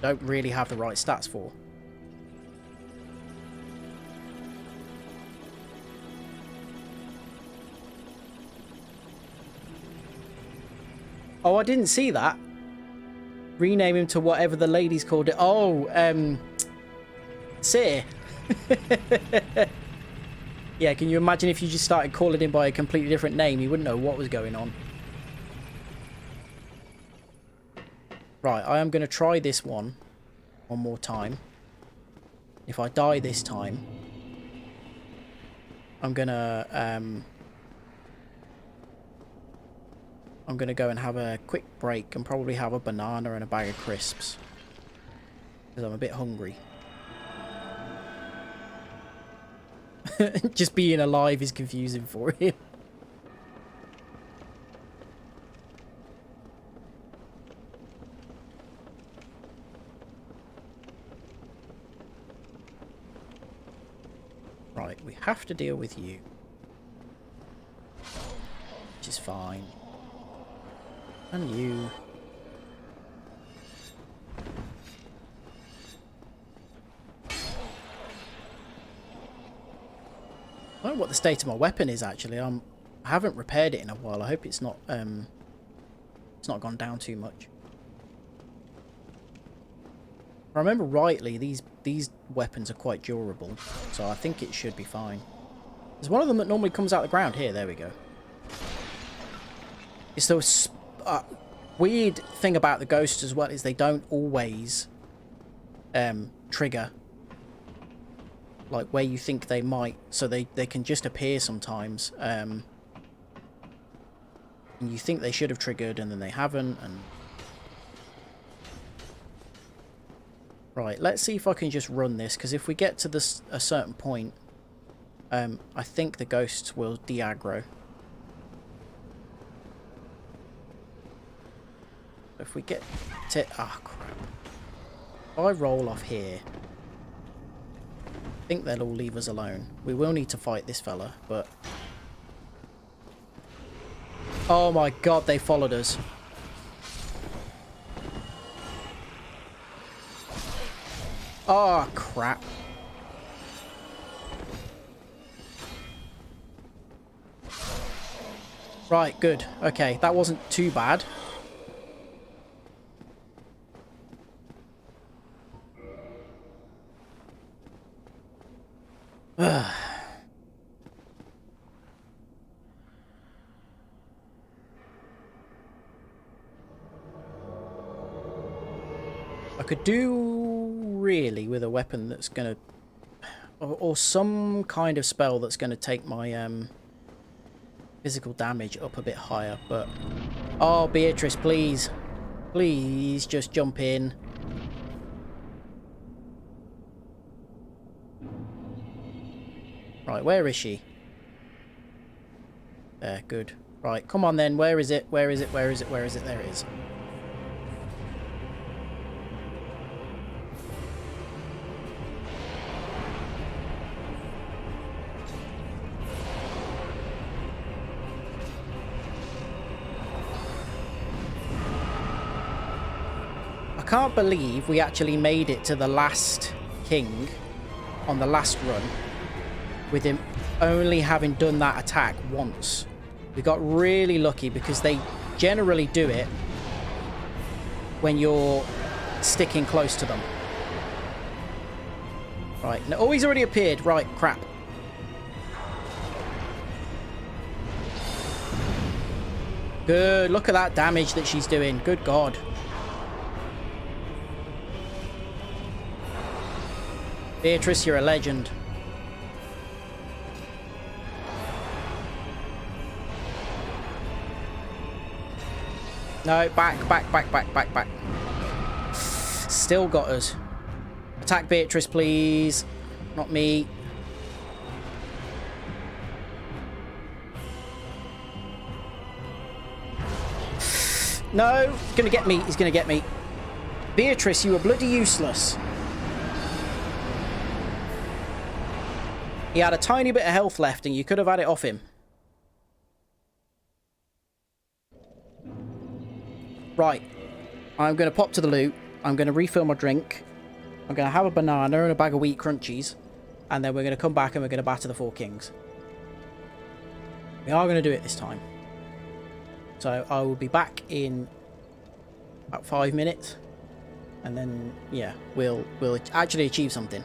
don't really have the right stats for. Oh, I didn't see that. Rename him to whatever the ladies called it. Oh, Seer. Yeah, can you imagine if you just started calling him by a completely different name? You wouldn't know what was going on. Right, I am going to try this one more time. If I die this time, I'm gonna go and have a quick break and probably have a banana and a bag of crisps. Because I'm a bit hungry. Just being alive is confusing for him. Right, we have to deal with you. Which is fine. And you. I don't know what the state of my weapon is actually. I haven't repaired it in a while. I hope it's not gone down too much. If I remember rightly, these weapons are quite durable, so I think it should be fine. There's one of them that normally comes out of the ground. Here, there we go. It's those weird thing about the ghosts as well is they don't always trigger like where you think they might, so they can just appear sometimes, and you think they should have triggered and then they haven't. And right, let's see if I can just run this, because if we get to this a certain point, I think the ghosts will de-aggro. If we get to... ah, crap. If I roll off here, I think they'll all leave us alone. We will need to fight this fella, but... oh my god, they followed us. Oh, crap. Right, good. Okay, that wasn't too bad. I could do really with a weapon that's gonna, or some kind of spell that's gonna take my physical damage up a bit higher. But oh, Beatrice, please, please just jump in. Right, where is she? There, good. Right, come on then. Where is it? Where is it? Where is it? Where is it? There it is. I can't believe we actually made it to the last king on the last run with him only having done that attack once. We got really lucky because they generally do it when you're sticking close to them. Right, no, oh, he's already appeared. Right, crap. Good, look at that damage that she's doing. Good God. Beatrice, you're a legend. No, back. Still got us. Attack Beatrice, please. Not me. No, he's gonna get me. He's gonna get me. Beatrice, you are bloody useless. He had a tiny bit of health left and you could have had it off him. Right. I'm going to pop to the loot. I'm going to refill my drink. I'm going to have a banana and a bag of wheat crunchies. And then we're going to come back and we're going to batter the four kings. We are going to do it this time. So I will be back in about 5 minutes. And then, yeah, we'll actually achieve something.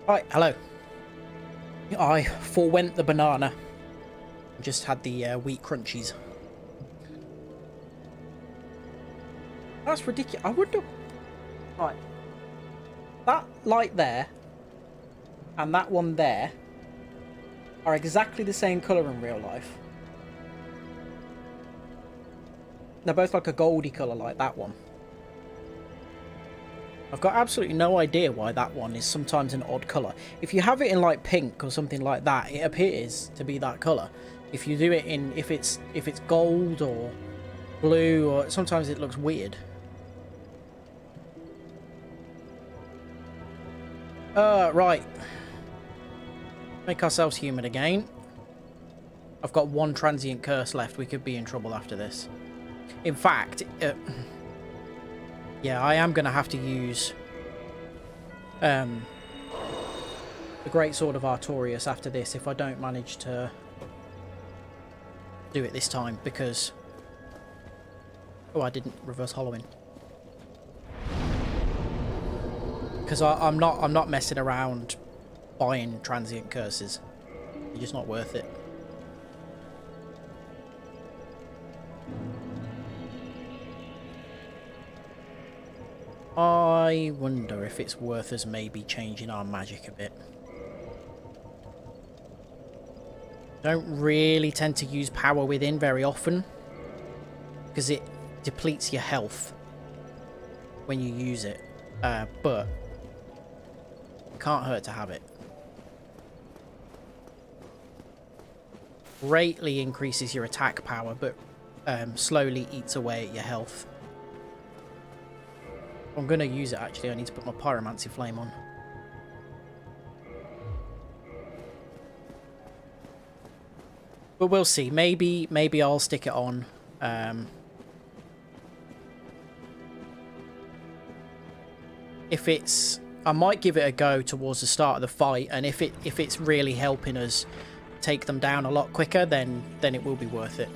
Hi, hello. I forewent the banana. Just had the wheat crunchies. That's ridiculous. I wonder... Right. That light there and that one there are exactly the same colour in real life. They're both like a goldy colour like that one. I've got absolutely no idea why that one is sometimes an odd colour. If you have it in like pink or something like that, it appears to be that colour. If you do it in, if it's gold or blue, or sometimes it looks weird. Right. Make ourselves human again. I've got one transient curse left. We could be in trouble after this. In fact, yeah, I am going to have to use the Great Sword of Artorias after this if I don't manage to do it this time, because... Oh, I didn't reverse hollowing. Because I'm not messing around buying transient curses. They're just not worth it. I wonder if it's worth us maybe changing our magic a bit. Don't really tend to use power within very often, because it depletes your health when you use it, but it can't hurt to have it. Greatly increases your attack power, but slowly eats away at your health. I'm going to use it actually. I need to put my pyromancy flame on. But we'll see. Maybe I'll stick it on. If it's, I might give it a go towards the start of the fight, and if it's really helping us take them down a lot quicker, then it will be worth it.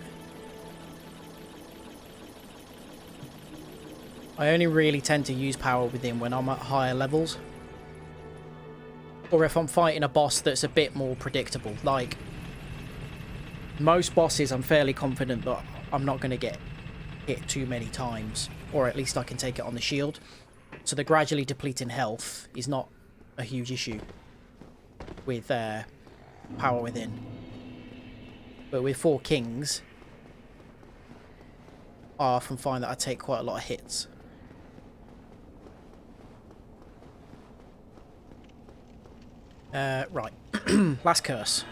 I only really tend to use power within when I'm at higher levels, or if I'm fighting a boss that's a bit more predictable. Like most bosses, I'm fairly confident that I'm not going to get hit too many times, or at least I can take it on the shield. So the gradually depleting health is not a huge issue with power within. But with Four Kings, I often find that I take quite a lot of hits. Right. Last curse.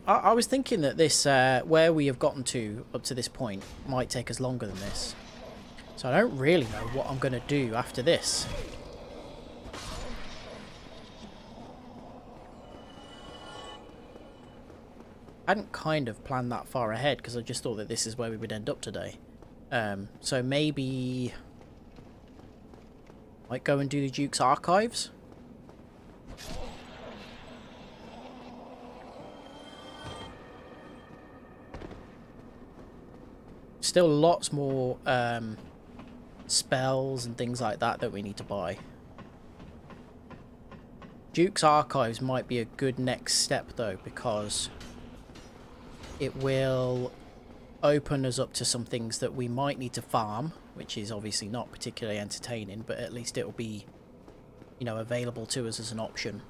I was thinking that this, where we have gotten to up to this point, might take us longer than this. So I don't really know what I'm going to do after this. I hadn't kind of planned that far ahead, because I just thought that this is where we would end up today. So maybe... might go and do the Duke's Archives? Still lots more spells and things like that we need to buy. Duke's Archives might be a good next step though, because it will open us up to some things that we might need to farm, which is obviously not particularly entertaining, but at least it will be, you know, available to us as an option.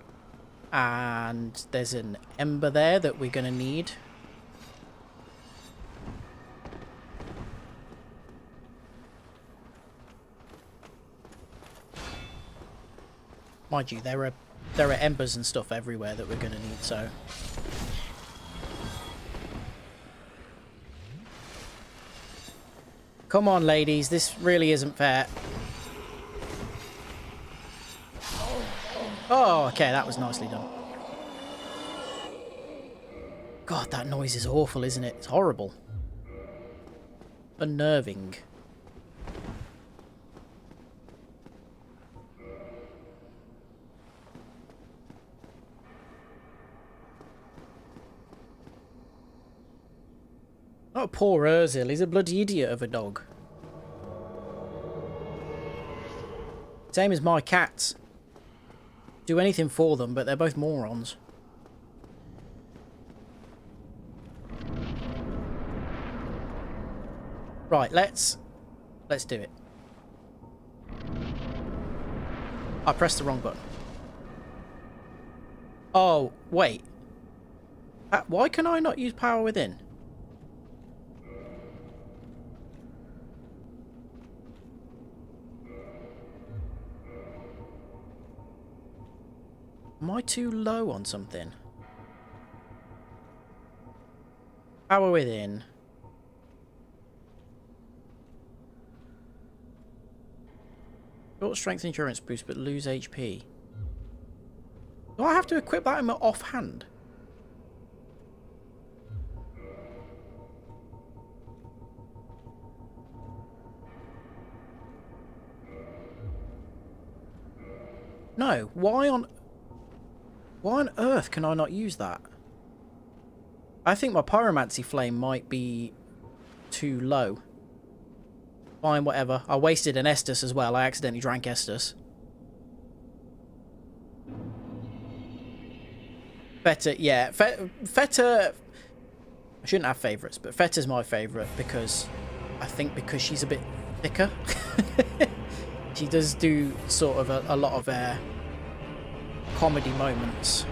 And there's an ember there that we're going to need. Mind you, there are embers and stuff everywhere that we're going to need, so... Come on, ladies, this really isn't fair. Oh, okay, that was nicely done. God, that noise is awful, isn't it? It's horrible. Unnerving. Oh, poor Urzil. He's a bloody idiot of a dog. Same as my cats. Do anything for them, but they're both morons. Right, let's do it. I pressed the wrong button. Oh, wait. Why can I not use power within? Am I too low on something? Power within. Short strength endurance boost, but lose HP. Do I have to equip that in my offhand? No. Why on earth can I not use that? I think my pyromancy flame might be too low. Fine, whatever. I wasted an Estus as well. I accidentally drank Estus. Feta, yeah. Feta... I shouldn't have favourites, but Feta's my favourite because... I think because she's a bit thicker. She does do sort of a lot of comedy moments.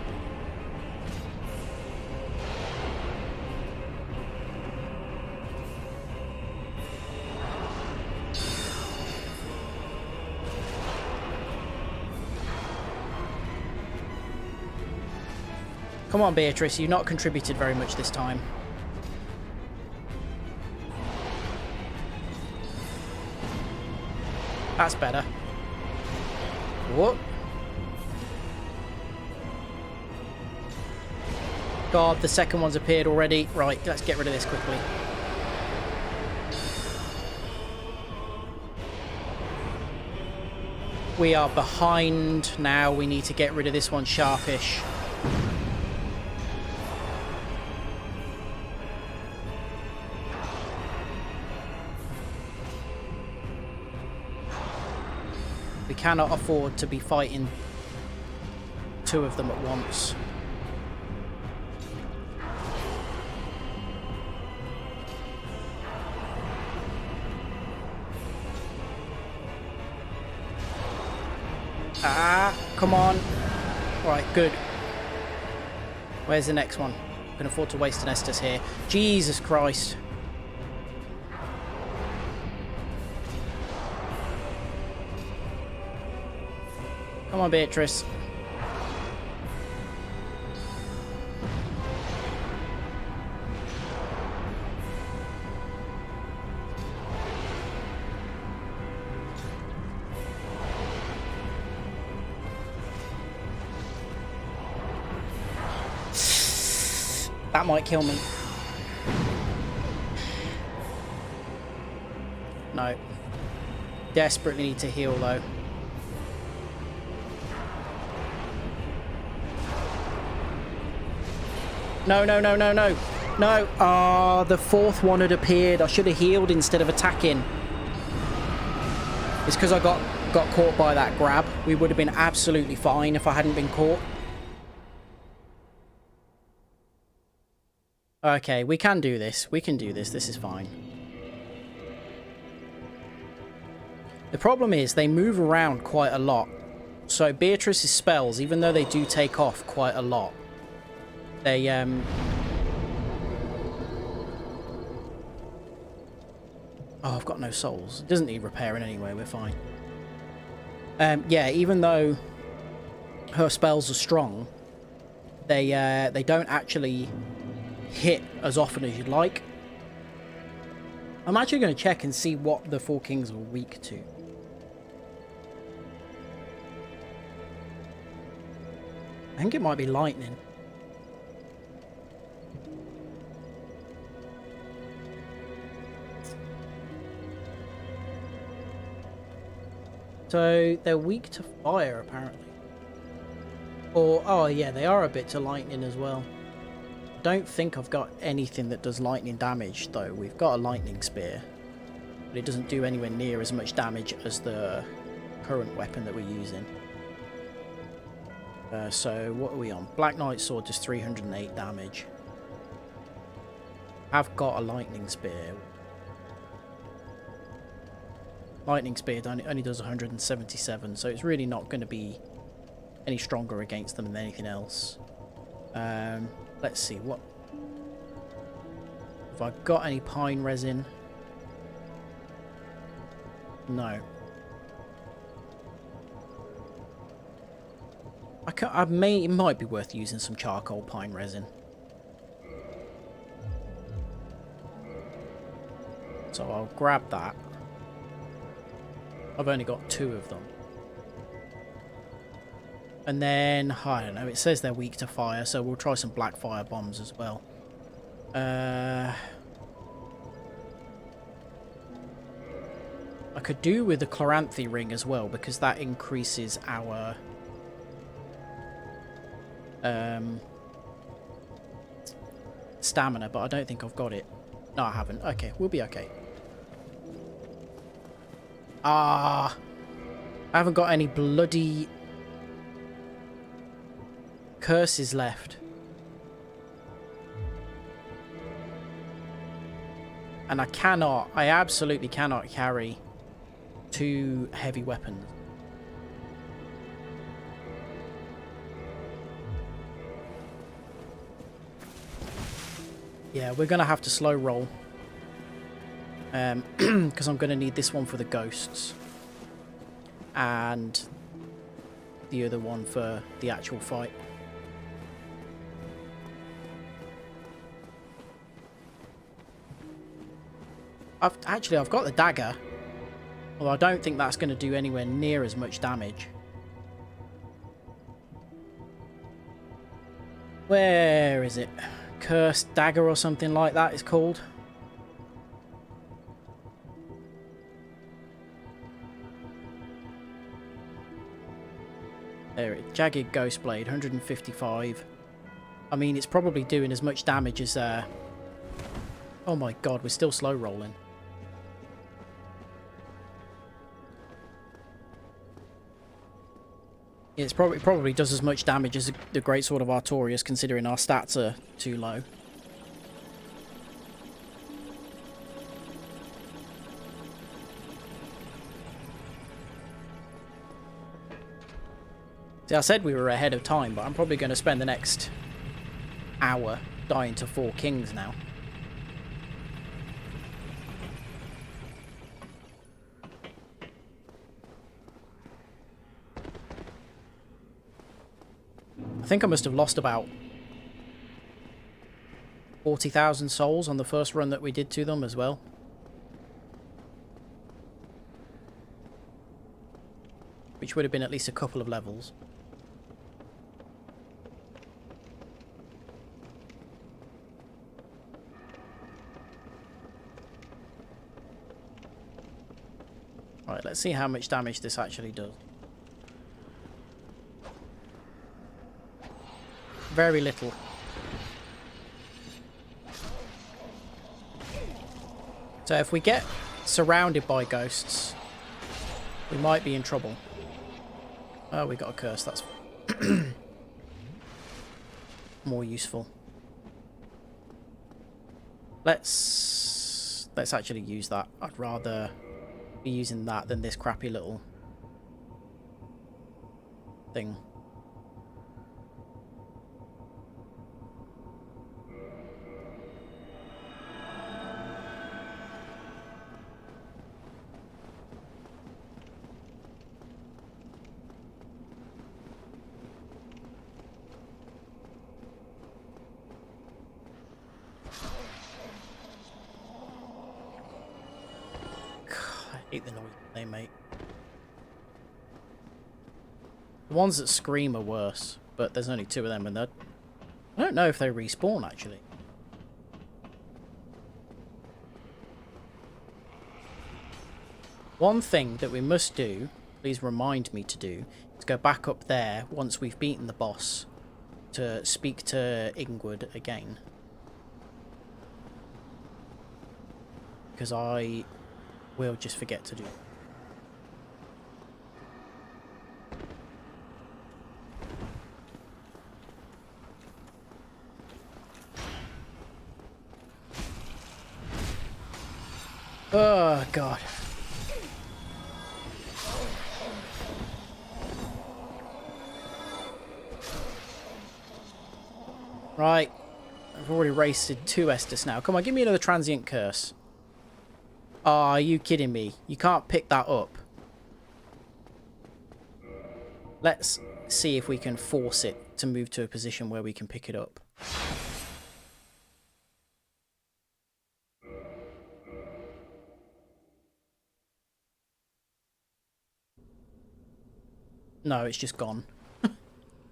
Come on, Beatrice, you've not contributed very much this time. That's better. Whoop. God, the second one's appeared already. Right, let's get rid of this quickly. We are behind now. We need to get rid of this one sharpish. We cannot afford to be fighting two of them at once. Ah, come on. Right, good. Where's the next one? I can afford to waste an Estus here. Jesus Christ. Come on, Beatrice. That might kill me. No. Desperately need to heal, though. No, no, no, no, no. No. Ah, the fourth one had appeared. I should have healed instead of attacking. It's because I got caught by that grab. We would have been absolutely fine if I hadn't been caught. Okay, we can do this. We can do this. This is fine. The problem is they move around quite a lot. So Beatrice's spells, even though they do take off quite a lot, they oh, I've got no souls. It doesn't need repairing anyway. We're fine. Yeah, even though her spells are strong, they don't actually hit as often as you'd like. I'm actually going to check and see what the Four Kings are weak to. I think it might be lightning. So they're weak to fire, apparently. Or, oh yeah, they are a bit to lightning as well. Don't think I've got anything that does lightning damage, though. We've got a lightning spear, but it doesn't do anywhere near as much damage as the current weapon that we're using. So what are we on? Black Knight Sword does 308 damage. I've got a lightning spear. Lightning spear only does 177, so it's really not going to be any stronger against them than anything else. Let's see, what have I got? Any pine resin? No. It might be worth using some charcoal pine resin. So I'll grab that. I've only got 2 of them. And then, I don't know, it says they're weak to fire, so we'll try some black fire bombs as well. I could do with the Chloranthy ring as well, because that increases our stamina, but I don't think I've got it. No, I haven't. Okay, we'll be okay. I haven't got any bloody curses left. And I absolutely cannot carry 2 heavy weapons. Yeah, we're going to have to slow roll. Because I'm going to need this one for the ghosts. And the other one for the actual fight. I've got the dagger. Although I don't think that's going to do anywhere near as much damage. Where is it? Cursed dagger or something like that it's called. There it is. Jagged Ghost Blade, 155. I mean, it's probably doing as much damage as... Oh my god, we're still slow rolling. It probably does as much damage as the Greatsword of Artorias, considering our stats are too low. See, I said we were ahead of time, but I'm probably going to spend the next hour dying to 4 kings now. I think I must have lost about 40,000 souls on the first run that we did to them as well. Which would have been at least a couple of levels. Alright, let's see how much damage this actually does. Very little. So if we get surrounded by ghosts, we might be in trouble. Oh, we got a curse. That's more useful. Let's actually use that. I'd rather be using that than this crappy little thing. I hate the noise they make. The ones that scream are worse, but there's only 2 of them, and I don't know if they respawn actually. One thing that we must do, please remind me to do, is go back up there once we've beaten the boss to speak to Ingwood again. Because I will just forget to do it. Oh, God. Right. I've already wasted 2 Estus now. Come on, give me another transient curse. Oh, are you kidding me? You can't pick that up. Let's see if we can force it to move to a position where we can pick it up. No, it's just gone.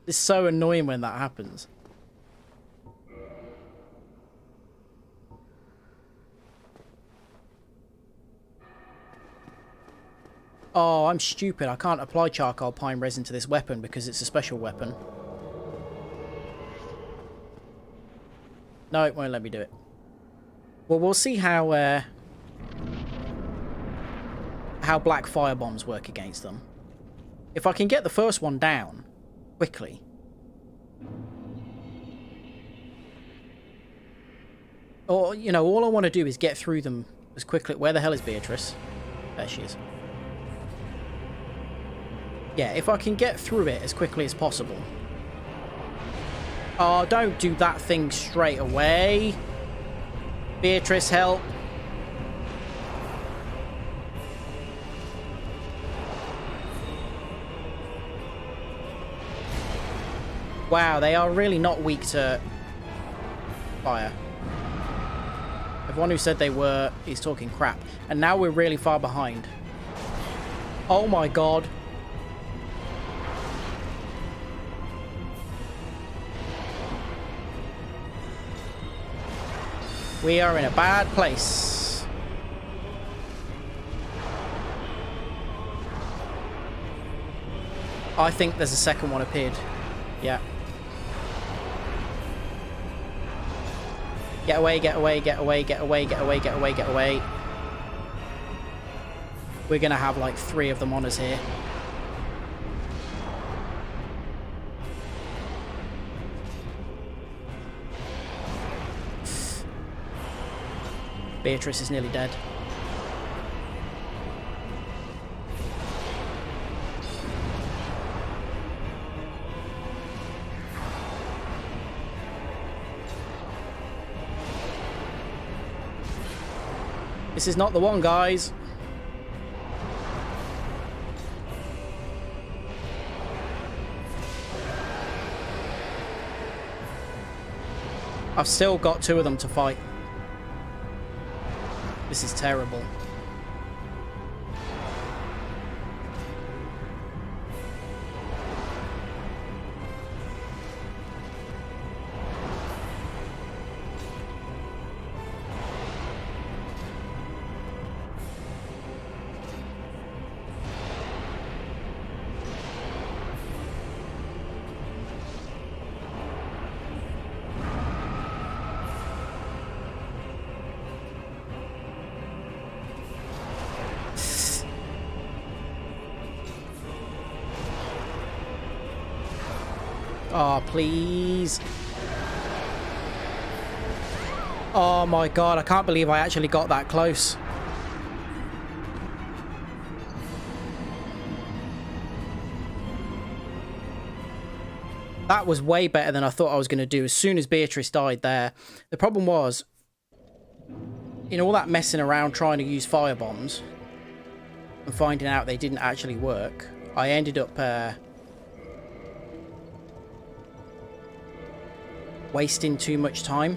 It's so annoying when that happens. Oh, I'm stupid. I can't apply charcoal pine resin to this weapon because it's a special weapon. No, it won't let me do it. Well, we'll see how black fire bombs work against them. If I can get the first one down quickly. Or, you know, all I want to do is get through them as quickly. Where the hell is Beatrice? There she is. Yeah, if I can get through it as quickly as possible. Oh, don't do that thing straight away. Beatrice, help. Wow, they are really not weak to fire. Everyone who said they were is talking crap. And now we're really far behind. Oh my god. We are in a bad place. I think there's a second one appeared. Yeah. Get away, get away, get away, get away, get away, get away, get away. We're gonna have like 3 of them on us here. Beatrice is nearly dead. This is not the one, guys. I've still got 2 of them to fight. This is terrible. Oh, please. Oh my god, I can't believe I actually got that close. That was way better than I thought I was going to do as soon as Beatrice died there. The problem was, in all that messing around trying to use fire bombs and finding out they didn't actually work, I ended up wasting too much time.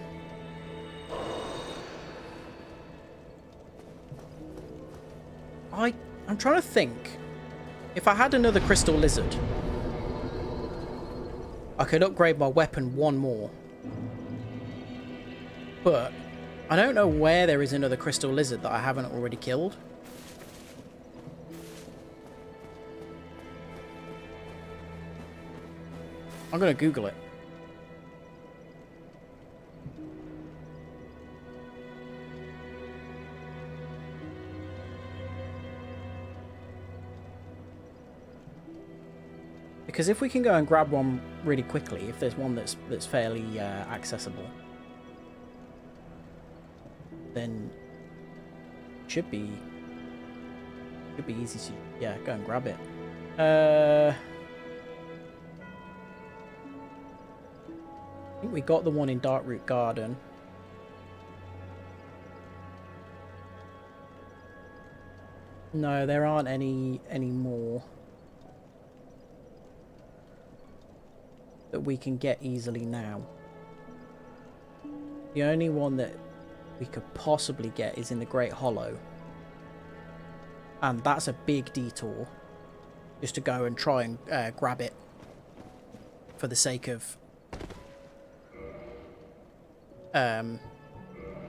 I'm trying to think. If I had another crystal lizard, I could upgrade my weapon 1 more. But I don't know where there is another crystal lizard that I haven't already killed. I'm going to Google it. Because if we can go and grab one really quickly, if there's one that's fairly accessible, then should be easy to go and grab it. I think we got the one in Darkroot Garden. No, there aren't any more that we can get easily now. The only one that we could possibly get is in the Great Hollow. And that's a big detour. Just to go and try and grab it. For the sake of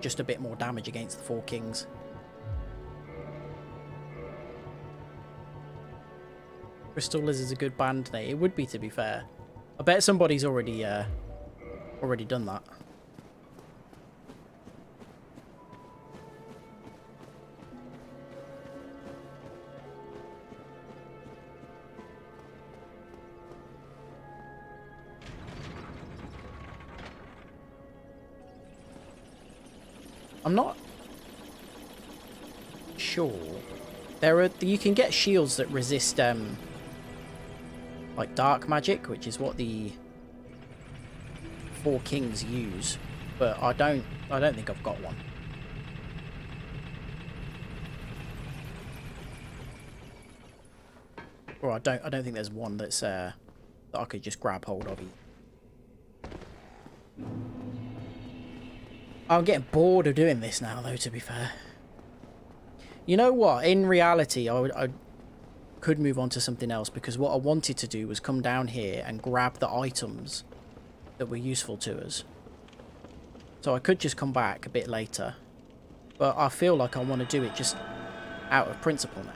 just a bit more damage against the Four Kings. Crystal Lizard's a good band name. It would be, to be fair. I bet somebody's already done that. I'm not sure. You can get shields that resist like dark magic, which is what the Four Kings use, but I don't think I've got one. Or I don't think there's one that's that I could just grab hold of. I'm getting bored of doing this now, though, to be fair. You know what? In reality, I could move on to something else, because what I wanted to do was come down here and grab the items that were useful to us. So I could just come back a bit later. But I feel like I want to do it just out of principle now.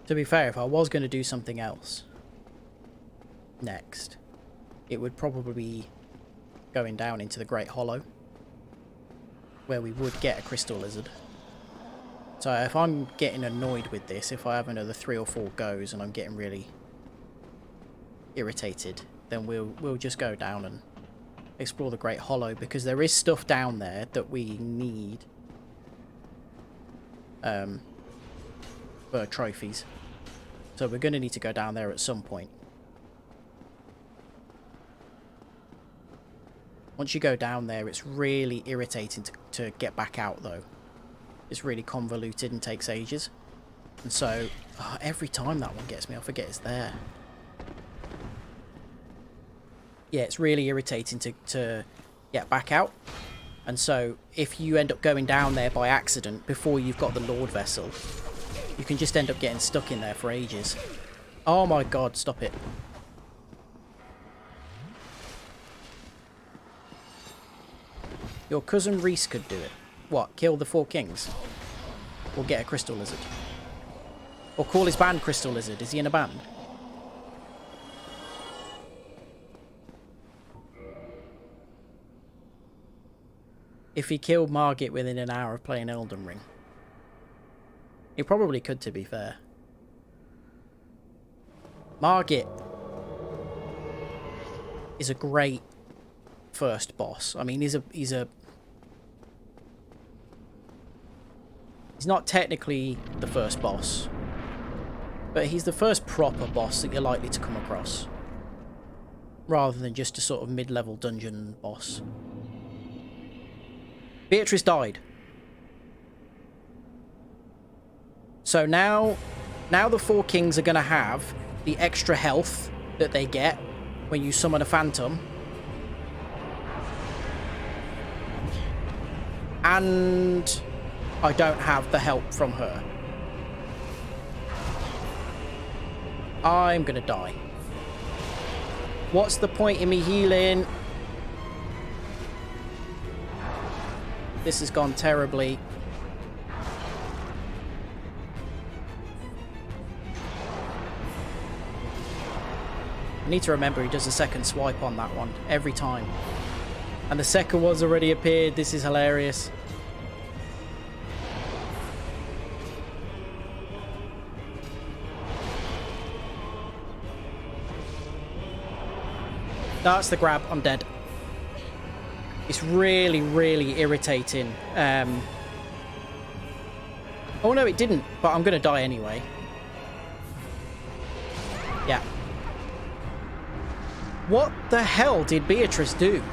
To be fair, if I was going to do something else next, it would probably be going down into the Great Hollow, where we would get a Crystal Lizard. So if I'm getting annoyed with this, if I have another 3 or 4 goes and I'm getting really irritated, then we'll just go down and explore the Great Hollow, because there is stuff down there that we need for trophies. So we're going to need to go down there at some point. Once you go down there, it's really irritating to get back out, though. It's really convoluted and takes ages. And so, every time that one gets me, I forget it's there. Yeah, it's really irritating to get back out. And so, if you end up going down there by accident before you've got the Lord Vessel, you can just end up getting stuck in there for ages. Oh my god, stop it. Your cousin Reese could do it. What, kill the Four Kings? Or get a Crystal Lizard? Or call his band Crystal Lizard? Is he in a band? If he killed Margit within an hour of playing Elden Ring. He probably could, to be fair. Margit is a great first boss. I mean, he's not technically the first boss, but he's the first proper boss that you're likely to come across, rather than just a sort of mid-level dungeon boss. Beatrice died. So now the Four Kings are going to have the extra health that they get when you summon a phantom. And I don't have the help from her. I'm going to die. What's the point in me healing? This has gone terribly. I need to remember he does a second swipe on that one every time. And the second one's already appeared. This is hilarious. That's the grab. I'm dead. It's really, really irritating. Oh no, it didn't. But I'm going to die anyway. Yeah. What the hell did Beatrice do?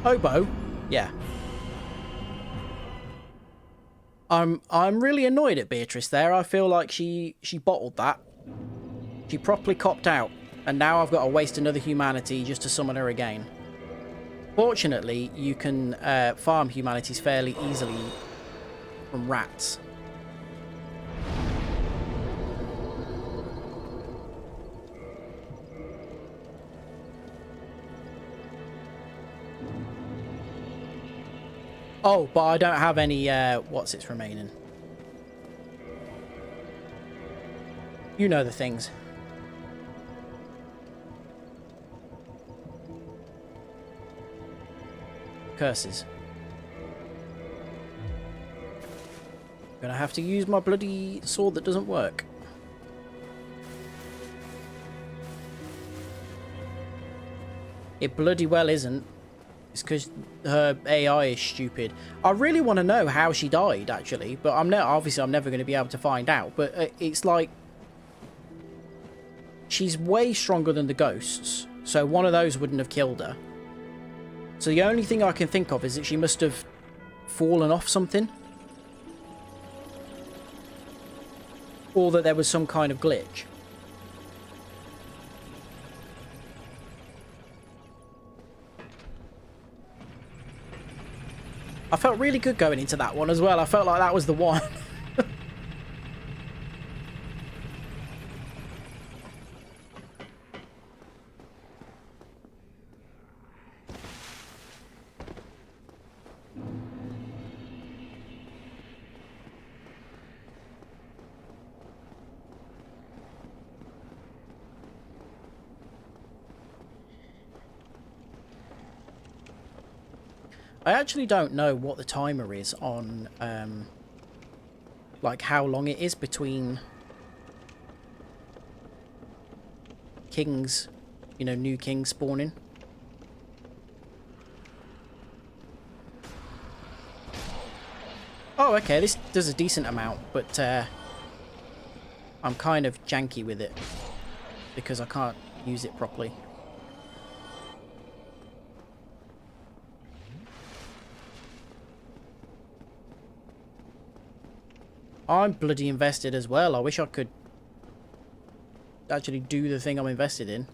Hobo? Yeah. I'm really annoyed at Beatrice there. I feel like she bottled that. She properly copped out. And now I've got to waste another humanity just to summon her again. Fortunately, you can farm humanities fairly easily from rats. Oh, but I don't have any, what's its remaining? You know the things. Curses. Gonna have to use my bloody sword that doesn't work. It bloody well isn't. It's because her AI is stupid. I really want to know how she died, actually, but obviously I'm never going to be able to find out. But it's like she's way stronger than the ghosts, so one of those wouldn't have killed her. So the only thing I can think of is that she must have fallen off something, or that there was some kind of glitch. I felt really good going into that one as well. I felt like that was the one. I actually don't know what the timer is on, like how long it is between kings, you know, new kings spawning. Oh, okay, this does a decent amount, but I'm kind of janky with it because I can't use it properly. I'm bloody invested as well. I wish I could actually do the thing I'm invested in.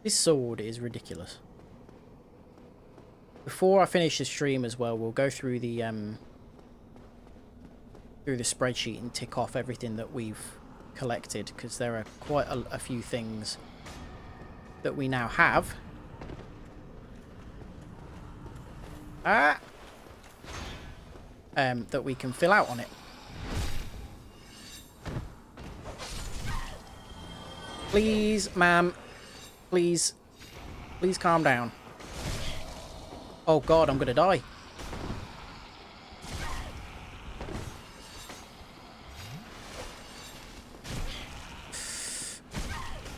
This sword is ridiculous. Before I finish the stream as well, we'll go through the spreadsheet and tick off everything that we've collected, because there are quite a few things that we now have. That we can fill out on it. Please, ma'am. Please. Please calm down. Oh god, I'm gonna die.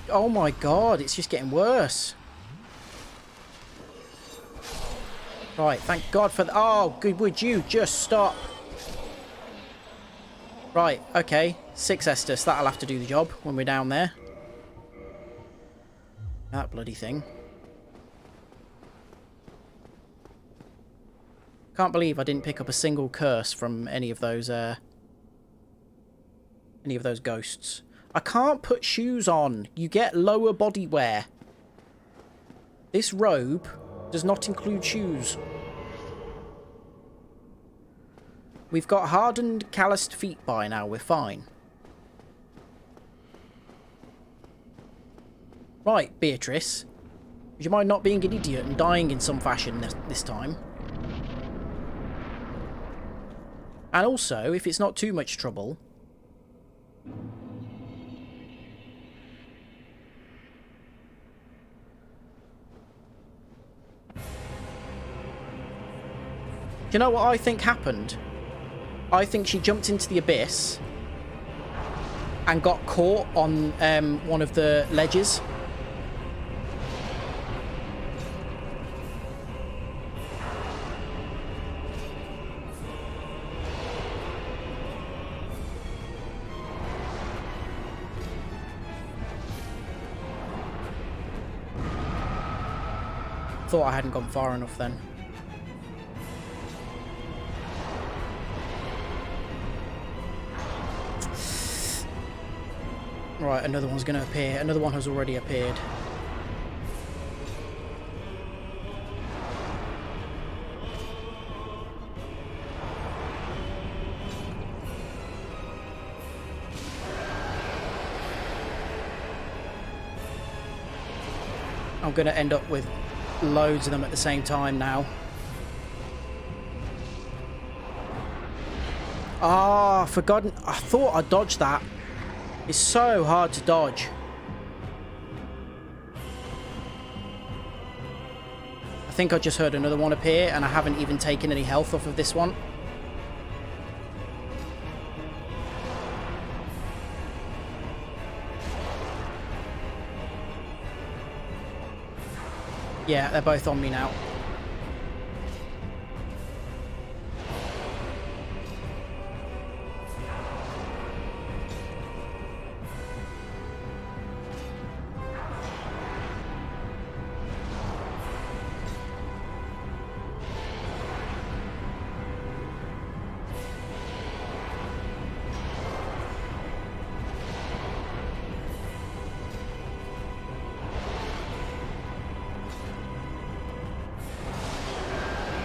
Oh my god, it's just getting worse. Right, thank god for the— oh, good, would you just stop? Right, okay. 6 Estus, that'll have to do the job when we're down there. That bloody thing. Can't believe I didn't pick up a single curse from any of those ghosts. I can't put shoes on. You get lower body wear. This robe does not include shoes. We've got hardened, calloused feet by now. We're fine. Right, Beatrice. Would you mind not being an idiot and dying in some fashion this time? And also, if it's not too much trouble... Do you know what I think happened? I think she jumped into the abyss and got caught on one of the ledges. Thought I hadn't gone far enough then. Right, another one's going to appear. Another one has already appeared. I'm going to end up with loads of them at the same time now. Ah, forgotten. I thought I dodged that. It's so hard to dodge. I think I just heard another one appear and I haven't even taken any health off of this one. Yeah, they're both on me now.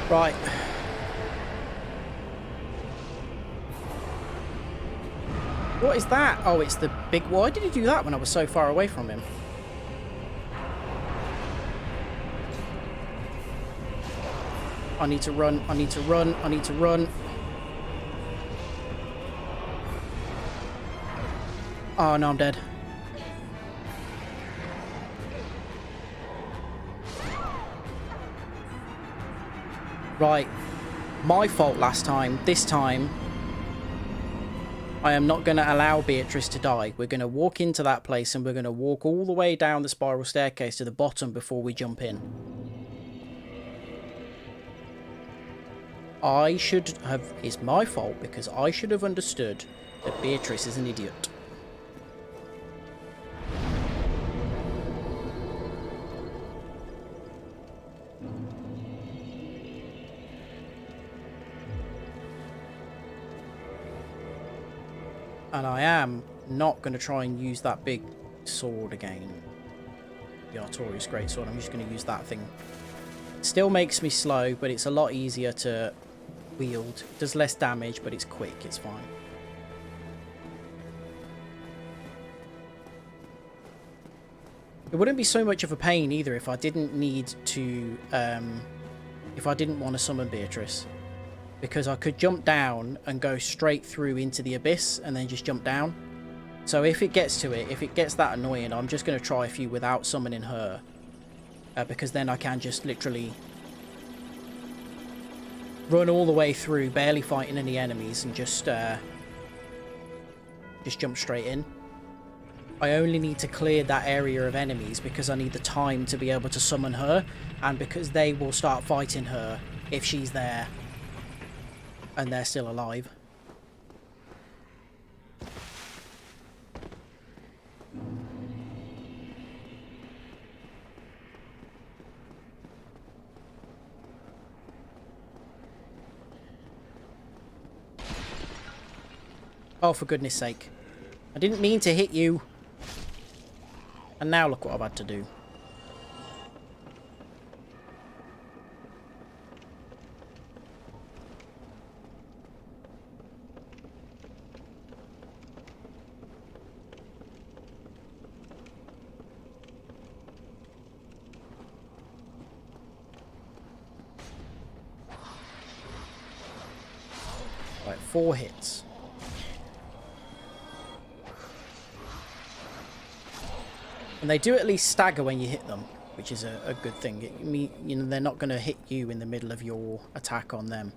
Right. What is that? Oh, it's the big... Why did he do that when I was so far away from him? I need to run. I need to run. I need to run. Oh, no, I'm dead. Right, my fault last time. This time, I am not going to allow Beatrice to die. We're going to walk into that place and we're going to walk all the way down the spiral staircase to the bottom before we jump in. I should have... It's my fault because I should have understood that Beatrice is an idiot. And I am not going to try and use that big sword again. The Artorias Greatsword. I'm just going to use that thing. It still makes me slow, but it's a lot easier to wield. It does less damage, but it's quick. It's fine. It wouldn't be so much of a pain either if I didn't need to... if I didn't want to summon Beatrice. Because I could jump down and go straight through into the abyss and then just jump down. So if it gets to it, if it gets that annoying, I'm just going to try a few without summoning her. Because then I can just literally run all the way through, barely fighting any enemies, and just jump straight in. I only need to clear that area of enemies because I need the time to be able to summon her, and because they will start fighting her if she's there. And they're still alive. Oh, for goodness sake. I didn't mean to hit you. And now look what I've had to do. Right, 4 hits. And they do at least stagger when you hit them, which is a good thing. You know, they're not going to hit you in the middle of your attack on them.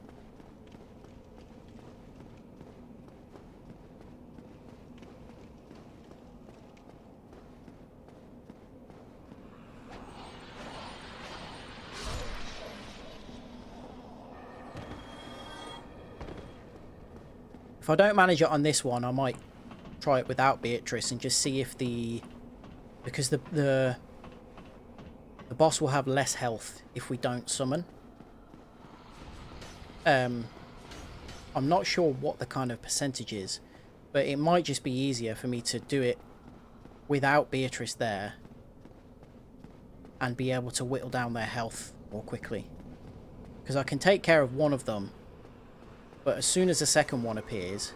If I don't manage it on this one, I might try it without Beatrice and just see if because the boss will have less health if we don't summon. I'm not sure what the kind of percentage is, but it might just be easier for me to do it without Beatrice there and be able to whittle down their health more quickly. Because I can take care of one of them, but as soon as the second one appears,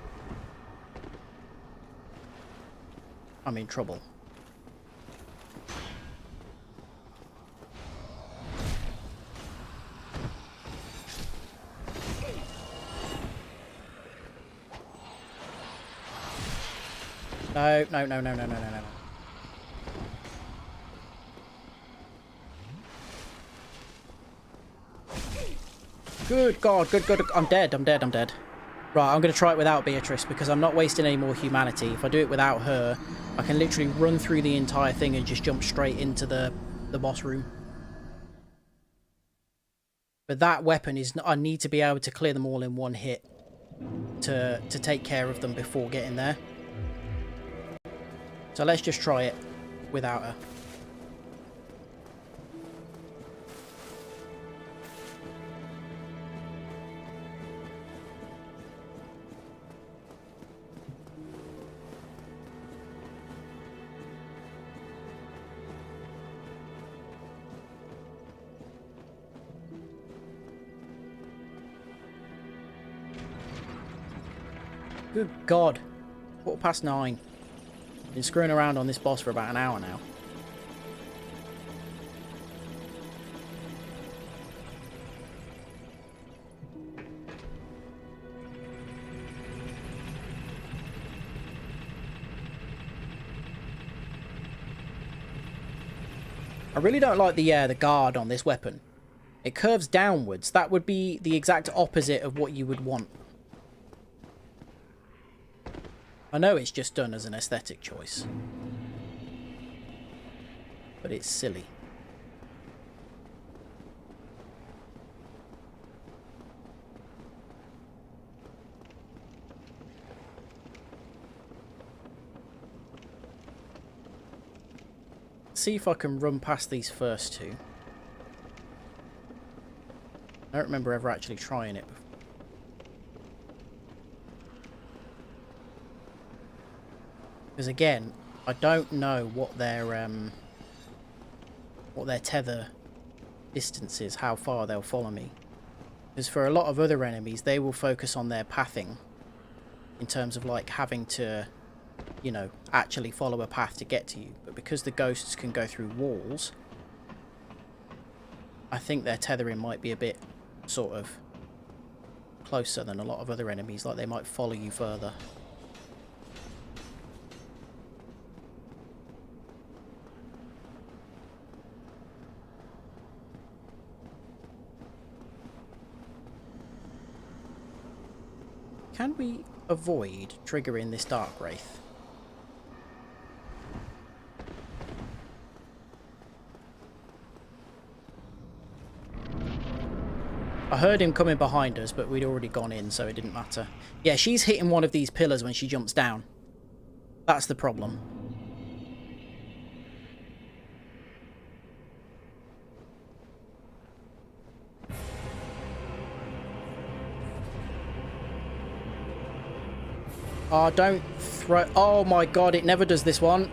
I'm in trouble. No, no, no, no, no, no, no, no. Good God, good, good. I'm dead, I'm dead, I'm dead. Right, I'm going to try it without Beatrice because I'm not wasting any more humanity. If I do it without her, I can literally run through the entire thing and just jump straight into the boss room. But that weapon is... I need to be able to clear them all in one hit to take care of them before getting there. So let's just try it without her. Good God. 9:15. Been screwing around on this boss for about an hour now. I really don't like the guard on this weapon. It curves downwards. That would be the exact opposite of what you would want. I know it's just done as an aesthetic choice, but it's silly. See if I can run past these first two. I don't remember ever actually trying it before. Because again, I don't know what their tether distance is, how far they'll follow me. Because for a lot of other enemies, they will focus on their pathing in terms of like having to, you know, actually follow a path to get to you. But because the ghosts can go through walls, I think their tethering might be a bit sort of closer than a lot of other enemies, like they might follow you further. Can we avoid triggering this Dark Wraith? I heard him coming behind us, but we'd already gone in, so it didn't matter. Yeah, she's hitting one of these pillars when she jumps down. That's the problem. Oh, don't throw... Oh my god, it never does this one.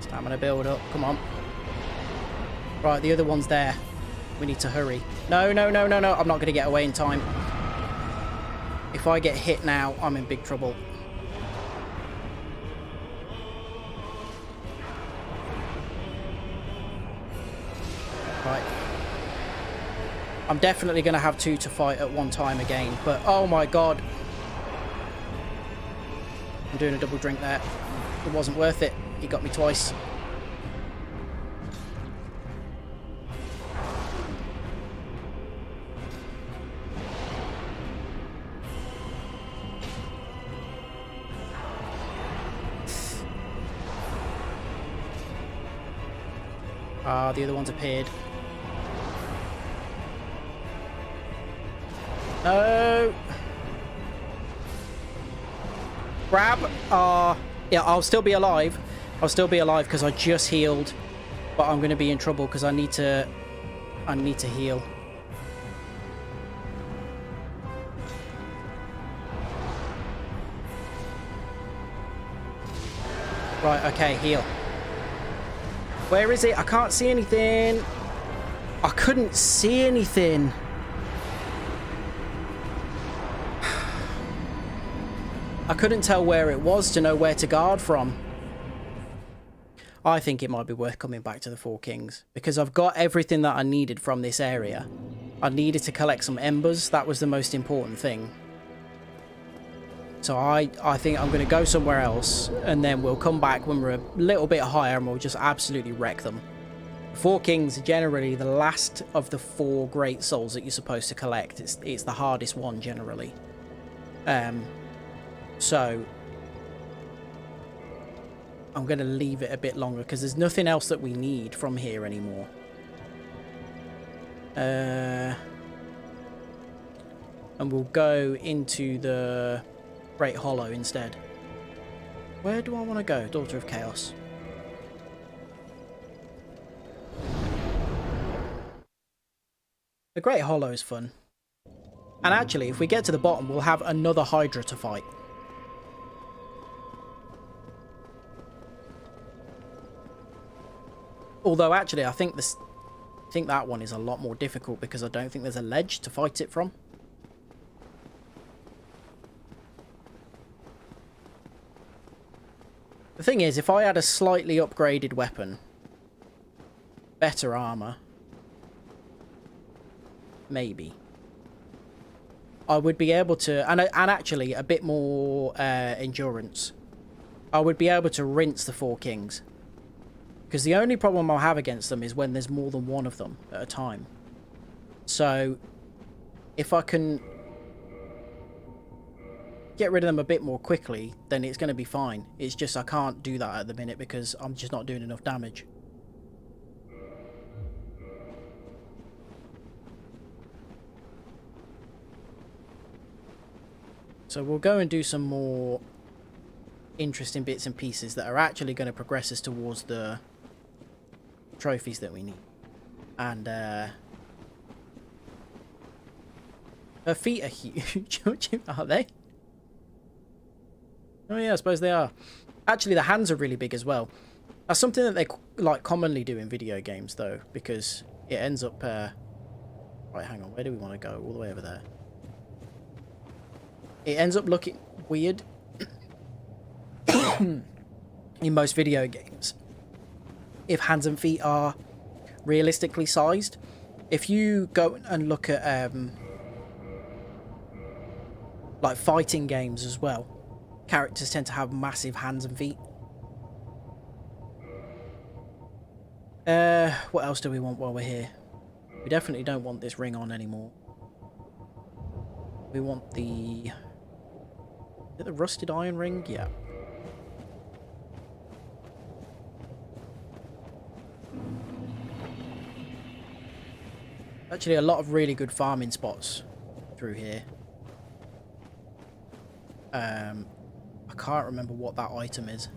Stamina build up. Come on. Right, the other one's there. We need to hurry. No, no, no, no, no. I'm not going to get away in time. If I get hit now, I'm in big trouble. Right. I'm definitely going to have two to fight at one time again, but oh my god. I'm doing a double drink there. It wasn't worth it. He got me twice. Ah, the other one's appeared. No! Grab! Yeah, I'll still be alive. I'll still be alive because I just healed. But I'm going to be in trouble because I need to heal. Right, okay, heal. Where is it? I can't see anything. I couldn't see anything. I couldn't tell where it was to know where to guard from. I think it might be worth coming back to the Four Kings because I've got everything that I needed from this area. I needed to collect some embers. That was the most important thing. So I think I'm going to go somewhere else and then we'll come back when we're a little bit higher and we'll just absolutely wreck them. The Four Kings are generally the last of the four great souls that you're supposed to collect. It's the hardest one generally. So I'm going to leave it a bit longer because there's nothing else that we need from here anymore. And we'll go into the Great Hollow instead. Where do I want to go? Daughter of Chaos. The Great Hollow is fun. And actually, if we get to the bottom, we'll have another Hydra to fight. Although, actually, I think that one is a lot more difficult because I don't think there's a ledge to fight it from. The thing is, if I had a slightly upgraded weapon, better armor, maybe, I would be able to, and actually a bit more endurance, I would be able to rinse the Four Kings. Because the only problem I'll have against them is when there's more than one of them at a time. So, if I can get rid of them a bit more quickly, then it's going to be fine. It's just I can't do that at the minute because I'm just not doing enough damage. So we'll go and do some more interesting bits and pieces that are actually going to progress us towards the trophies that we need. And her feet are huge. Are they? Oh yeah, I suppose they are. Actually, the hands are really big as well. That's something that they like commonly do in video games, though, because it ends up. Right, hang on. Where do we want to go? All the way over there. It ends up looking weird in most video games if hands and feet are realistically sized. If you go and look at like fighting games as well, characters tend to have massive hands and feet. What else do we want while we're here? We definitely don't want this ring on anymore. We want the... Is it the rusted iron ring? Yeah. Actually, a lot of really good farming spots through here. I can't remember what that item is.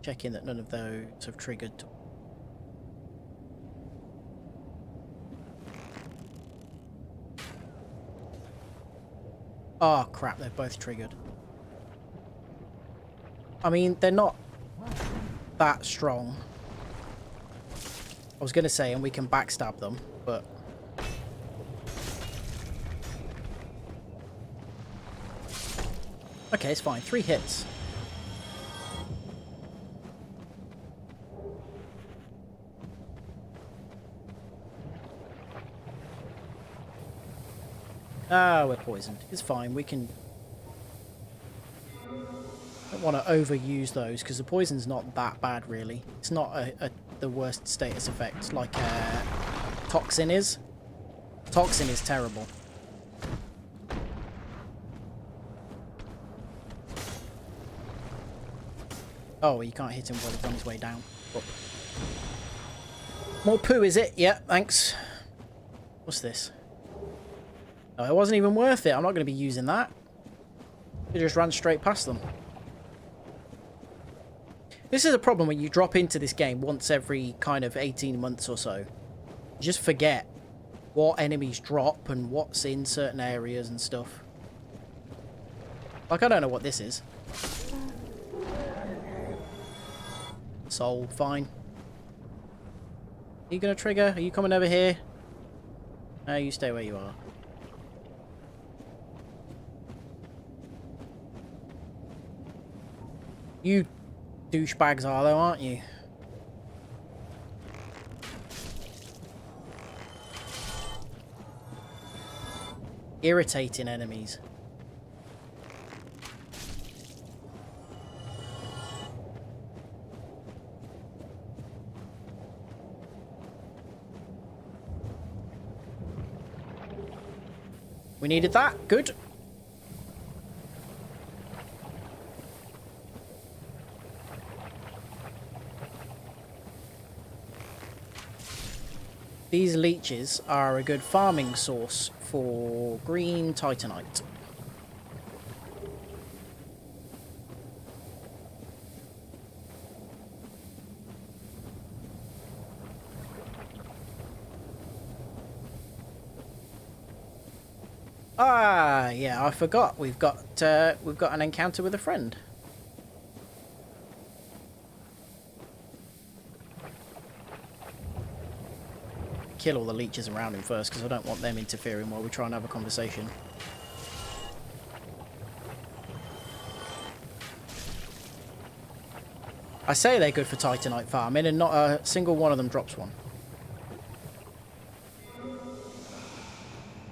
Checking that none of those have triggered. Oh crap, they're both triggered. I mean, they're not that strong. I was going to say, and we can backstab them, but... Okay, it's fine. 3 hits. Ah, we're poisoned. It's fine. We can... Don't want to overuse those because the poison's not that bad, really. It's not the worst status effect like toxin is. Toxin is terrible. Oh, you can't hit him while he's on his way down. Up. More poo, is it? Yeah, thanks. What's this? Oh, it wasn't even worth it. I'm not going to be using that. You just ran straight past them. This is a problem when you drop into this game once every kind of 18 months or so. You just forget what enemies drop and what's in certain areas and stuff. Like, I don't know what this is. Soul, fine. Are you going to trigger? Are you coming over here? No, you stay where you are. You douchebags are though, aren't you? Irritating enemies. We needed that. Good. These leeches are a good farming source for green titanite. Ah, yeah, I forgot. We've got an encounter with a friend. Kill all the leeches around him first because I don't want them interfering while we try and have a conversation. I say they're good for titanite farming and not a single one of them drops one.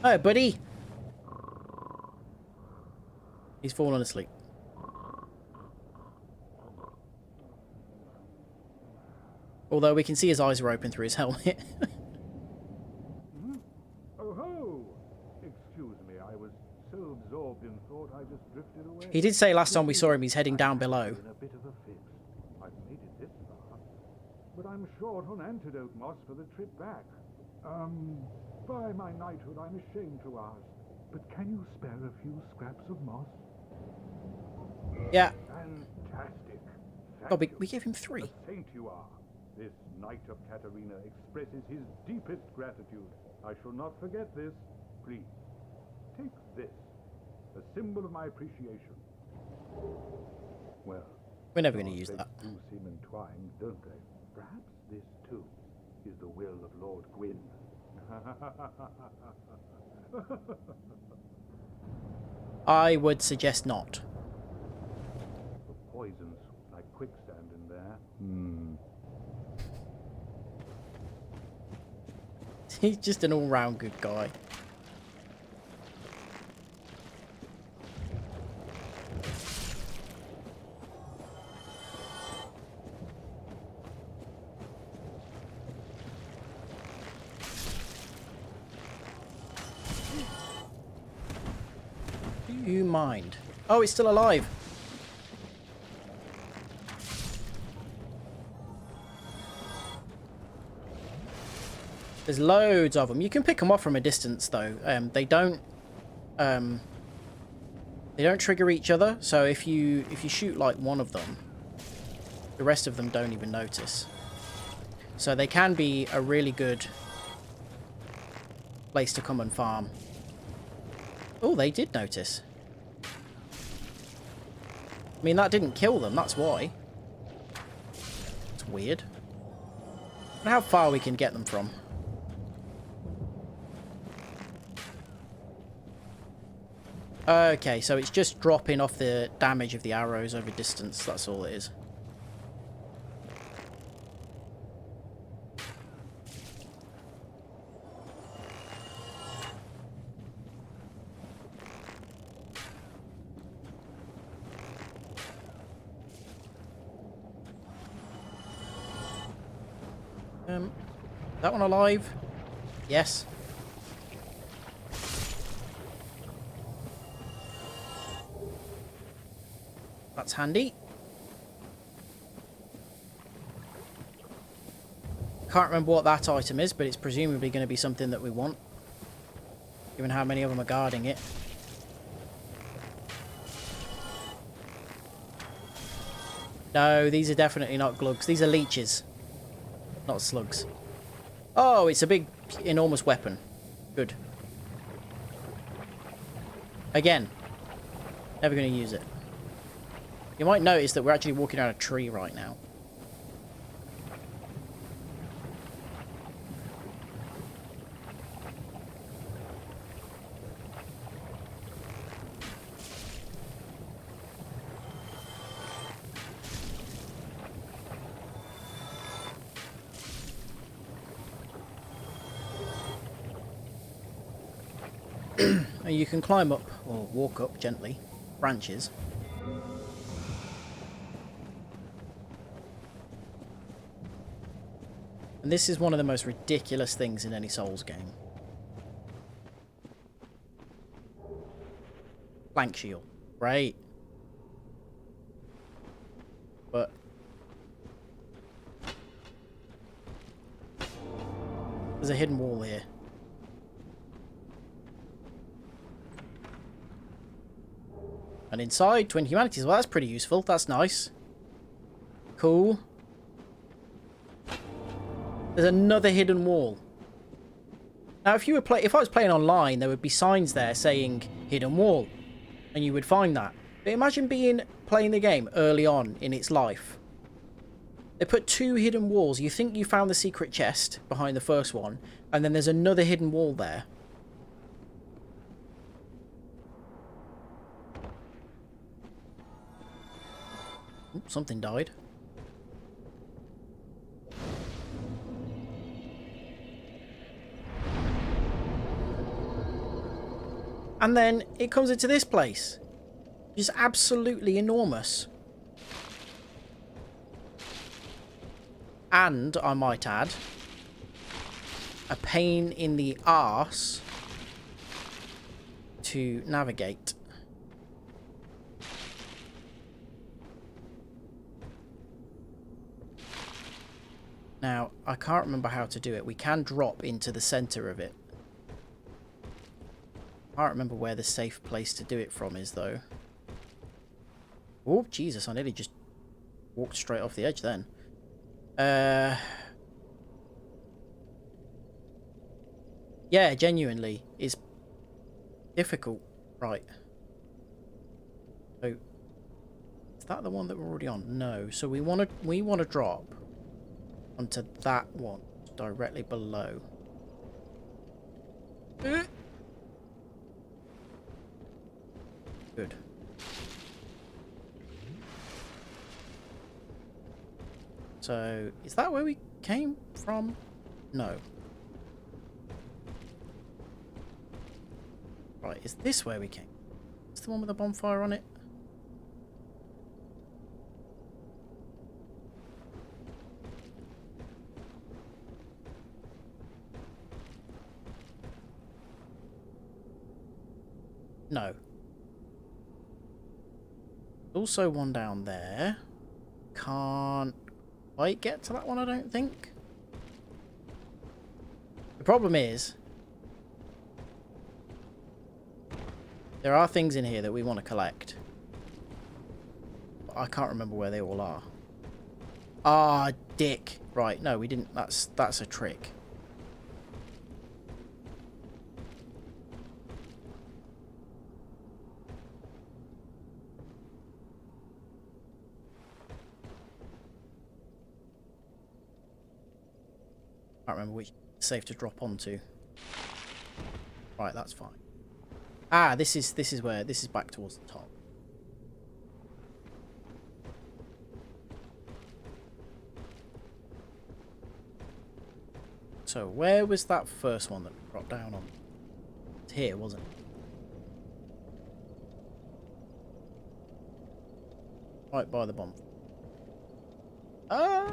Oh, buddy! He's fallen asleep. Although we can see his eyes are open through his helmet. He did say last time we saw him he's heading down below. I've made it this far, but I'm short on antidote moss for the trip back. By my knighthood, I'm ashamed to ask, but can you spare a few scraps of moss? Yeah. Fantastic. Oh, we gave him 3. The saint you are. This knight of Katarina expresses his deepest gratitude. I shall not forget this. Please, take this. A symbol of my appreciation. Well, we're never going to use that. Do seem entwined, don't they? Perhaps this too is the will of Lord Gwyn. I would suggest not. The poisons like quicksand in there. He's just an all-round good guy. Do you mind? Oh, it's still alive. There's loads of them. You can pick them off from a distance, though. They don't trigger each other. So if you shoot like one of them, the rest of them don't even notice. So they can be a really good place to come and farm. Oh, they did notice. I mean, that didn't kill them. That's why. It's weird. I wonder how far we can get them from. Okay, so it's just dropping off the damage of the arrows over distance. That's all it is. That one alive? Yes. That's handy. Can't remember what that item is, but it's presumably going to be something that we want, given how many of them are guarding it. No, these are definitely not glugs. These are leeches, not slugs. Oh, it's a big, enormous weapon. Good. Again, never going to use it. You might notice that we're actually walking down a tree right now. You can climb up, or walk up gently, branches. And this is one of the most ridiculous things in any Souls game. Flank shield. Right. But there's a hidden wall here. And inside, Twin Humanities. Well, that's pretty useful. That's nice. Cool. There's another hidden wall. Now, if I was playing online, there would be signs there saying hidden wall, and you would find that. But imagine playing the game early on in its life. They put 2 hidden walls. You think you found the secret chest behind the first one, and then there's another hidden wall there. Oops, something died. And then it comes into this place. Just absolutely enormous. And, I might add, a pain in the arse to navigate. Now, I can't remember how to do it. We can drop into the center of it. I can't remember where the safe place to do it from is, though. Oh, Jesus, I nearly just walked straight off the edge then. Yeah, genuinely, is difficult. Right. So, is that the one that we're already on? No. So we want to drop onto that one directly below. Good. So, is that where we came from? No. Right, is this where we came? Is the one with the bonfire on it? No. Also one down there. Can't quite get to that one, I don't think. The problem is, there are things in here that we want to collect. But I can't remember where they all are. Ah, dick. Right, no, we didn't. That's a trick. I can't remember which safe to drop onto. Right, that's fine. Ah, this is back towards the top. So where was that first one that we dropped down on? It's here, wasn't it? Right by the bomb. Ah!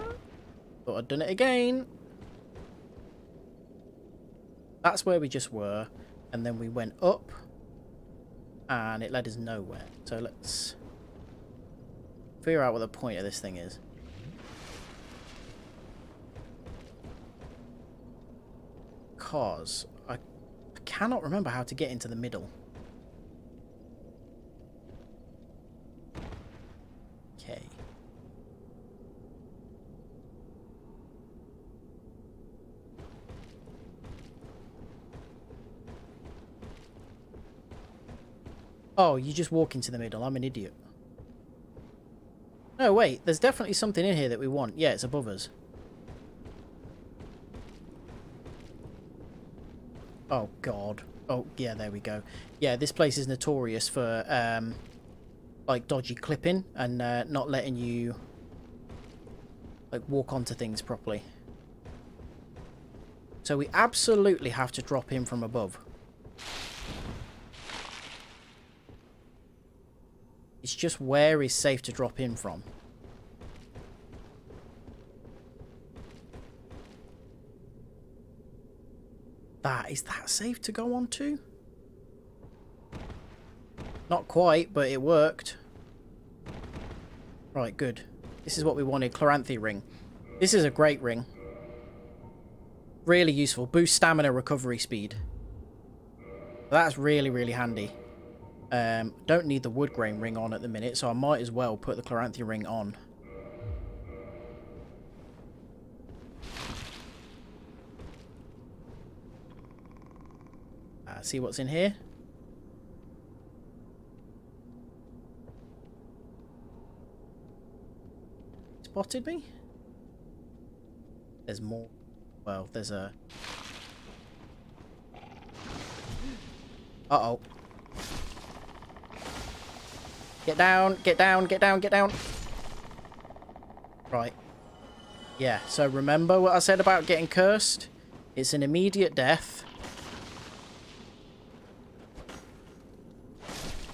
Thought I'd done it again. That's where we just were. And then we went up. And it led us nowhere. So let's figure out what the point of this thing is. Because I cannot remember how to get into the middle. Okay. Oh, you just walk into the middle. I'm an idiot. No, wait. There's definitely something in here that we want. Yeah, it's above us. Oh, God. Oh, yeah, there we go. Yeah, this place is notorious for, like, dodgy clipping and not letting you, like, walk onto things properly. So we absolutely have to drop in from above. It's just where is safe to drop in from. Is that safe to go on to? Not quite, but it worked. Right, good. This is what we wanted. Chloranthy ring. This is a great ring. Really useful. Boost stamina recovery speed. That's really, really handy. Don't need the wood grain ring on at the minute, so I might as well put the chloranthy ring on. See what's in here. Spotted me? There's more. Well, there's a... Uh-oh. Get down, get down, get down, get down. Right. Yeah, so remember what I said about getting cursed? It's an immediate death.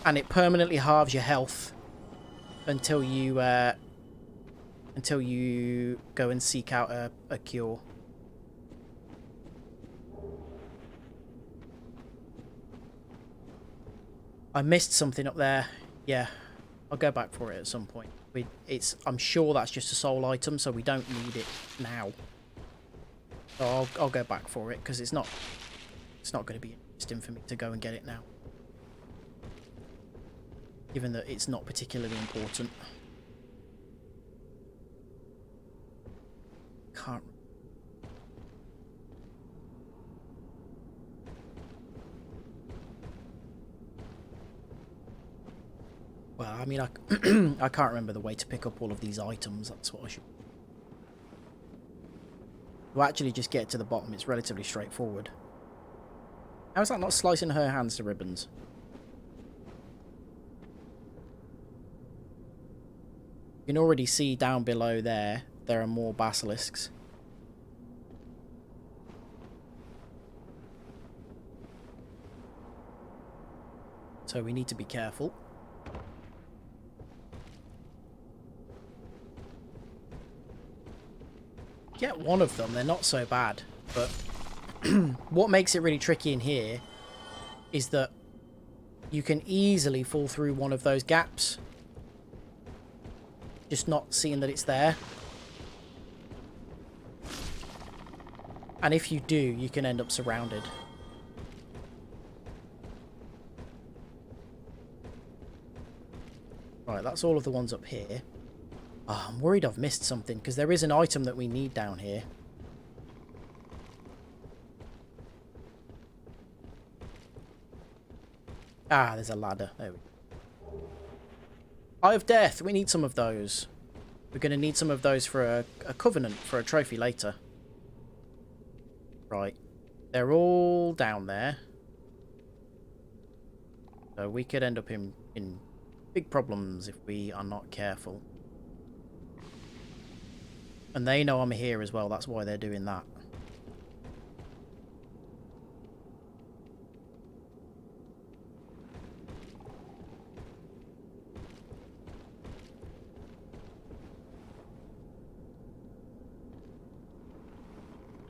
And it permanently halves your health until you go and seek out a cure. I missed something up there. Yeah, I'll go back for it at some point. I'm sure that's just a soul item, so we don't need it now. So I'll go back for it because it's not going to be interesting for me to go and get it now. Given that it's not particularly important. Can't. Well, I mean, I can't remember the way to pick up all of these items. That's what I should. To actually just get to the bottom, it's relatively straightforward. How is that not slicing her hands to ribbons? You can already see down below there are more basilisks. So we need to be careful. Get one of them, they're not so bad. But what makes it really tricky in here is that you can easily fall through one of those gaps. Just not seeing that it's there. And if you do, you can end up surrounded. Right, that's all of the ones up here. Oh, I'm worried I've missed something, because there is an item that we need down here. Ah, there's a ladder. There we go. Eye of Death. We need some of those. We're going to need some of those for a covenant, for a trophy later. Right. They're all down there. So we could end up in big problems if we are not careful. And they know I'm here as well. That's why they're doing that.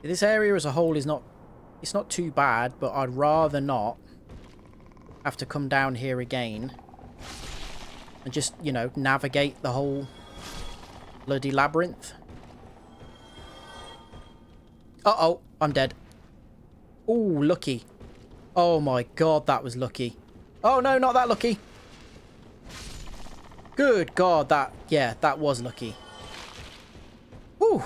This area as a whole is not... It's not too bad, but I'd rather not have to come down here again and just, you know, navigate the whole bloody labyrinth. Uh-oh, I'm dead. Oh, lucky. Oh my god, that was lucky. Oh no, not that lucky. Good god, that was lucky. Whew.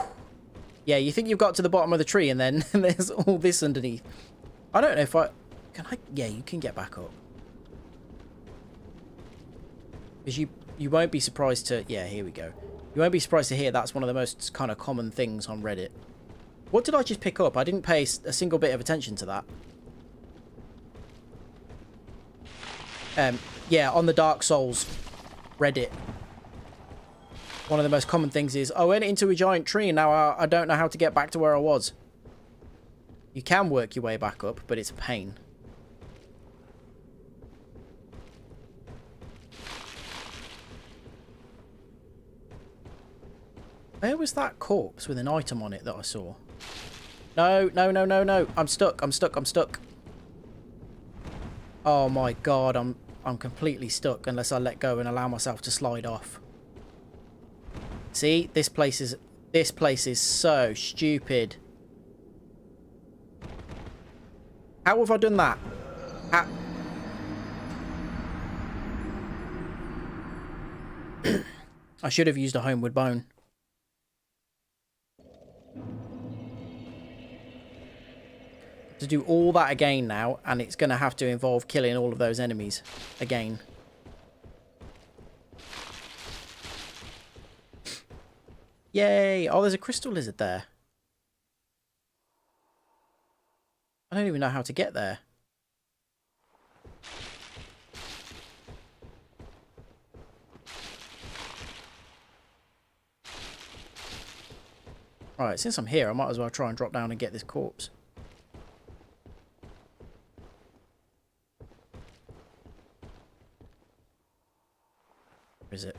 Yeah, you think you've got to the bottom of the tree and then there's all this underneath. I don't know if I... Can I... Yeah, you can get back up. Because you won't be surprised to... Yeah, here we go. You won't be surprised to hear that's one of the most kind of common things on Reddit. What did I just pick up? I didn't pay a single bit of attention to that. Yeah, on the Dark Souls Reddit. One of the most common things is, I went into a giant tree and now I don't know how to get back to where I was. You can work your way back up, but it's a pain. Where was that corpse with an item on it that I saw? No, no, no, no, no. I'm stuck, I'm stuck, I'm stuck. Oh my god, I'm completely stuck unless I let go and allow myself to slide off. See, this place is so stupid. How have I done that? I should have used a homeward bone. To do all that again now, and it's going to have to involve killing all of those enemies again. Yay! Oh, there's a crystal lizard there. I don't even know how to get there. Right, since I'm here, I might as well try and drop down and get this corpse. Where is it?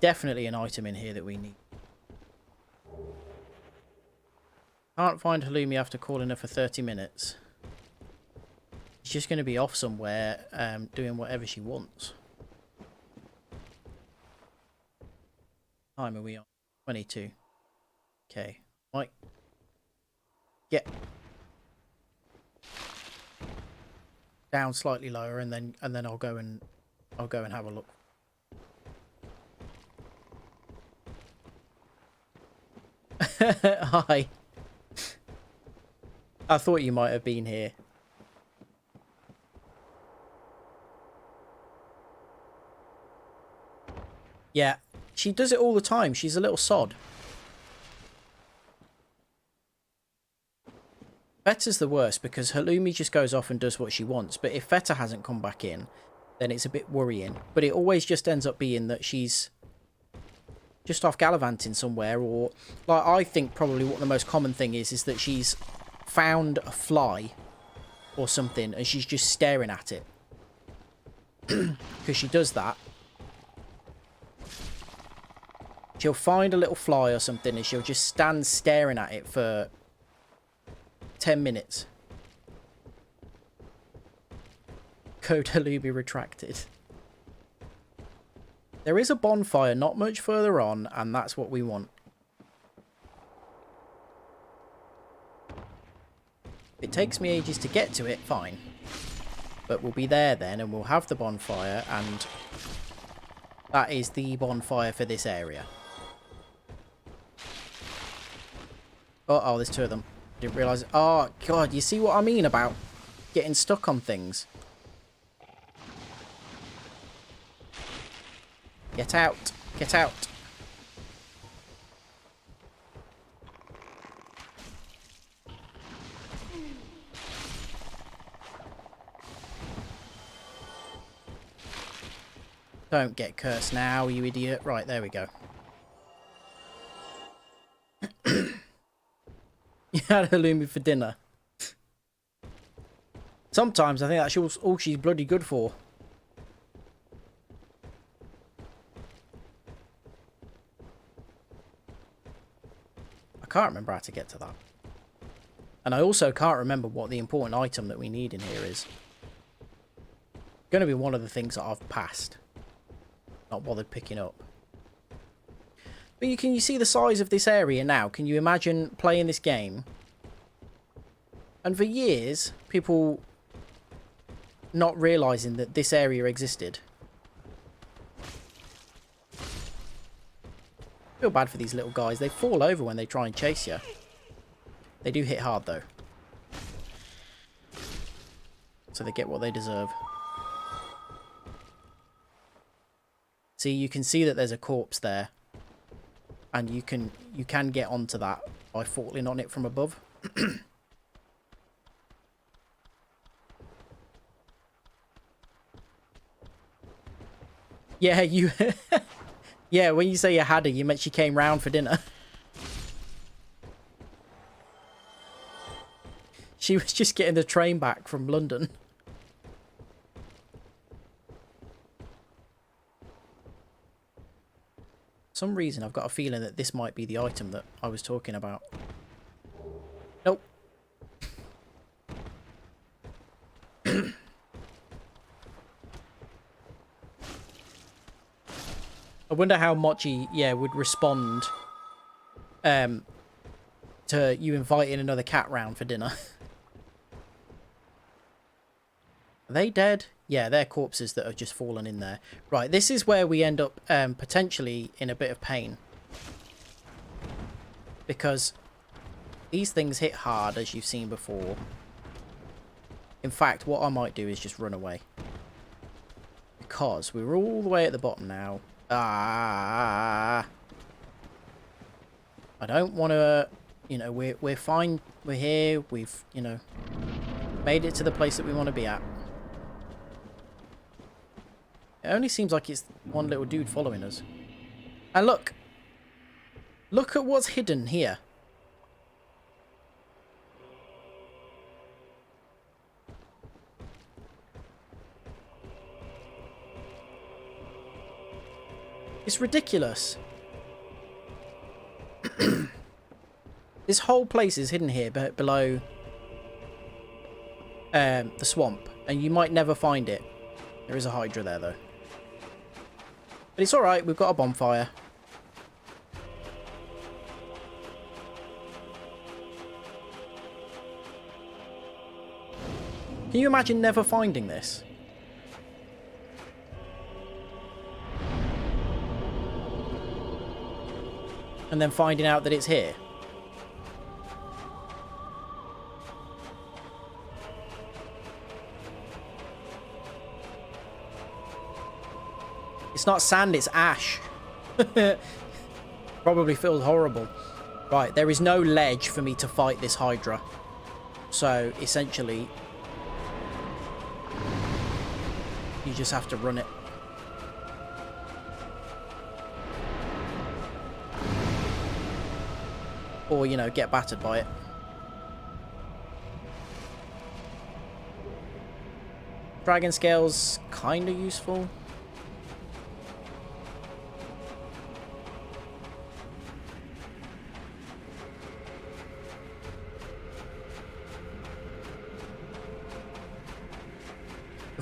Definitely an item in here that we need. Can't find Halloumi after calling her for 30 minutes. She's just going to be off somewhere doing whatever she wants. Time are we on? 22. Okay. Right. Get down slightly lower and then I'll go and have a look. Hi. I thought you might have been here. Yeah, she does it all the time. She's a little sod. Feta's the worst because Halloumi just goes off and does what she wants. But if Feta hasn't come back in, then it's a bit worrying. But it always just ends up being that she's just off gallivanting somewhere, or like I think probably what the most common thing is that she's found a fly or something and she's just staring at it. Because she does that. She'll find a little fly or something and she'll just stand staring at it for 10 minutes. Code Halubi retracted. There is a bonfire not much further on, and that's what we want. If it takes me ages to get to it, fine. But we'll be there then, and we'll have the bonfire, and that is the bonfire for this area. Uh-oh, there's two of them. Didn't realise. Oh, God, you see what I mean about getting stuck on things? Get out. Get out. Don't get cursed now, you idiot. Right, there we go. You had halloumi for dinner. Sometimes I think that's all she's bloody good for. I can't remember how to get to that. And I also can't remember what the important item that we need in here is. Going to be one of the things that I've passed. Not bothered picking up. But you see the size of this area now? Can you imagine playing this game? And for years, people not realising that this area existed. Feel bad for these little guys. They fall over when they try and chase you. They do hit hard though. So they get what they deserve. See, you can see that there's a corpse there. And you can get onto that by falling on it from above. Yeah, you... Yeah, when you say you had her, you meant she came round for dinner. She was just getting the train back from London. For some reason, I've got a feeling that this might be the item that I was talking about. Nope. I wonder how Mochi, would respond to you inviting another cat round for dinner. Are they dead? Yeah, they're corpses that have just fallen in there. Right, this is where we end up potentially in a bit of pain. Because these things hit hard, as you've seen before. In fact, what I might do is just run away. Because we're all the way at the bottom now. I don't want to, we're fine. We're here. We've, made it to the place that we want to be at. It only seems like it's one little dude following us. And look. Look at what's hidden here. It's ridiculous. This whole place is hidden here below the swamp. And you might never find it. There is a Hydra there though. But it's alright, we've got a bonfire. Can you imagine never finding this? And then finding out that it's here. It's not sand, it's ash. Probably feels horrible. Right, there is no ledge for me to fight this Hydra. So, essentially, you just have to run it. Or, get battered by it. Dragon scale's kind of useful.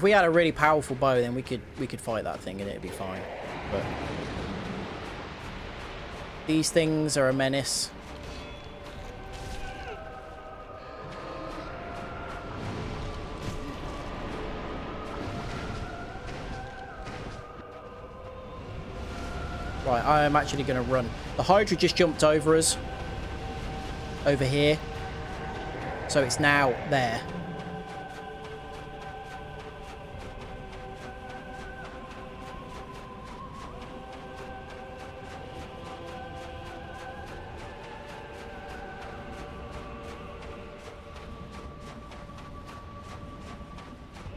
If we had a really powerful bow, then we could fight that thing and it'd be fine. But these things are a menace. Right, I am actually going to run. The Hydra just jumped over us. Over here. So it's now there.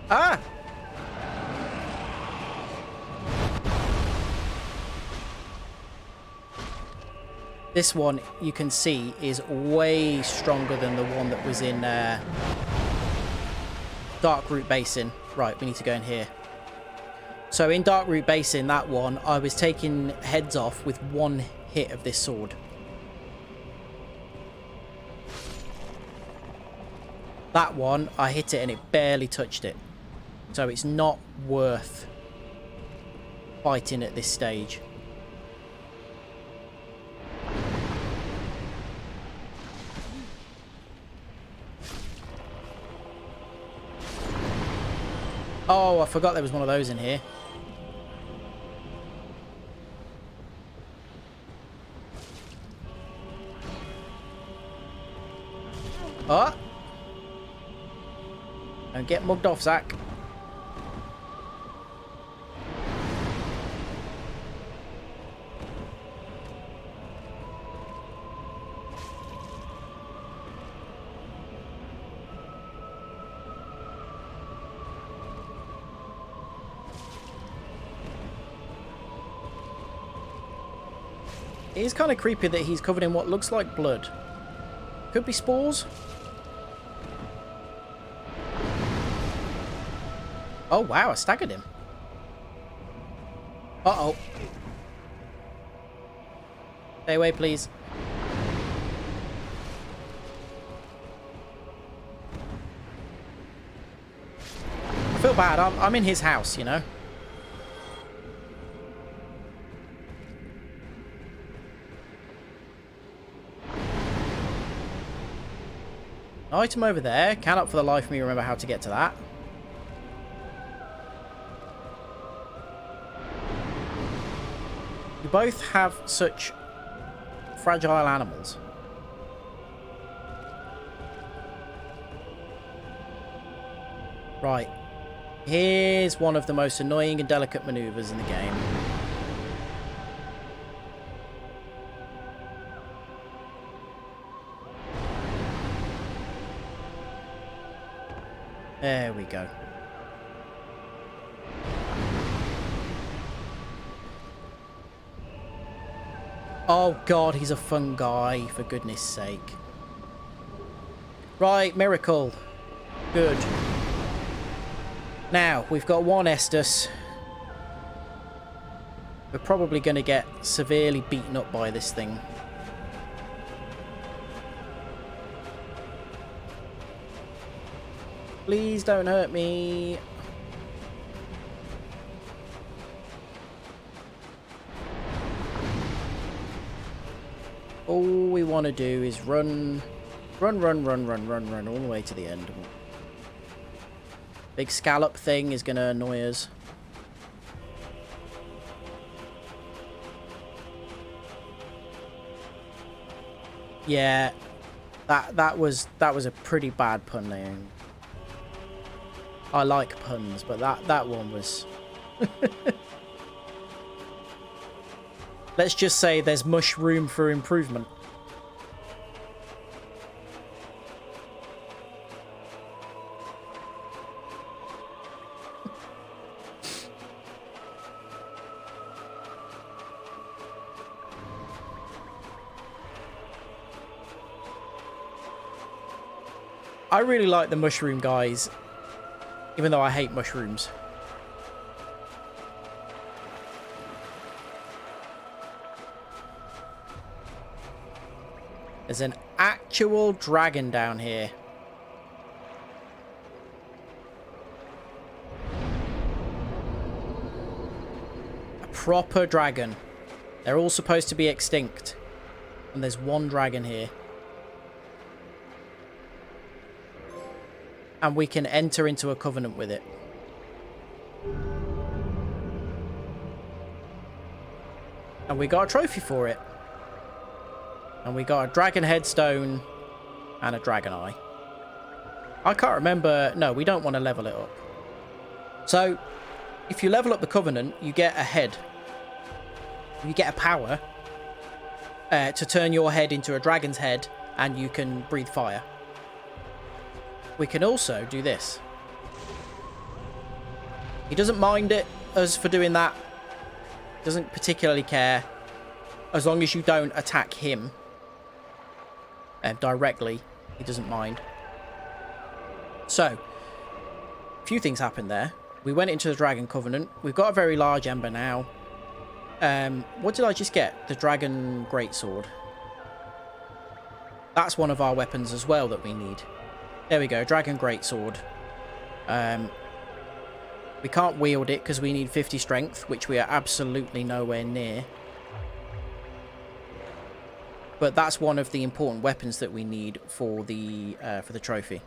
Ah! This one, you can see, is way stronger than the one that was in Darkroot Basin. Right, we need to go in here. So in Darkroot Basin, that one, I was taking heads off with one hit of this sword. That one, I hit it and it barely touched it. So it's not worth fighting at this stage. Oh, I forgot there was one of those in here. Oh! Don't get mugged off, Zach. It is kind of creepy that he's covered in what looks like blood. Could be spores. Oh, wow, I staggered him. Uh-oh. Stay away, please. I feel bad. I'm in his house, you know. Item over there. Cannot for the life of me remember how to get to that. You both have such fragile animals. Right. Here's one of the most annoying and delicate maneuvers in the game. There we go. Oh god, he's a fungi, for goodness sake. Right, miracle. Good. Now, we've got one Estus. We're probably going to get severely beaten up by this thing. Please don't hurt me. All we want to do is run all the way to the end. Big scallop thing is going to annoy us. Yeah, that was a pretty bad pun there. I like puns, but that one was... Let's just say there's much room for improvement. I really like the mushroom guys, even though I hate mushrooms. There's an actual dragon down here. proper dragon. They're all supposed to be extinct. And there's one dragon here. And we can enter into a covenant with it. And we got a trophy for it. And we got a dragon headstone and a dragon eye. I can't remember. No, we don't want to level it up. So, if you level up the covenant, you get a head. You get a power to turn your head into a dragon's head, and you can breathe fire. We can also do this. He doesn't mind us for doing that. Doesn't particularly care. As long as you don't attack him directly, he doesn't mind. So, a few things happened there. We went into the Dragon Covenant. We've got a very large ember now. What did I just get? The Dragon Greatsword. That's one of our weapons as well that we need. There we go, Dragon Greatsword. We can't wield it because we need 50 strength, which we are absolutely nowhere near. But that's one of the important weapons that we need for the trophy.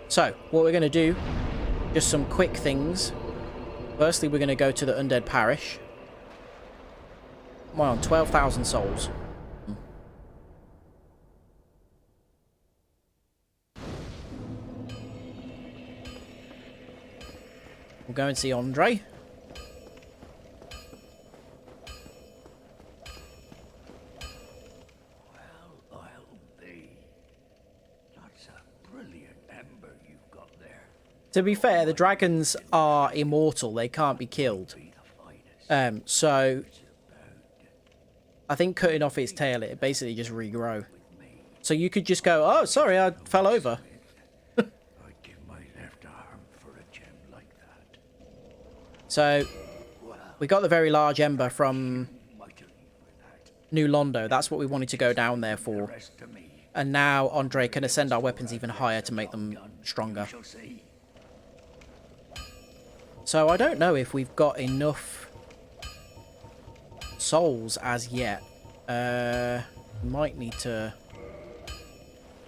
So, what we're going to do, just some quick things. Firstly, we're going to go to the Undead Parish. Come on, 12,000 souls. We'll go and see Andre. Well, I'll be. That's a brilliant ember you've got there. To be fair, the dragons are immortal. They can't be killed. So I think cutting off its tail, it basically just regrow. So you could just go, oh, sorry, I fell over. I'd give my left arm for a gem like that. So we got the very large ember from New Londo. That's what we wanted to go down there for. And now Andre can ascend our weapons even higher to make them stronger. So I don't know if we've got enough souls as yet. Might need to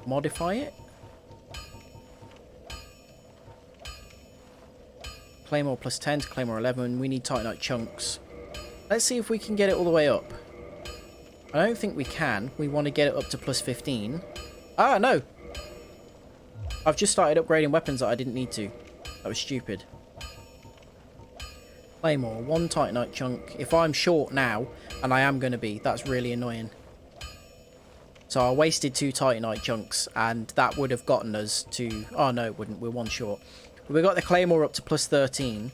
modify it. Claymore plus 10 to Claymore 11. We need Titanite chunks. Let's see if we can get it all the way up. I don't think we can. We want to get it up to plus 15. Ah, no! I've just started upgrading weapons that I didn't need to. That was stupid. Claymore, 1 Titanite chunk. If I'm short now, and I am going to be, that's really annoying. So I wasted 2 Titanite chunks, and that would have gotten us to... Oh, no, it wouldn't. We're 1 short. But we got the Claymore up to plus 13.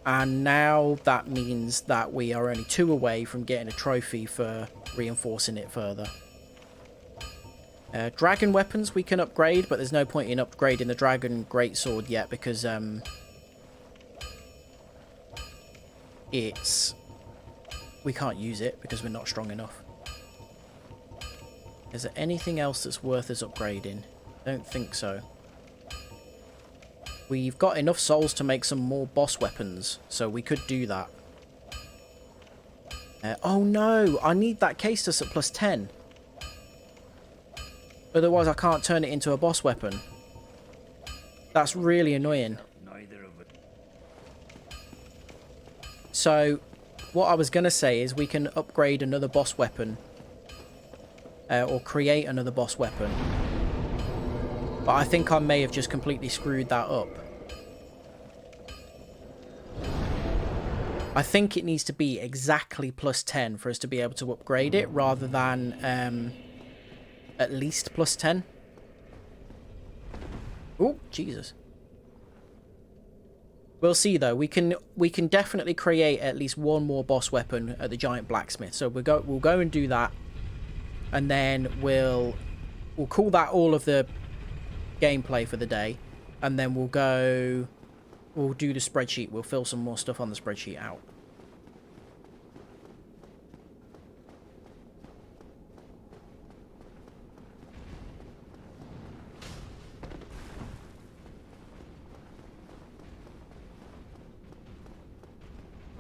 And now that means that we are only 2 away from getting a trophy for reinforcing it further. Dragon weapons we can upgrade, but there's no point in upgrading the Dragon Greatsword yet because we can't use it because we're not strong enough. Is there anything else that's worth us upgrading? Don't think so. We've got enough souls to make some more boss weapons, so we could do that. Oh no, I need that Castus at plus 10. Otherwise I can't turn it into a boss weapon. That's really annoying. So, what I was going to say is we can upgrade another boss weapon. Or create another boss weapon. But I think I may have just completely screwed that up. I think it needs to be exactly plus 10 for us to be able to upgrade it, rather than at least plus 10. Oh, Jesus. We'll see though. We can definitely create at least 1 more boss weapon at the giant blacksmith. So we'll go and do that, and then we'll call that all of the gameplay for the day, and then we'll do the spreadsheet. We'll fill some more stuff on the spreadsheet out.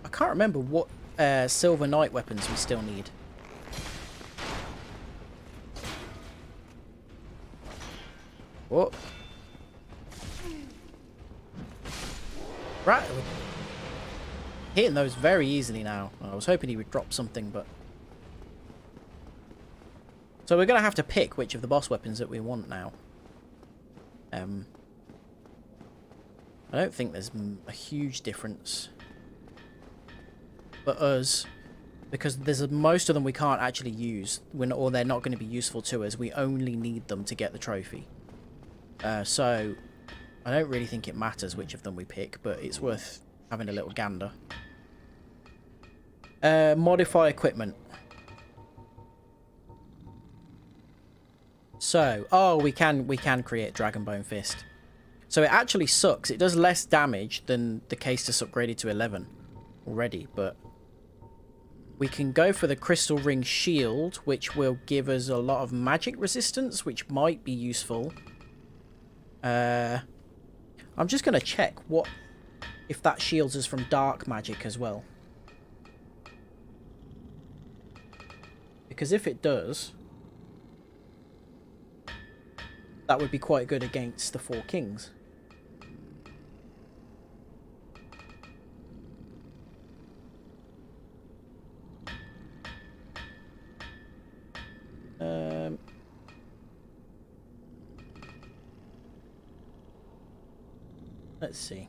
I can't remember what Silver Knight weapons we still need. What? Right. Hitting those very easily now. I was hoping he would drop something, but... So we're going to have to pick which of the boss weapons that we want now. I don't think there's a huge difference for us, because most of them we can't actually use, or they're not going to be useful to us. We only need them to get the trophy. So I don't really think it matters which of them we pick, but it's worth having a little gander. Modify equipment. So, we can create Dragonbone Fist. So it actually sucks. It does less damage than the Caestus upgraded to 11 already, but we can go for the Crystal Ring Shield, which will give us a lot of magic resistance, which might be useful. I'm just going to check if that shields us from dark magic as well. Because if it does, that would be quite good against the Four Kings. Let's see.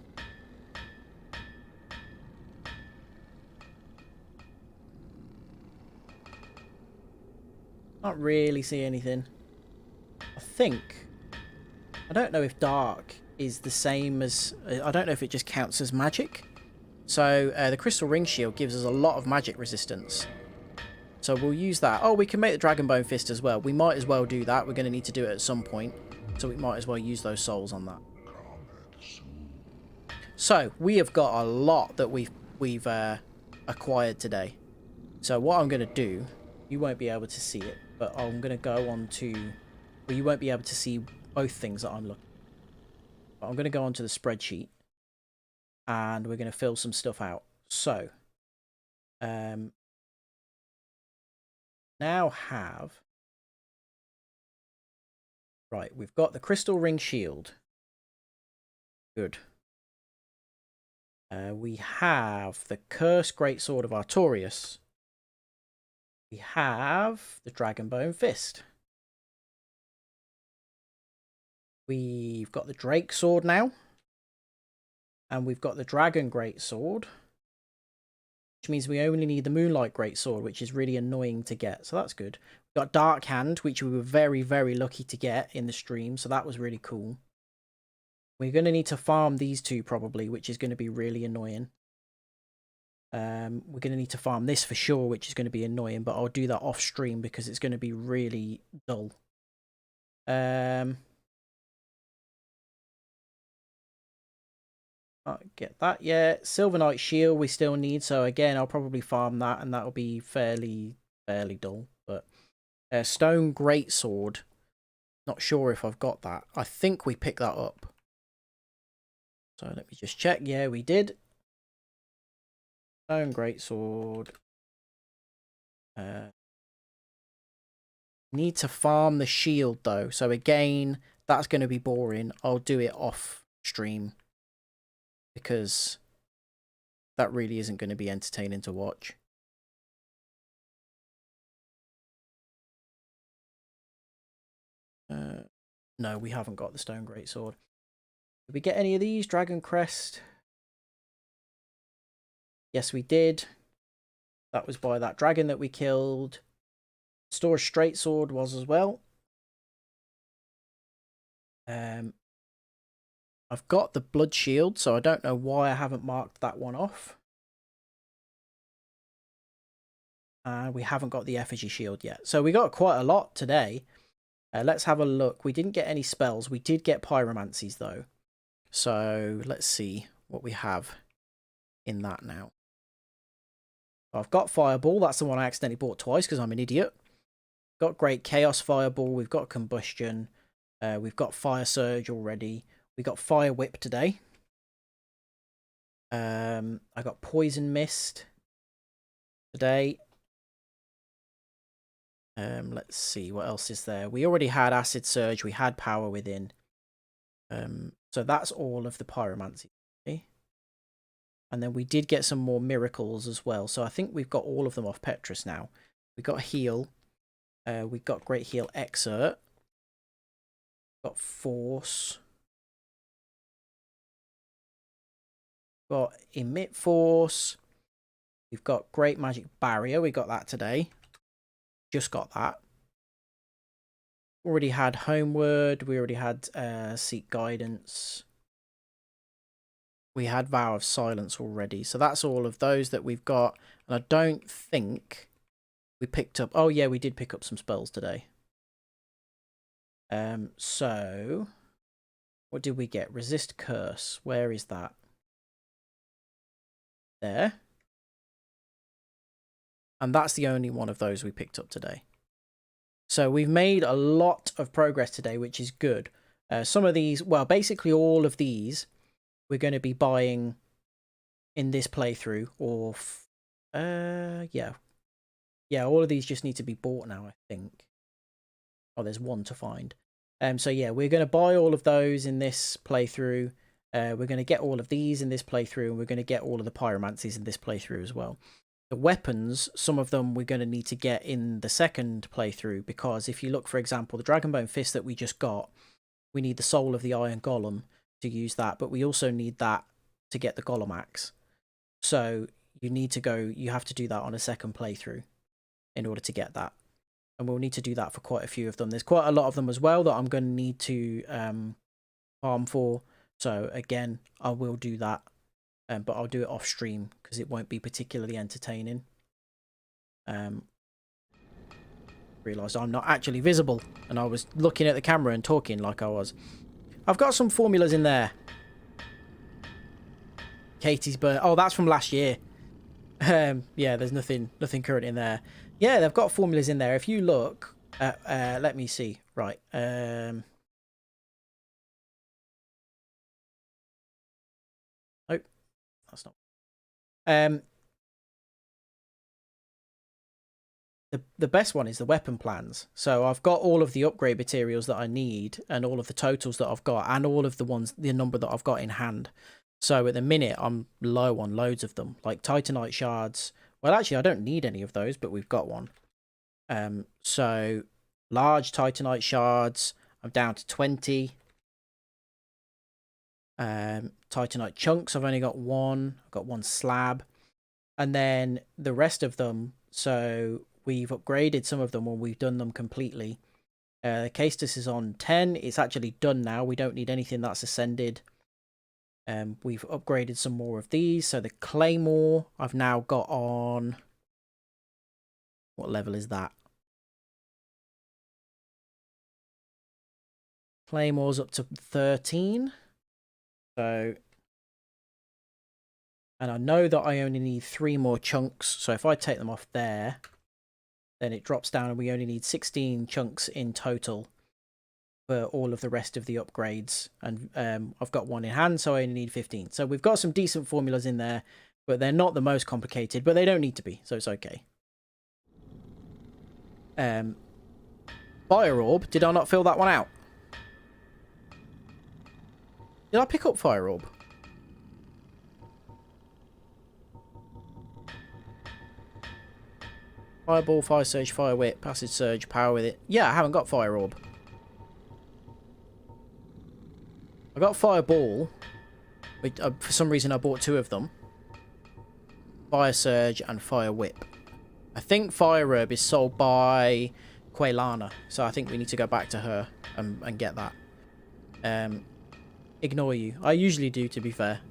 Can't really see anything. I don't know if dark is the same as... I don't know if it just counts as magic. So the Crystal Ring Shield gives us a lot of magic resistance. So we'll use that. Oh, we can make the Dragonbone Fist as well. We might as well do that. We're going to need to do it at some point. So we might as well use those souls on that. So we have got a lot that we've acquired today. So what I'm going to do, you won't be able to see it, but I'm going to go on to... Well, you won't be able to see both things that I'm looking at. But I'm going to go onto the spreadsheet and we're going to fill some stuff out. So, now have... Right, we've got the Crystal Ring Shield. Good. We have the Cursed Greatsword of Artorias. We have the Dragonbone Fist. We've got the Drake Sword now. And we've got the Dragon Greatsword. Which means we only need the Moonlight Greatsword, which is really annoying to get. So that's good. We've got Dark Hand, which we were very, very lucky to get in the stream. So that was really cool. We're going to need to farm these two probably, which is going to be really annoying. We're going to need to farm this for sure, which is going to be annoying, but I'll do that off stream because it's going to be really dull. I'll get that, yeah. Silver Knight Shield we still need, so again, I'll probably farm that, and that'll be fairly dull. But Stone Greatsword, not sure if I've got that. I think we picked that up. So let me just check. Yeah, we did. Stone Greatsword. Need to farm the shield though. So again, that's going to be boring. I'll do it off stream because that really isn't going to be entertaining to watch. No, we haven't got the Stone Greatsword. Did we get any of these? Dragon Crest. Yes, we did. That was by that dragon that we killed. Storage Straight Sword was as well. I've got the Blood Shield, so I don't know why I haven't marked that one off. We haven't got the Effigy Shield yet. So we got quite a lot today. Let's have a look. We didn't get any spells. We did get pyromancies though. So let's see what we have in that now. I've got Fireball. That's the one I accidentally bought twice because I'm an idiot. Got Great Chaos Fireball. We've got Combustion. We've got Fire Surge already. We got Fire Whip today. I got poison mist today. Let's see what else is there. We already had acid surge. We had power within. So that's all of the pyromancy. Okay. And then we did get some more miracles as well. So I think we've got all of them off Petrus now. We got heal. We got great heal exert. Got force. Got emit force. We've got great magic barrier. We got that today. Just got that. Already had homeward. We already had seek guidance. We had vow of silence already. So that's all of those that we've got. And I don't think we picked up. Oh yeah, we did pick up some spells today. So what did we get? Resist curse. Where is that? There. And that's the only one of those we picked up today. So we've made a lot of progress today, which is good. Some of these, well, basically all of these, we're going to be buying in this playthrough. Or, yeah. Yeah, all of these just need to be bought now, I think. Oh, there's one to find. So yeah, we're going to buy all of those in this playthrough. We're going to get all of these in this playthrough, and we're going to get all of the pyromancies in this playthrough as well. The weapons, some of them we're going to need to get in the second playthrough, because if you look, for example, the Dragonbone Fist that we just got, we need the soul of the Iron Golem to use that, but we also need that to get the Golem Axe. So you need to go, you have to do that on a second playthrough in order to get that. And we'll need to do that for quite a few of them. There's quite a lot of them as well that I'm going to need to farm for. So again, I will do that. But I'll do it off stream because it won't be particularly entertaining. Realised I'm not actually visible, and I was looking at the camera and talking like I was. I've got some formulas in there. Katie's bird. Oh, that's from last year. Yeah, there's nothing current in there. Yeah, they've got formulas in there. If you look, let me see. Right. Oh, that's not. The best one is the weapon plans. So I've got all of the upgrade materials that I need, and all of the totals that I've got, and all of the number that I've got in hand. So at the minute, I'm low on loads of them, like Titanite shards. Well, actually, I don't need any of those, but we've got one. So large Titanite shards, I'm down to 20. Titanite chunks, I've only got one. I've got one slab. And then the rest of them, so we've upgraded some of them when we've done them completely. The Castus is on 10. It's actually done now. We don't need anything that's ascended. We've upgraded some more of these. So the Claymore, I've now got on... What level is that? Claymore's up to 13. So... And I know that I only need 3 more chunks. So if I take them off there, then it drops down and we only need 16 chunks in total for all of the rest of the upgrades. And I've got one in hand, so I only need 15. So we've got some decent formulas in there, but they're not the most complicated, but they don't need to be, so it's okay. Fire Orb, did I not fill that one out? Did I pick up Fire Orb? Fireball, Fire Surge, Fire Whip, Acid Surge, Power with it. Yeah, I haven't got Fire Orb. I got Fireball. For some reason I bought 2 of them. Fire Surge and Fire Whip. I think Fire Herb is sold by Quelana, so I think we need to go back to her and get that. Ignore you. I usually do, to be fair.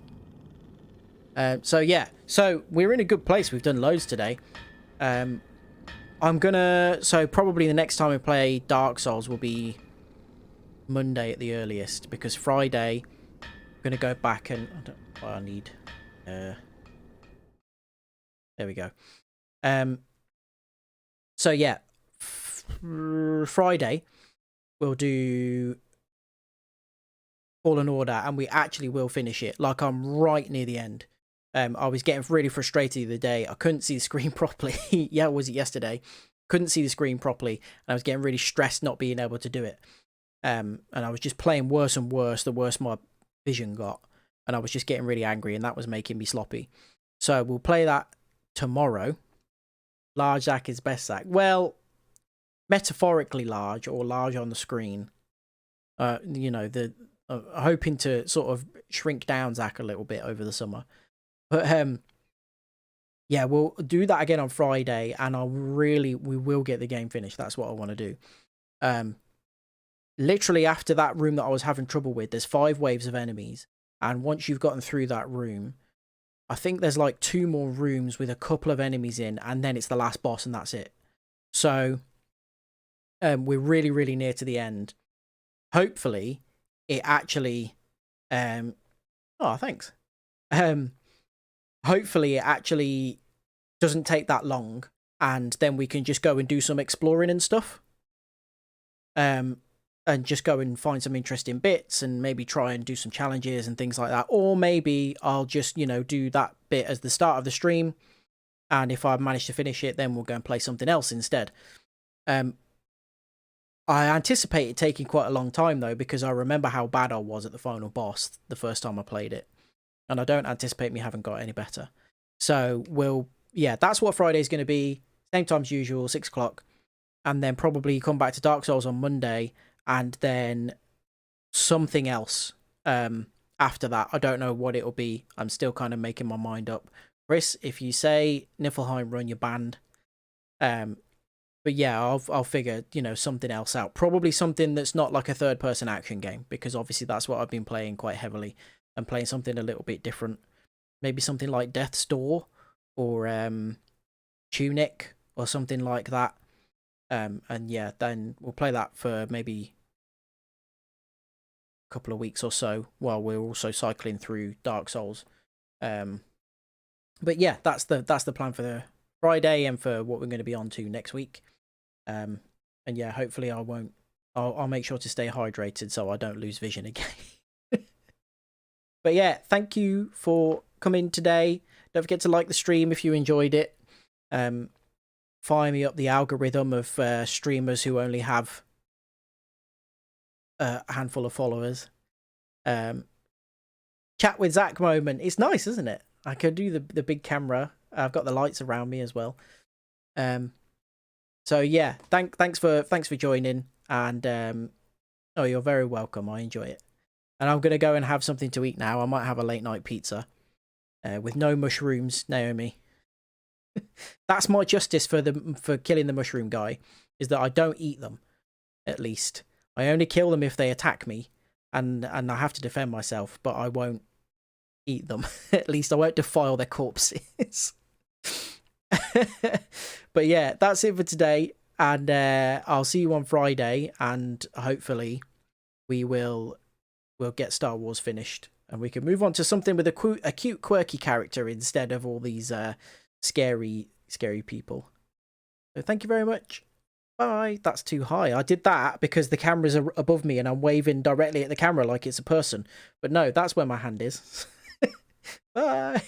So yeah, so we're in a good place. We've done loads today. I'm gonna... So probably the next time we play Dark Souls will be Monday at the earliest, because Friday I'm gonna go back and... I don't know what I need. There we go. So yeah, Friday we'll do Fallen Order, and we actually will finish it. Like, I'm right near the end. I was getting really frustrated the other day. I couldn't see the screen properly. Yeah, was it yesterday? Couldn't see the screen properly, and I was getting really stressed not being able to do it. And I was just playing worse and worse the worse my vision got, and I was just getting really angry, and that was making me sloppy. So we'll play that tomorrow. Large Zack is best Zack. Well, metaphorically large, or large on the screen. You know, hoping to sort of shrink down Zack a little bit over the summer. But yeah, we'll do that again on Friday, and we will get the game finished. That's what I want to do. Literally after that room that I was having trouble with, there's 5 waves of enemies, and once you've gotten through that room, I think there's like 2 more rooms with a couple of enemies in, and then it's the last boss, and that's it. So we're really, really near to the end. Hopefully, it actually oh, thanks. Hopefully it actually doesn't take that long, and then we can just go and do some exploring and stuff. And just go and find some interesting bits, and maybe try and do some challenges and things like that. Or maybe I'll just, you know, do that bit as the start of the stream, and if I manage to finish it, then we'll go and play something else instead. I anticipate it taking quite a long time, though, because I remember how bad I was at the final boss the first time I played it. And I don't anticipate me having got any better. So yeah, that's what Friday's going to be. Same time as usual, 6 o'clock. And then probably come back to Dark Souls on Monday, and then something else after that. I don't know what it'll be. I'm still kind of making my mind up. Chris, if you say Niflheim Run, you're banned. But yeah, I'll figure, you know, something else out. Probably something that's not like a third-person action game, because obviously that's what I've been playing quite heavily, and playing something a little bit different. Maybe something like Death's Door, or Tunic, or something like that. And yeah, then we'll play that for maybe a couple of weeks or so, while we're also cycling through Dark Souls. But yeah, that's the plan for the Friday, and for what we're going to be on to next week. And yeah, hopefully I'll make sure to stay hydrated so I don't lose vision again. But yeah, thank you for coming today. Don't forget to like the stream if you enjoyed it. Fire me up the algorithm of streamers who only have a handful of followers. Chat with Zach moment. It's nice, isn't it? I could do the big camera. I've got the lights around me as well. So yeah, thanks for joining, and oh, you're very welcome. I enjoy it. And I'm gonna go and have something to eat now. I might have a late night pizza with no mushrooms, Naomi. That's my justice for killing the mushroom guy, is that I don't eat them. At least I only kill them if they attack me, and I have to defend myself. But I won't eat them. At least I won't defile their corpses. But yeah, that's it for today, and I'll see you on Friday, and hopefully we'll get Star Wars finished, and we can move on to something with a cute, quirky character instead of all these scary people. So thank you very much. Bye. That's too high. I did that because the cameras are above me and I'm waving directly at the camera like it's a person, but no, that's where my hand is. Bye.